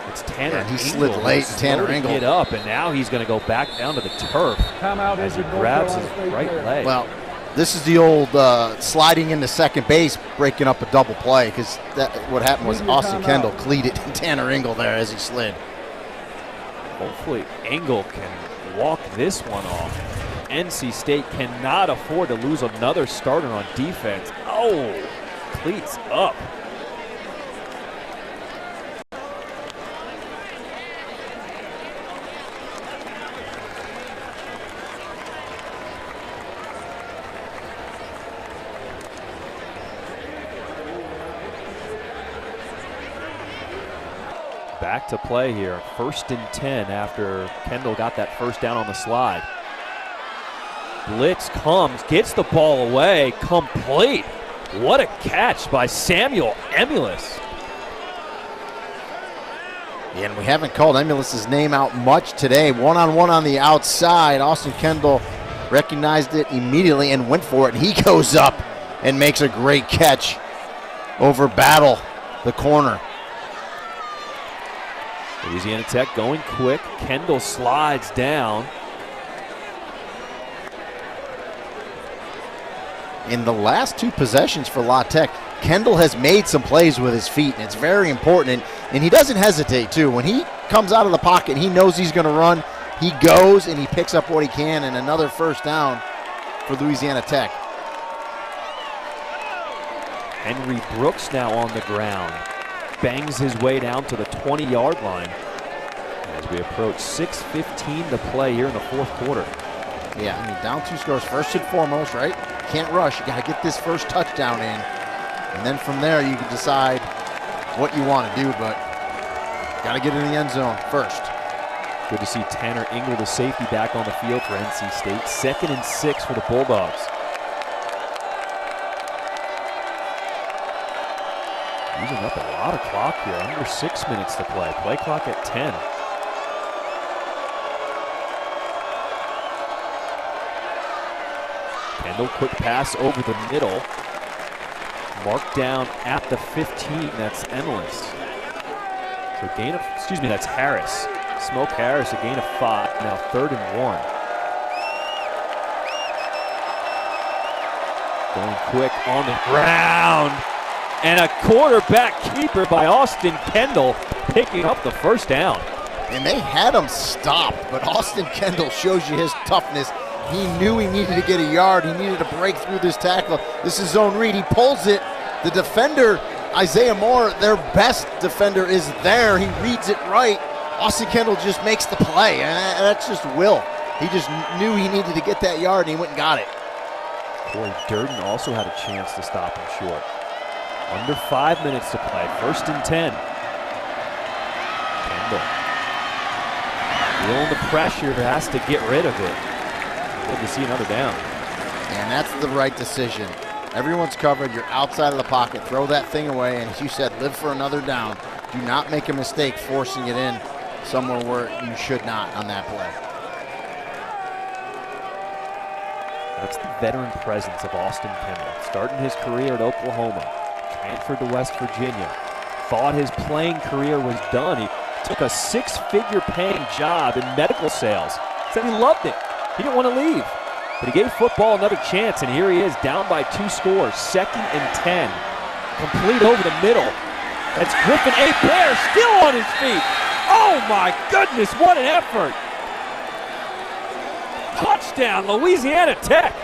It's Tanner. Yeah, he slid late, Tanner Engel. Get up, and now he's going to go back down to the turf as he grabs his right leg. Well, this is the old sliding into second base, breaking up a double play, because what happened was Austin Kendall cleated Tanner Engel there as he slid. Hopefully Engel can walk this one off. NC State cannot afford to lose another starter on defense. Oh, cleats up. Back to play here, 1st and 10 after Kendall got that first down on the slide. Blitz comes, gets the ball away, complete. What a catch by Samuel Emulus. Yeah, and we haven't called Emulus's name out much today. One-on-one on the outside. Austin Kendall recognized it immediately and went for it. And he goes up and makes a great catch over Battle, the corner. Louisiana Tech going quick. Kendall slides down. In the last 2 possessions for La Tech, Kendall has made some plays with his feet, and it's very important. And he doesn't hesitate, too. When he comes out of the pocket, he knows he's going to run. He goes, and he picks up what he can, and another first down for Louisiana Tech. Henry Brooks now on the ground. Bangs his way down to the 20-yard line as we approach 6:15 to play here in the 4th quarter. Yeah, I mean, down 2 scores first and foremost, right? Can't rush. You got to get this first touchdown in. And then from there, you can decide what you want to do, but got to get in the end zone first. Good to see Tanner Engel, the safety, back on the field for NC State. 2nd and 6 for the Bulldogs. Using up a lot of clock here, under 6 minutes to play. Play clock at 10. Kendall, quick pass over the middle. Marked down at the 15, that's Emilus. So gain of, that's Harris. Smoke Harris, a gain of 5, now 3rd and 1. Going quick on the ground. And a quarterback keeper by Austin Kendall picking up the first down. And they had him stopped, but Austin Kendall shows you his toughness. He knew he needed to get a yard. He needed to break through this tackle. This is zone read. He pulls it. The defender, Isaiah Moore, their best defender, is there. He reads it right. Austin Kendall just makes the play, and that's just will. He just knew he needed to get that yard, and he went and got it. Corey Durden also had a chance to stop him short. Under 5 minutes to play, 1st and 10. Kendall feeling the pressure, has to get rid of it. Good to see another down. And that's the right decision. Everyone's covered, you're outside of the pocket, throw that thing away, and as you said, live for another down. Do not make a mistake forcing it in somewhere where you should not on that play. That's the veteran presence of Austin Kendall, starting his career at Oklahoma. transferred to West Virginia. Thought his playing career was done. He took a six-figure paying job in medical sales. Said he loved it. He didn't want to leave. But he gave football another chance, and here he is, down by 2 scores, 2nd and 10. Complete over the middle. That's Griffin Hebert still on his feet. Oh my goodness, what an effort. Touchdown, Louisiana Tech.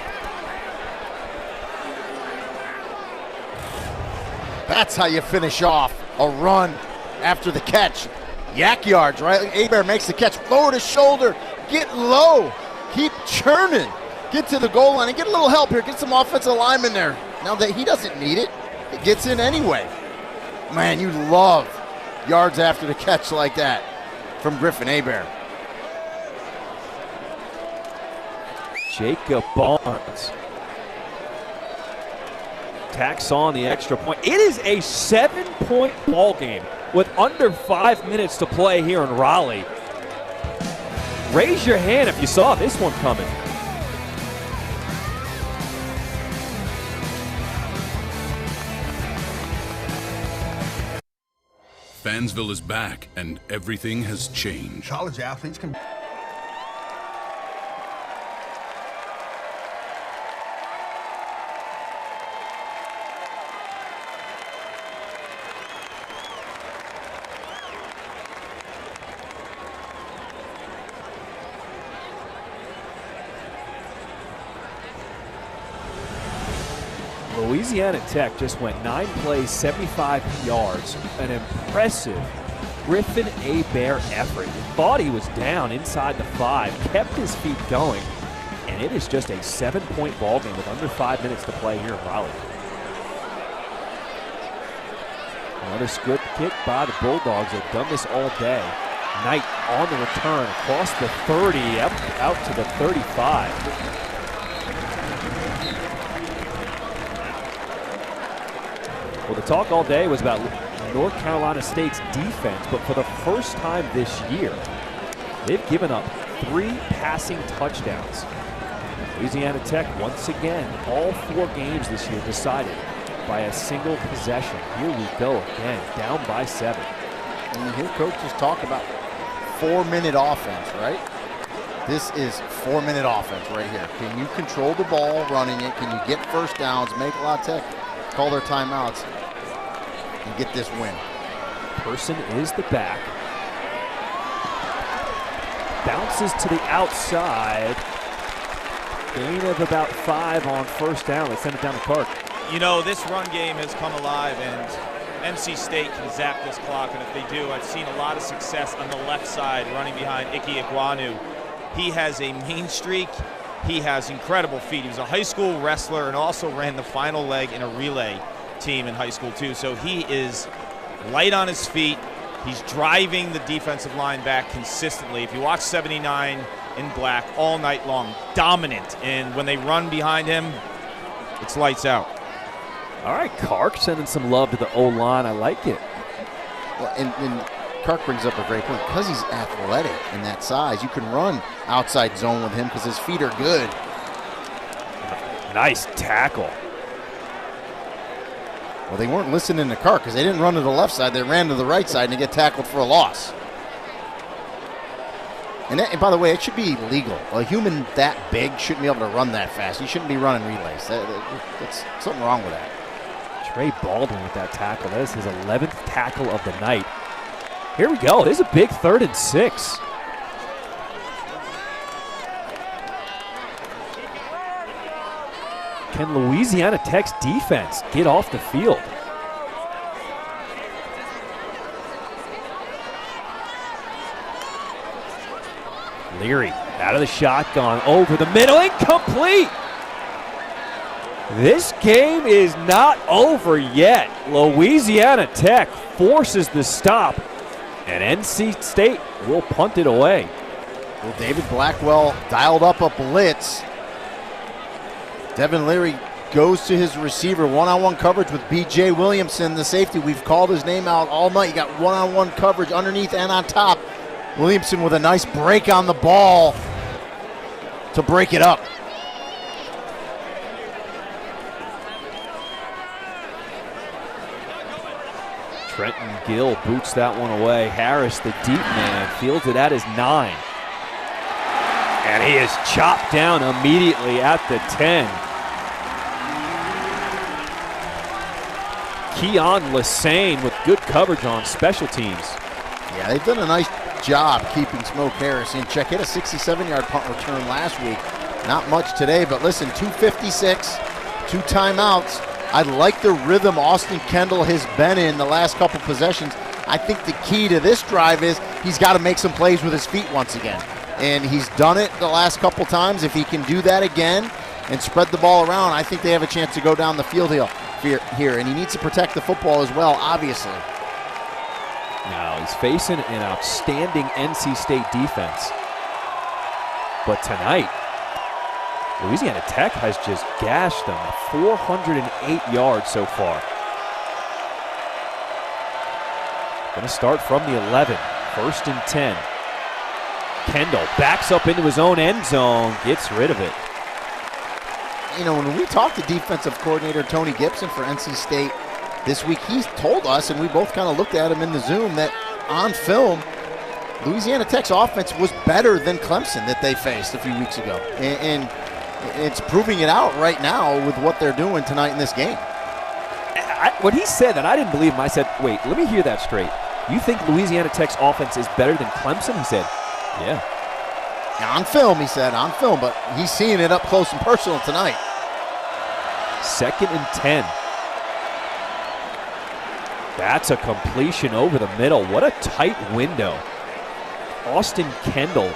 That's how you finish off a run after the catch. Yak yards, right? Hebert makes the catch, lower to shoulder, get low, keep churning, get to the goal line and get a little help here, get some offensive linemen there. Now that he doesn't need it, it gets in anyway. Man, you love yards after the catch like that from Griffin Hebert. Jacob Barnes tacks on the extra point. It is a 7-point ball game with under 5 minutes to play here in Raleigh. Raise your hand if you saw this one coming. Fansville is back, and everything has changed. College athletes can... Louisiana Tech just went 9 plays, 75 yards. An impressive Griffin Hebert effort. Thought he was down inside the 5, kept his feet going, and it is just a 7-point ball game with under 5 minutes to play here in Raleigh. Another good kick by the Bulldogs. They've done this all day. Knight on the return across the 30, out to the 35. Well, the talk all day was about North Carolina State's defense, but for the first time this year, they've given up 3 passing touchdowns. Louisiana Tech, once again, all 4 games this year decided by a single possession. Here we go again, down by 7. And you hear coaches talk about 4-minute offense, right? This is 4-minute offense right here. Can you control the ball running it? Can you get first downs, make a lot of Tech call their timeouts, and get this win? Person is the back. Bounces to the outside. Gain of about 5 on first down. They send it down the park. You know, this run game has come alive, and NC State can zap this clock, and if they do, I've seen a lot of success on the left side running behind Ike Ekwonu. He has a mean streak. He has incredible feet. He was a high school wrestler and also ran the final leg in a relay team in high school too. So he is light on his feet. He's driving the defensive line back consistently. If you watch 79 in black all night long, dominant. And when they run behind him, it's lights out. All right, Kark sending some love to the O-line. I like it. Well, and Kark brings up a great point. Because he's athletic and that size, you can run outside zone with him because his feet are good. Nice tackle. Well, they weren't listening to Kark because they didn't run to the left side. They ran to the right side and they get tackled for a loss. And by the way, it should be legal. A human that big shouldn't be able to run that fast. You shouldn't be running relays. That's something wrong with that. Trey Baldwin with that tackle. That is his 11th tackle of the night. Here we go. This is a big 3rd and 6. Can Louisiana Tech's defense get off the field? Leary out of the shotgun, over the middle, incomplete. This game is not over yet. Louisiana Tech forces the stop, and NC State will punt it away. Well, David Blackwell dialed up a blitz. Devin Leary goes to his receiver, one-on-one coverage with B.J. Williamson, the safety. We've called his name out all night. You got one-on-one coverage underneath and on top. Williamson with a nice break on the ball to break it up. Trenton Gill boots that one away. Harris, the deep man, fields it at his 9. And he is chopped down immediately at the 10. Keon Lassane with good coverage on special teams. Yeah, they've done a nice job keeping Smoke Harris in check. Hit a 67-yard punt return last week. Not much today, but listen, 2:56, 2 timeouts. I like the rhythm Austin Kendall has been in the last couple possessions. I think the key to this drive is he's got to make some plays with his feet once again. And he's done it the last couple times. If he can do that again and spread the ball around, I think they have a chance to go down the field here. And he needs to protect the football as well, obviously. Now he's facing an outstanding NC State defense. But tonight, Louisiana Tech has just gashed them. 408 yards so far. Going to start from the 11, 1st and 10. Kendall backs up into his own end zone, gets rid of it. You know, when we talked to defensive coordinator Tony Gibson for NC State this week, he's told us, and we both kind of looked at him in the Zoom, that on film, Louisiana Tech's offense was better than Clemson that they faced a few weeks ago. And it's proving it out right now with what they're doing tonight in this game. When he said that, I didn't believe him. I said, wait, let me hear that straight. You think Louisiana Tech's offense is better than Clemson? He said, yeah. On film, he said, on film, but he's seeing it up close and personal tonight. 2nd and 10. That's a completion over the middle. What a tight window. Austin Kendall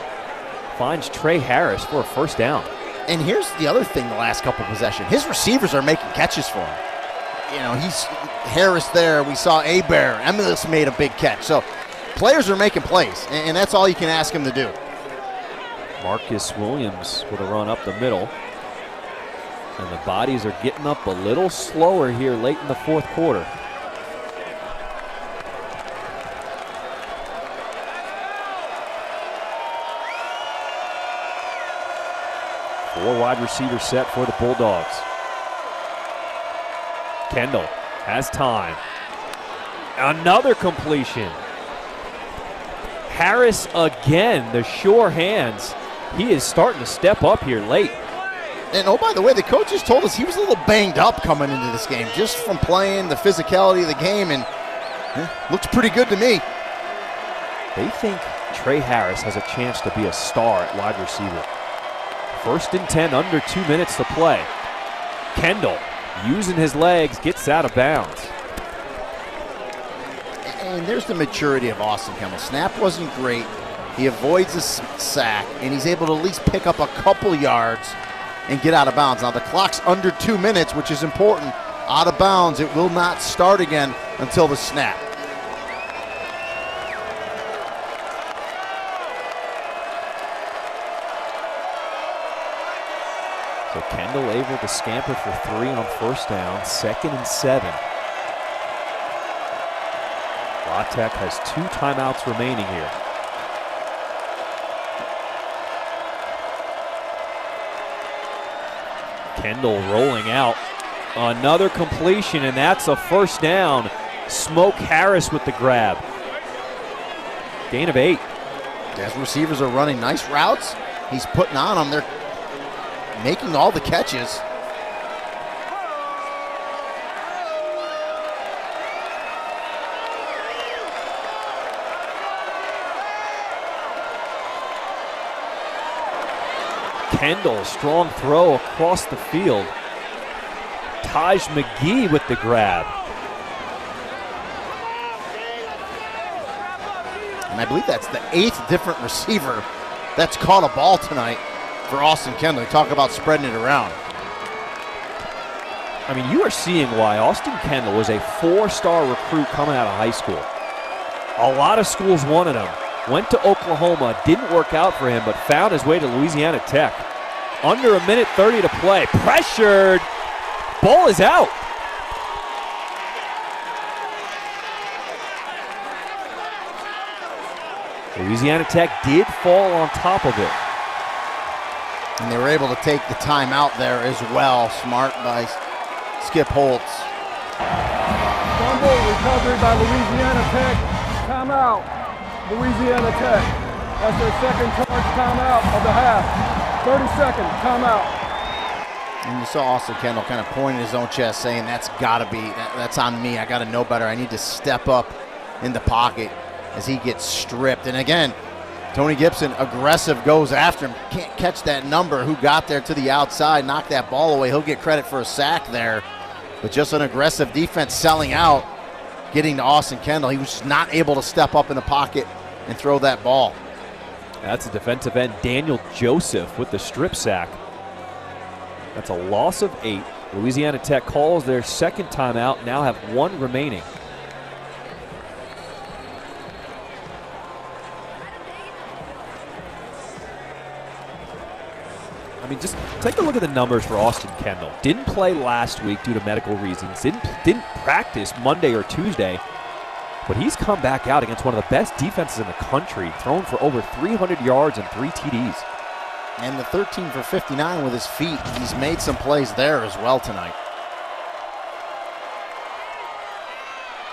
finds Trey Harris for a 1st down. And here's the other thing the last couple possessions. His receivers are making catches for him. You know, he's Harris there. We saw Abear. Emilus made a big catch. So players are making plays, and that's all you can ask him to do. Marcus Williams with a run up the middle. And the bodies are getting up a little slower here late in the 4th quarter. Four wide receiver set for the Bulldogs. Kendall has time. Another completion. Harris again, the sure hands. He is starting to step up here late. And oh, by the way, the coaches told us he was a little banged up coming into this game, just from playing, the physicality of the game, and looks pretty good to me. They think Trey Harris has a chance to be a star at wide receiver. 1st and 10, under 2 minutes to play. Kendall, using his legs, gets out of bounds. And there's the maturity of Austin Kendall. Snap wasn't great. He avoids a sack, and he's able to at least pick up a couple yards and get out of bounds. Now the clock's under 2 minutes, which is important. Out of bounds, it will not start again until the snap. So Kendall able to scamper for 3 on 1st down, 2nd and 7. La Tech has 2 timeouts remaining here. Kendall rolling out. Another completion, and that's a 1st down. Smoke Harris with the grab. Gain of 8. As receivers are running nice routes, he's putting on them. They're making all the catches. Kendall, strong throw across the field. Taj McGee with the grab. And I believe that's the 8th different receiver that's caught a ball tonight for Austin Kendall. Talk about spreading it around. I mean, you are seeing why Austin Kendall was a 4-star recruit coming out of high school. A lot of schools wanted him. Went to Oklahoma, didn't work out for him, but found his way to Louisiana Tech. Under 1:30 to play. Pressured. Ball is out. Louisiana Tech did fall on top of it. And they were able to take the timeout there as well. Smart by Skip Holtz. Fumble recovery by Louisiana Tech. Timeout, Louisiana Tech. That's their second charge timeout of the half. 30-second timeout. And you saw Austin Kendall kind of pointing his own chest saying, that's got to be, that's on me. I got to know better. I need to step up in the pocket as he gets stripped. And again, Tony Gibson, aggressive, goes after him. Can't catch that number who got there to the outside, knocked that ball away. He'll get credit for a sack there. But just an aggressive defense selling out, getting to Austin Kendall. He was just not able to step up in the pocket and throw that ball. That's a defensive end, Daniel Joseph, with the strip sack. That's a loss of 8. Louisiana Tech calls their second timeout, now have 1 remaining. I mean, just take a look at the numbers for Austin Kendall. Didn't play last week due to medical reasons. Didn't practice Monday or Tuesday. But he's come back out against one of the best defenses in the country, thrown for over 300 yards and 3 TDs. And the 13 for 59 with his feet. He's made some plays there as well tonight.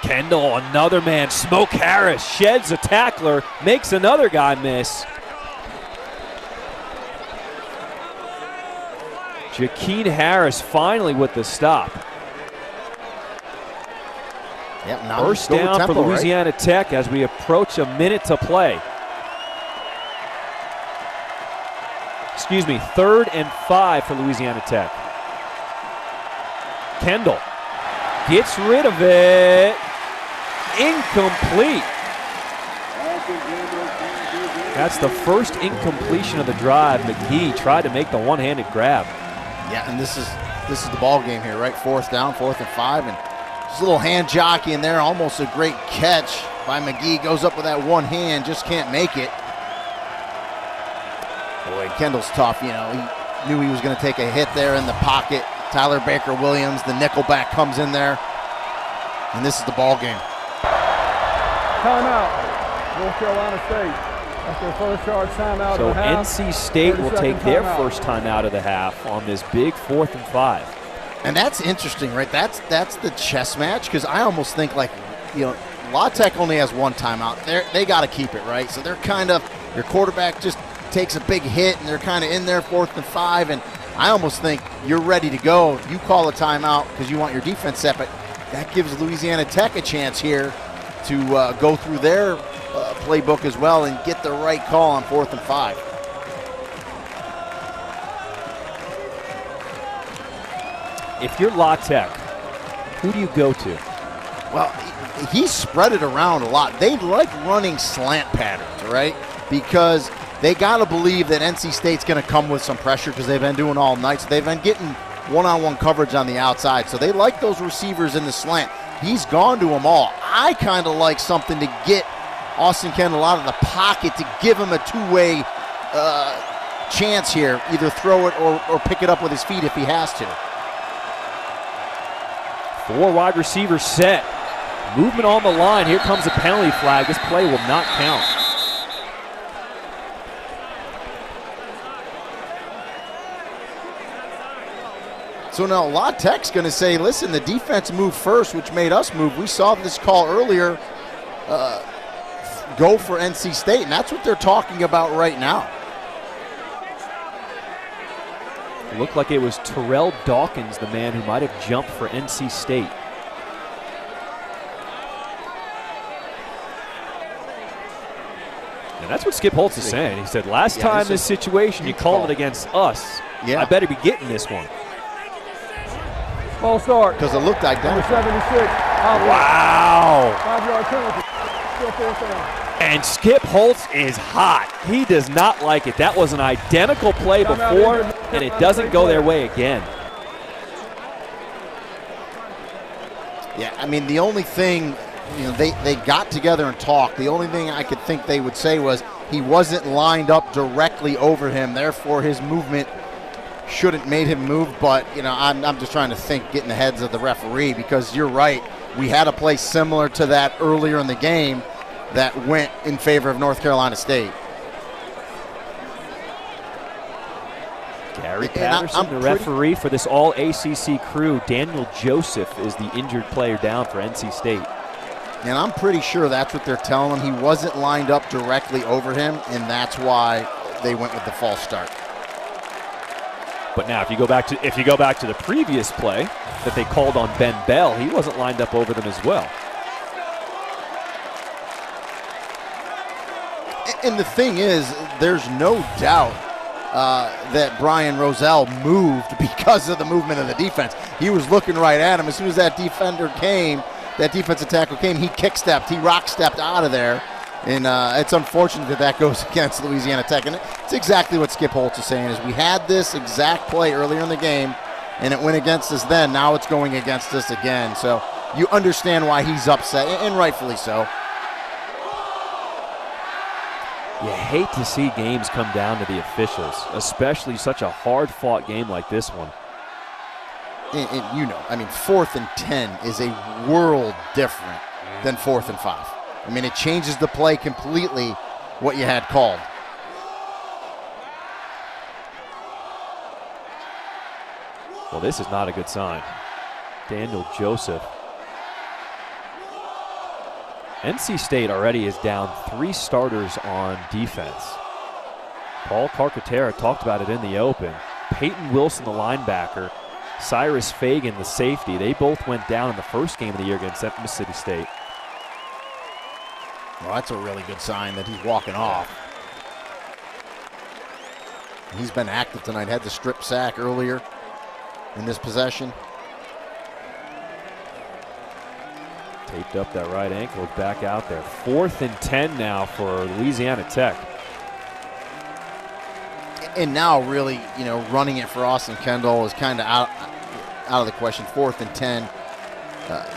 Kendall, another man, Smoke Harris, sheds a tackler, makes another guy miss. Jakeen Harris finally with the stop. Yep, first down for Louisiana Tech as we approach a minute to play. Excuse me, 3rd and 5 for Louisiana Tech. Kendall gets rid of it. Incomplete. That's the first incompletion of the drive. McGee tried to make the one-handed grab. Yeah, and this is the ball game here, right? 4th down, 4th and 5, and just a little hand jockey in there. Almost a great catch by McGee. Goes up with that one hand, just can't make it. Boy, Kendall's tough. You know, he knew he was going to take a hit there in the pocket. Tyler Baker-Williams, the nickelback, comes in there, and this is the ball game. Timeout, North Carolina State. That's their first charge timeout of the half. So NC State will take their first timeout of the half on this big 4th and 5. And that's interesting, right? That's the chess match, because I almost think, like, you know, La Tech only has 1 timeout. They got to keep it, right? So they're kind of, their quarterback just takes a big hit, and they're kind of in there 4th and 5, and I almost think you're ready to go. You call a timeout because you want your defense set, but that gives Louisiana Tech a chance here to go through their playbook as well and get the right call on 4th and 5. If you're La Tech, who do you go to? Well, he spread it around a lot. They like running slant patterns, right? Because they got to believe that NC State's going to come with some pressure because they've been doing all night. So they've been getting one-on-one coverage on the outside. So they like those receivers in the slant. He's gone to them all. I kind of like something to get Austin Kendall out of the pocket to give him a two-way chance here. Either throw it or pick it up with his feet if he has to. 4 wide receivers set. Movement on the line. Here comes a penalty flag. This play will not count. So now La Tech's going to say, listen, the defense moved first, which made us move. We saw this call earlier. Go for NC State, and that's what they're talking about right now. It looked like it was Terrell Dawkins, the man who might have jumped for NC State. And that's what Skip Holtz is saying. He said, last time this situation, you called it against us. I better be getting this one. Ball start. Because it looked identical. 76. Wow. 5-yard penalty. Still 4th down. And Skip Holtz is hot. He does not like it. That was an identical play before, and it doesn't go their way again. Yeah, I mean, the only thing, you know, they got together and talked. The only thing I could think they would say was he wasn't lined up directly over him, therefore his movement shouldn't made him move. But, you know, I'm just trying to think, getting the heads of the referee, because you're right. We had a play similar to that earlier in the game that went in favor of North Carolina State. Gary Patterson, the referee for this all-ACC crew. Daniel Joseph is the injured player down for NC State. And I'm pretty sure that's what they're telling him. He wasn't lined up directly over him, and that's why they went with the false start. But now, if you go back to the previous play that they called on Ben Bell, he wasn't lined up over them as well. And the thing is, there's no doubt that Brian Roselle moved because of the movement of the defense. He was looking right at him. As soon as that defender came, that defensive tackle came, he kick-stepped, he rock-stepped out of there. And it's unfortunate that that goes against Louisiana Tech. And it's exactly what Skip Holtz is saying, is we had this exact play earlier in the game, and it went against us then. Now it's going against us again. So you understand why he's upset, and rightfully so. You hate to see games come down to the officials, especially such a hard-fought game like this one. And you know, I mean, 4th and 10 is a world different than 4th and 5. I mean, it changes the play completely, what you had called. Well, this is not a good sign. Daniel Joseph. NC State already is down 3 starters on defense. Paul Carcaterra talked about it in the open. Peyton Wilson, the linebacker, Cyrus Fagan, the safety, they both went down in the first game of the year against Mississippi State. Well, that's a really good sign that he's walking off. He's been active tonight, had the strip sack earlier in this possession. Taped up that right ankle, back out there. 4th and 10 now for Louisiana Tech. And now really, you know, running it for Austin Kendall is kind of out of the question. 4th and 10.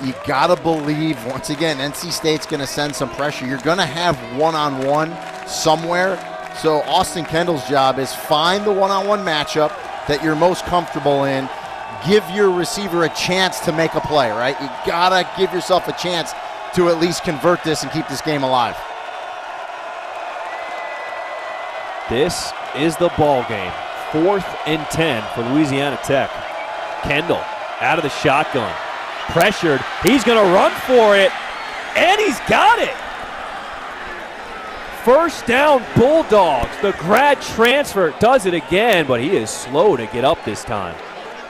You got to believe, once again, NC State's going to send some pressure. You're going to have one-on-one somewhere. So Austin Kendall's job is find the one-on-one matchup that you're most comfortable in. Give your receiver a chance to make a play, right? You got to give yourself a chance to at least convert this and keep this game alive. This is the ball game. 4th and 10 for Louisiana Tech. Kendall out of the shotgun. Pressured. He's going to run for it, and he's got it. First down, Bulldogs. The grad transfer does it again, but he is slow to get up this time.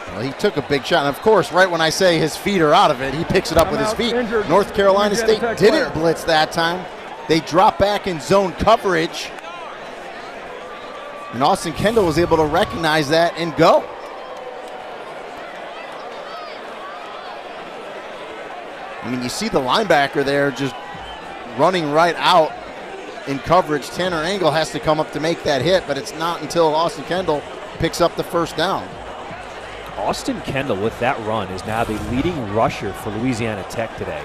Well, he took a big shot, and of course, right when I say his feet are out of it, he picks it up with his feet. North Carolina State didn't blitz that time. They drop back in zone coverage, and Austin Kendall was able to recognize that and go. I mean, you see the linebacker there just running right out in coverage. Tanner Angle has to come up to make that hit, but it's not until Austin Kendall picks up the first down. Austin Kendall, with that run, is now the leading rusher for Louisiana Tech today.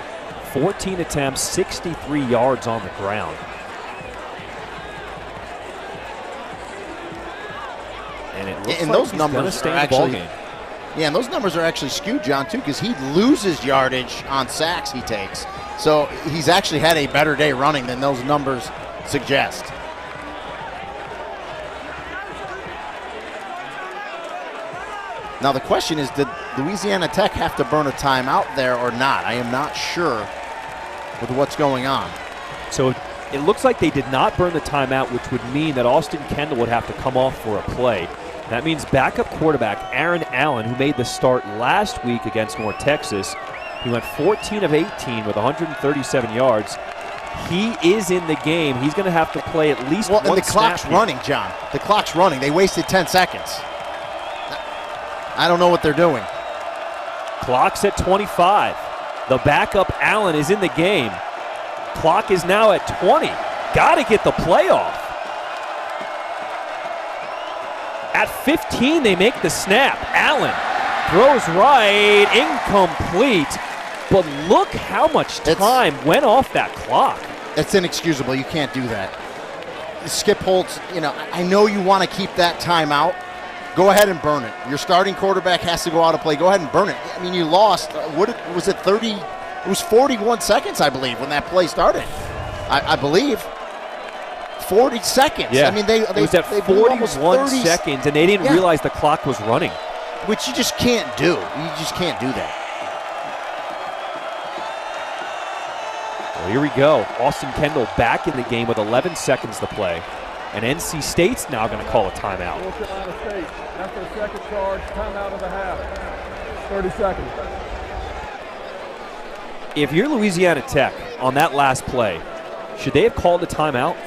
14 attempts, 63 yards on the ground. And it looks like those he's numbers gonna stay are in the ball actually game. Yeah, and those numbers are actually skewed, John, too, because he loses yardage on sacks he takes. So he's actually had a better day running than those numbers suggest. Now the question is, did Louisiana Tech have to burn a timeout there or not? I am not sure with what's going on. So it looks like they did not burn the timeout, which would mean that Austin Kendall would have to come off for a play. That means backup quarterback Aaron Allen, who made the start last week against North Texas, he went 14 of 18 with 137 yards. He is in the game. He's going to have to play at least one snap. And the clock's running, John. The clock's running. They wasted 10 seconds. I don't know what they're doing. Clock's at 25. The backup Allen is in the game. Clock is now at 20. Got to get the play off. At 15, they make the snap. Allen throws right, incomplete. But look how much time went off that clock. It's inexcusable. You can't do that. Skip Holtz, you know, I know you want to keep that timeout. Go ahead and burn it. Your starting quarterback has to go out of play. Go ahead and burn it. I mean, you lost, what was it, 30? It was 41 seconds, I believe, when that play started. I believe. 40 seconds. Yeah. I mean, they it was at 41 seconds, and they didn't realize the clock was running. Which you just can't do. You just can't do that. Well, here we go. Austin Kendall back in the game with 11 seconds to play. And NC State's now going to call a timeout. North Carolina State, after a second charge, timeout of the half. 30 seconds. If you're Louisiana Tech on that last play, should they have called a timeout?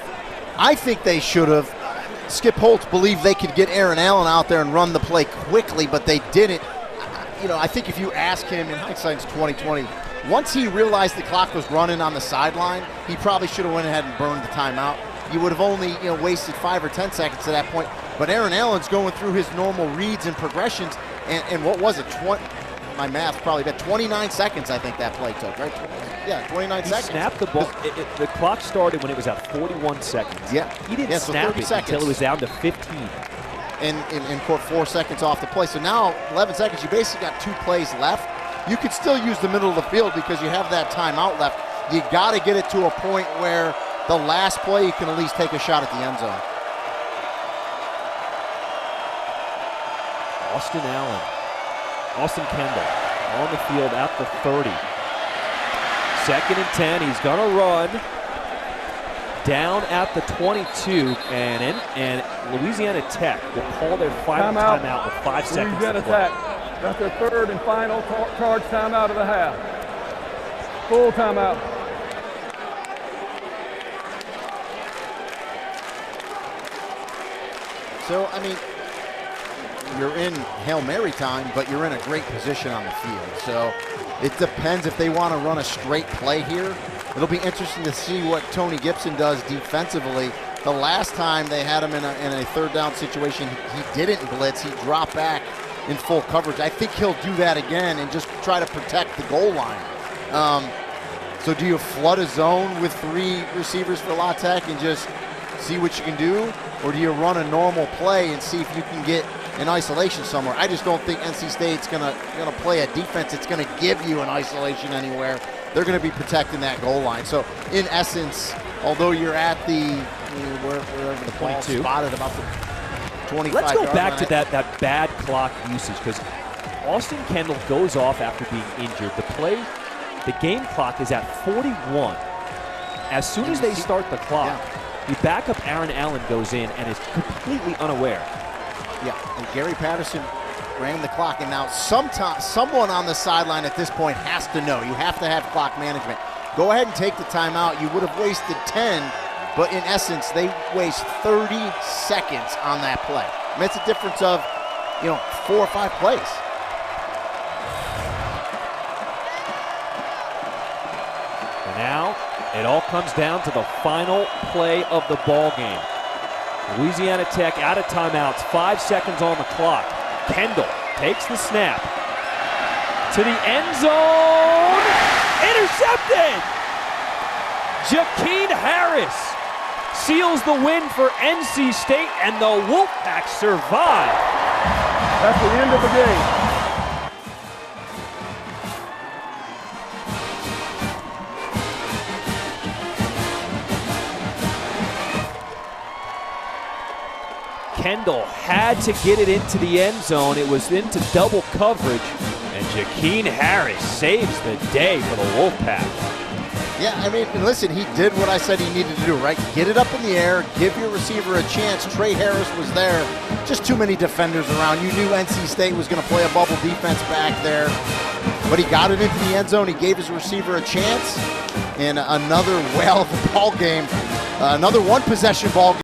I think they should have. Skip Holtz believed they could get Aaron Allen out there and run the play quickly, but they didn't. You know, I think if you ask him, in hindsight, it's 2020, once he realized the clock was running on the sideline, he probably should have went ahead and burned the timeout. You would have only, wasted 5 or 10 seconds at that point. But Aaron Allen's going through his normal reads and progressions, and what was it? My math probably about 29 seconds, I think that play took, right? Yeah, 29 seconds. He snapped the ball. The clock started when it was at 41 seconds. Yeah. He didn't snap it until it was down to 15. And caught 4 seconds off the play. So now, 11 seconds, you basically got 2 plays left. You could still use the middle of the field because you have that timeout left. You got to get it to a point where the last play you can at least take a shot at the end zone. Austin Kendall on the field at the 30. 2nd and 10. He's going to run down at the 22, and Louisiana Tech will call their final timeout with 5 seconds Louisiana to play. Tech, that's their 3rd and final charge timeout of the half. Full timeout. So, I mean, you're in Hail Mary time, but you're in a great position on the field. So it depends if they want to run a straight play here. It'll be interesting to see what Tony Gibson does defensively. The last time they had him in a 3rd down situation, he didn't blitz. He dropped back in full coverage. I think he'll do that again and just try to protect the goal line. So do you flood a zone with 3 receivers for La Tech and just see what you can do? Or do you run a normal play and see if you can get in isolation somewhere? I just don't think NC State's gonna play a defense that's gonna give you an isolation anywhere. They're gonna be protecting that goal line. So in essence, although you're at the wherever the ball spotted about the 25. Let's go back to that bad clock usage, because Austin Kendall goes off after being injured. The game clock is at 41. As soon as they start the clock, the backup Aaron Allen goes in and is completely unaware. Yeah, and Gary Patterson ran the clock, and now someone on the sideline at this point has to know. You have to have clock management. Go ahead and take the timeout. You would have wasted 10, but in essence, they waste 30 seconds on that play. I mean, it's a difference of, 4 or 5 plays. And now it all comes down to the final play of the ball game. Louisiana Tech out of timeouts, 5 seconds on the clock. Kendall takes the snap to the end zone. Intercepted! Jakeen Harris seals the win for NC State, and the Wolfpack survive. That's the end of the game. Kendall had to get it into the end zone. It was into double coverage, and Jakeen Harris saves the day for the Wolfpack. Yeah, I mean, listen, he did what I said he needed to do, right? Get it up in the air, give your receiver a chance. Trey Harris was there. Just too many defenders around. You knew NC State was going to play a bubble defense back there, but he got it into the end zone. He gave his receiver a chance, and another ball game, another one-possession ball game.